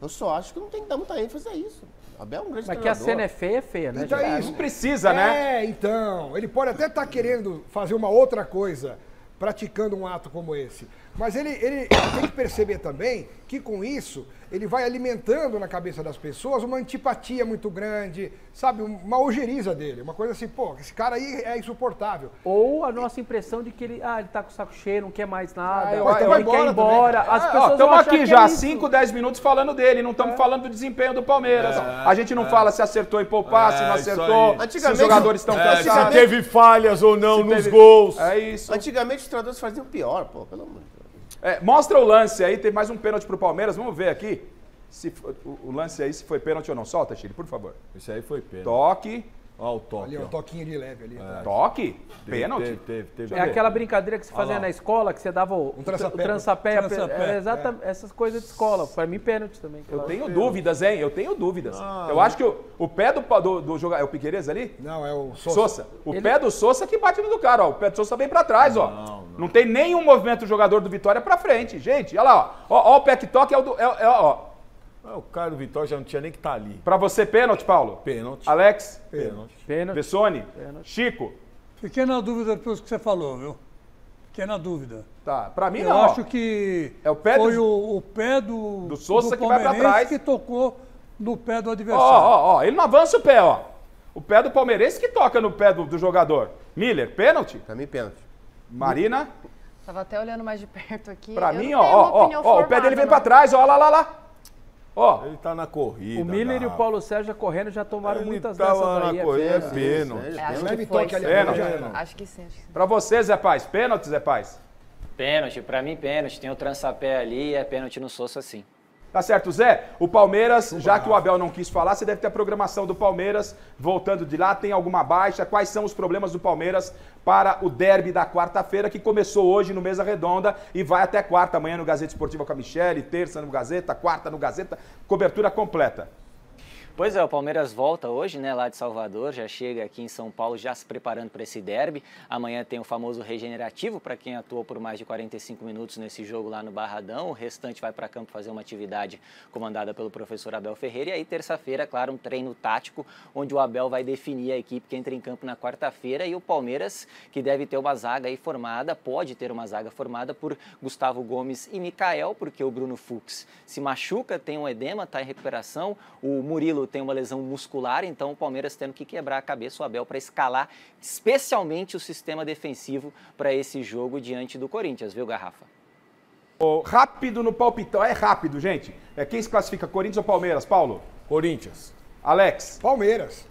só acho que não tem que dar muita ênfase a isso. Abel é um grande treinador. Mas que a cena é feia, né? Então é isso. Não precisa, né? Então. Ele pode até estar querendo fazer uma outra coisa, praticando um ato como esse. Mas ele tem que perceber também que com isso ele vai alimentando na cabeça das pessoas uma antipatia muito grande, sabe? Uma ojeriza dele. Uma coisa assim, pô, esse cara aí é insuportável. Ou a nossa impressão de que ele tá com o saco cheio, não quer mais nada, ele quer ir embora. As pessoas estamos aqui já 5, 10 minutos falando dele, não estamos falando do desempenho do Palmeiras. A gente não fala se acertou em poupar, se não acertou, se os jogadores estão cansados. Se teve falhas ou não nos gols. É isso. Antigamente os treinadores faziam pior, pô, pelo amor de Deus. Mostra o lance aí, tem mais um pênalti pro Palmeiras, vamos ver aqui se o lance aí, se foi pênalti ou não. Solta, Chile, por favor. Esse aí foi pênalti. Toque. Olha o toque. Ali, um toquinho de leve ali. Toque? Pênalti? Teve. É aquela brincadeira que se fazia na escola, que você dava o trança-pé. Exatamente, essas coisas de escola. Para mim, pênalti também. Eu tenho dúvidas, hein? Eu tenho dúvidas. Eu acho que o pé do jogador... É o Piqueires ali? Não, é o Sousa. Pé do Sousa que bate no do cara, ó. O pé do Sousa vem pra trás, ó. Não tem nenhum movimento do jogador do Vitória pra frente. Gente, olha lá, ó. Ó o pé que toca, ó. O cara do Vitória já não tinha nem que estar ali. Pra você, pênalti, Paulo? Pênalti. Alex? Pênalti. Vessone? Chico? Fiquei na dúvida depois que você falou, viu? Fiquei na dúvida. Tá, pra mim Eu não. acho que é o pé foi o pé do Sousa que vai pra trás. que tocou no pé do adversário. Ó, ele não avança o pé, ó. O pé do palmeirense que toca no pé do jogador. Miller, pênalti? Pra mim, pênalti. Marina? Tava até olhando mais de perto aqui. Pra mim, ó, o pé dele vem pra trás, ó, lá. Ó. Ele tá na corrida. O Miller e o Paulo Sérgio correndo já tomaram muitas tava dessas na aí. corrida, é pênalti. Acho Leve que foi. toque ali agora, Acho que sim. Pra você, Zé Paz, pênalti, Zé Paz? Pênalti, pra mim pênalti. Tem o trançapé ali e é pênalti no Sousa, sim. Tá certo, Zé. O Palmeiras, já que o Abel não quis falar, você deve ter a programação do Palmeiras. Voltando de lá, tem alguma baixa? Quais são os problemas do Palmeiras para o derby da quarta-feira, que começou hoje no Mesa Redonda e vai até quarta, amanhã no Gazeta Esportiva com a Michele, terça no Gazeta, quarta no Gazeta, cobertura completa. Pois é, o Palmeiras volta hoje, né, lá de Salvador, já chega aqui em São Paulo já se preparando para esse derby. Amanhã tem o famoso regenerativo para quem atuou por mais de 45 minutos nesse jogo lá no Barradão. O restante vai para campo fazer uma atividade comandada pelo professor Abel Ferreira. E aí, terça-feira, claro, um treino tático, onde o Abel vai definir a equipe que entra em campo na quarta-feira. E o Palmeiras, que deve ter uma zaga aí formada, pode ter uma zaga formada por Gustavo Gomes e Micael, porque o Bruno Fux se machuca, tem um edema, está em recuperação. O Murilo tem uma lesão muscular, então o Palmeiras tendo que quebrar a cabeça, o Abel, para escalar especialmente o sistema defensivo para esse jogo diante do Corinthians, viu, Garrafa? Rápido no palpitão, é rápido, gente. Quem se classifica, Corinthians ou Palmeiras, Paulo? Corinthians. Alex? Palmeiras.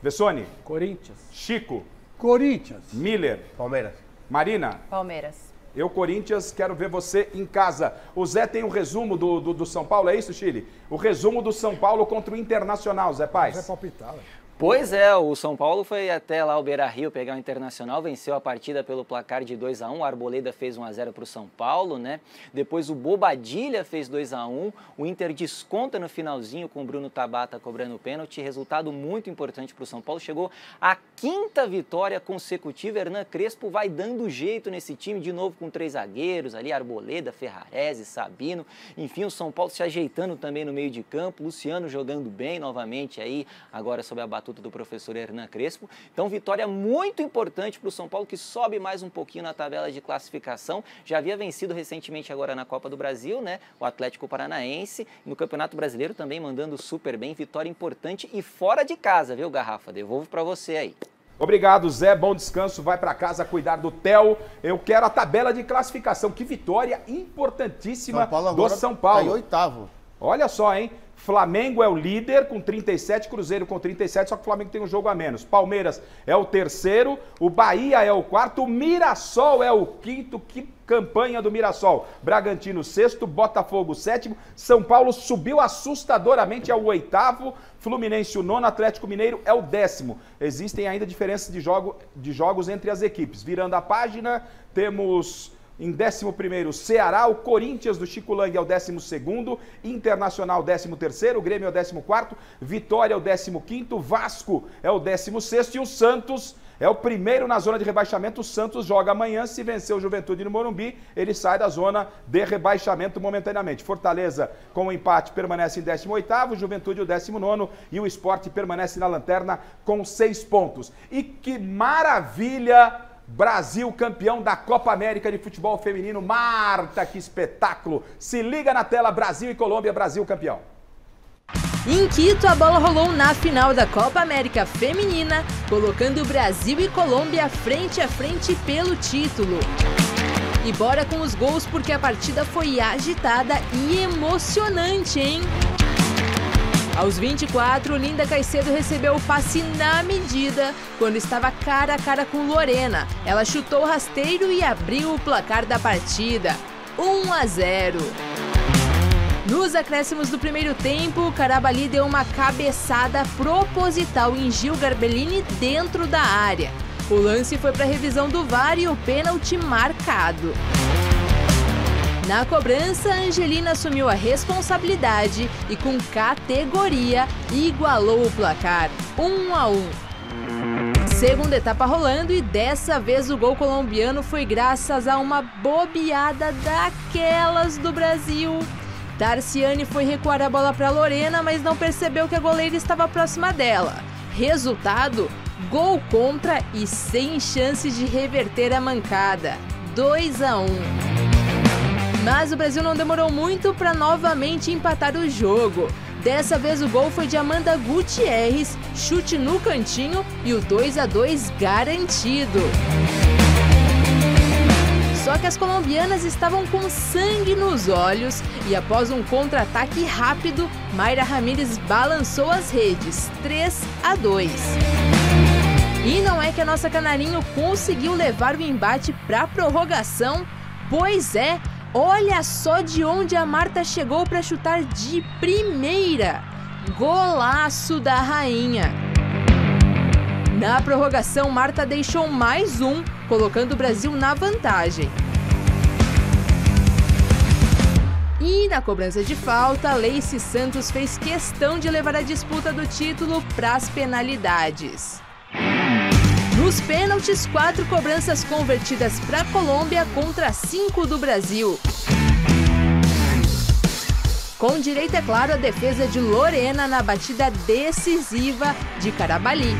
Vessone? Corinthians. Chico? Corinthians. Miller? Palmeiras. Marina? Palmeiras. Eu, Corinthians, quero ver você em casa. O Zé tem um resumo do São Paulo, é isso, Chile? O resumo do São Paulo contra o Internacional, Zé Paz. Zé palpitar, Pois é, o São Paulo foi até lá o Beira-Rio pegar o Internacional, venceu a partida pelo placar de 2-1, o Arboleda fez 1-0 para o São Paulo, né? Depois o Bobadilha fez 2-1, o Inter desconta no finalzinho com o Bruno Tabata cobrando o pênalti, resultado muito importante para o São Paulo, chegou a 5ª vitória consecutiva, Hernan Crespo vai dando jeito nesse time, de novo com 3 zagueiros ali, Arboleda, Ferrarese, Sabino, enfim, o São Paulo se ajeitando também no meio de campo, Luciano jogando bem novamente aí, agora sob a batuta do professor Hernan Crespo. Então, vitória muito importante para o São Paulo, que sobe mais um pouquinho na tabela de classificação. Já havia vencido recentemente agora na Copa do Brasil, né? O Atlético Paranaense. No Campeonato Brasileiro também mandando super bem. Vitória importante e fora de casa, viu, Garrafa? Devolvo para você aí. Obrigado, Zé. Bom descanso. Vai para casa cuidar do Theo. Eu quero a tabela de classificação. Que vitória importantíssima do São Paulo. Tá em 8º. Olha só, hein? Flamengo é o líder com 37, Cruzeiro com 37, só que o Flamengo tem um jogo a menos. Palmeiras é o terceiro, o Bahia é o quarto, o Mirassol é o quinto. Que campanha do Mirassol. Bragantino sexto, Botafogo sétimo, São Paulo subiu assustadoramente ao 8º, Fluminense o 9º, Atlético Mineiro é o 10º. Existem ainda diferenças de jogos entre as equipes. Virando a página, temos... Em 11º, Ceará, o Corinthians do Chico Lang é o 12º, Internacional 13º, Grêmio é o 14º, Vitória é o 15º, Vasco é o 16º e o Santos é o primeiro na zona de rebaixamento. O Santos joga amanhã, se vencer o Juventude no Morumbi, ele sai da zona de rebaixamento momentaneamente. Fortaleza, com o empate, permanece em 18º, Juventude o 19º e o Sport permanece na lanterna com 6 pontos. E que maravilha! Brasil campeão da Copa América de Futebol Feminino. Marta, que espetáculo! Se liga na tela, Brasil e Colômbia, Brasil campeão. Em Quito, a bola rolou na final da Copa América Feminina, colocando Brasil e Colômbia frente a frente pelo título. E bora com os gols, porque a partida foi agitada e emocionante, hein? Aos 24, Linda Caicedo recebeu o passe na medida quando estava cara a cara com Lorena. Ela chutou o rasteiro e abriu o placar da partida, 1-0. Nos acréscimos do primeiro tempo, Carabali deu uma cabeçada proposital em Gil Garbellini dentro da área. O lance foi para revisão do VAR e o pênalti marcado. Na cobrança, Angelina assumiu a responsabilidade e, com categoria, igualou o placar, 1-1. Segunda etapa rolando e dessa vez o gol colombiano foi graças a uma bobeada daquelas do Brasil. Tarciane foi recuar a bola para Lorena, mas não percebeu que a goleira estava próxima dela. Resultado, Gol contra e sem chance de reverter a mancada. 2-1. Mas o Brasil não demorou muito para novamente empatar o jogo. Dessa vez o gol foi de Amanda Gutierrez, chute no cantinho e o 2-2 garantido. Só que as colombianas estavam com sangue nos olhos e após um contra-ataque rápido, Mayra Ramírez balançou as redes, 3-2. E não é que a nossa canarinho conseguiu levar o embate para a prorrogação? Pois é, olha só de onde a Marta chegou para chutar de primeira. Golaço da rainha. Na prorrogação, Marta deixou mais um, colocando o Brasil na vantagem. E na cobrança de falta, Lacey Santos fez questão de levar a disputa do título para as penalidades. Nos pênaltis, 4 cobranças convertidas para a Colômbia contra 5 do Brasil. Com direito, é claro, a defesa de Lorena na batida decisiva de Carabalí.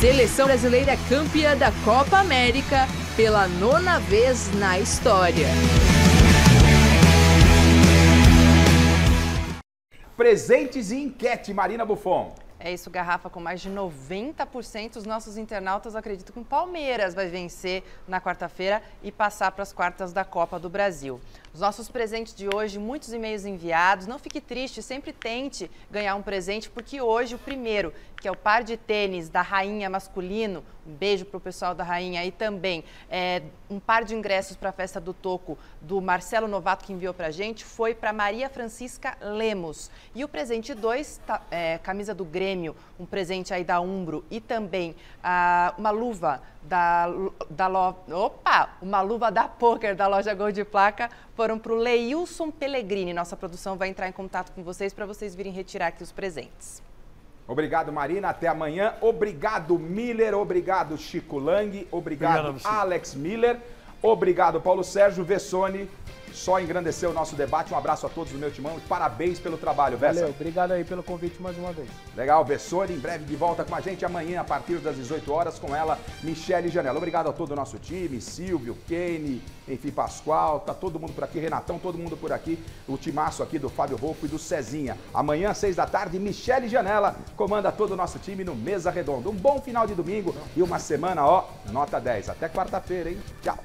Seleção brasileira campeã da Copa América pela 9ª vez na história. Presentes e enquete, Marina Buffon. É isso, Garrafa, com mais de 90% dos nossos internautas acreditam que o Palmeiras vai vencer na quarta-feira e passar para as quartas da Copa do Brasil. Os nossos presentes de hoje, muitos e-mails enviados. Não fique triste, sempre tente ganhar um presente, porque hoje o primeiro, que é o par de tênis da Rainha masculino, um beijo para o pessoal da Rainha, e também um par de ingressos para a Festa do Toco do Marcelo Novato, que enviou para a gente, foi para Maria Francisca Lemos. E o presente 2, camisa do Grêmio, um presente aí da Umbro, e também uma luva uma luva da Poker da loja Gol de Placa, foram para o Leilson Pellegrini. Nossa produção vai entrar em contato com vocês para vocês virem retirar aqui os presentes. Obrigado, Marina. Até amanhã. Obrigado, Miller. Obrigado, Chico Lang. Obrigado, Alex Miller. Obrigado, Paulo Sérgio Vessone. Só engrandeceu o nosso debate. Um abraço a todos do meu timão e parabéns pelo trabalho, Vessa. Valeu, obrigado aí pelo convite mais uma vez. Legal, Vessone, em breve de volta com a gente amanhã, a partir das 18 horas, com ela, Michele Janela. Obrigado a todo o nosso time, Silvio, Kenny, enfim, Pascoal, tá todo mundo por aqui, Renatão, todo mundo por aqui, o timaço aqui do Fábio Rolfo e do Cezinha. Amanhã, 6 da tarde, Michele Janela comanda todo o nosso time no Mesa Redonda. Um bom final de domingo e uma semana, nota 10. Até quarta-feira, hein? Tchau.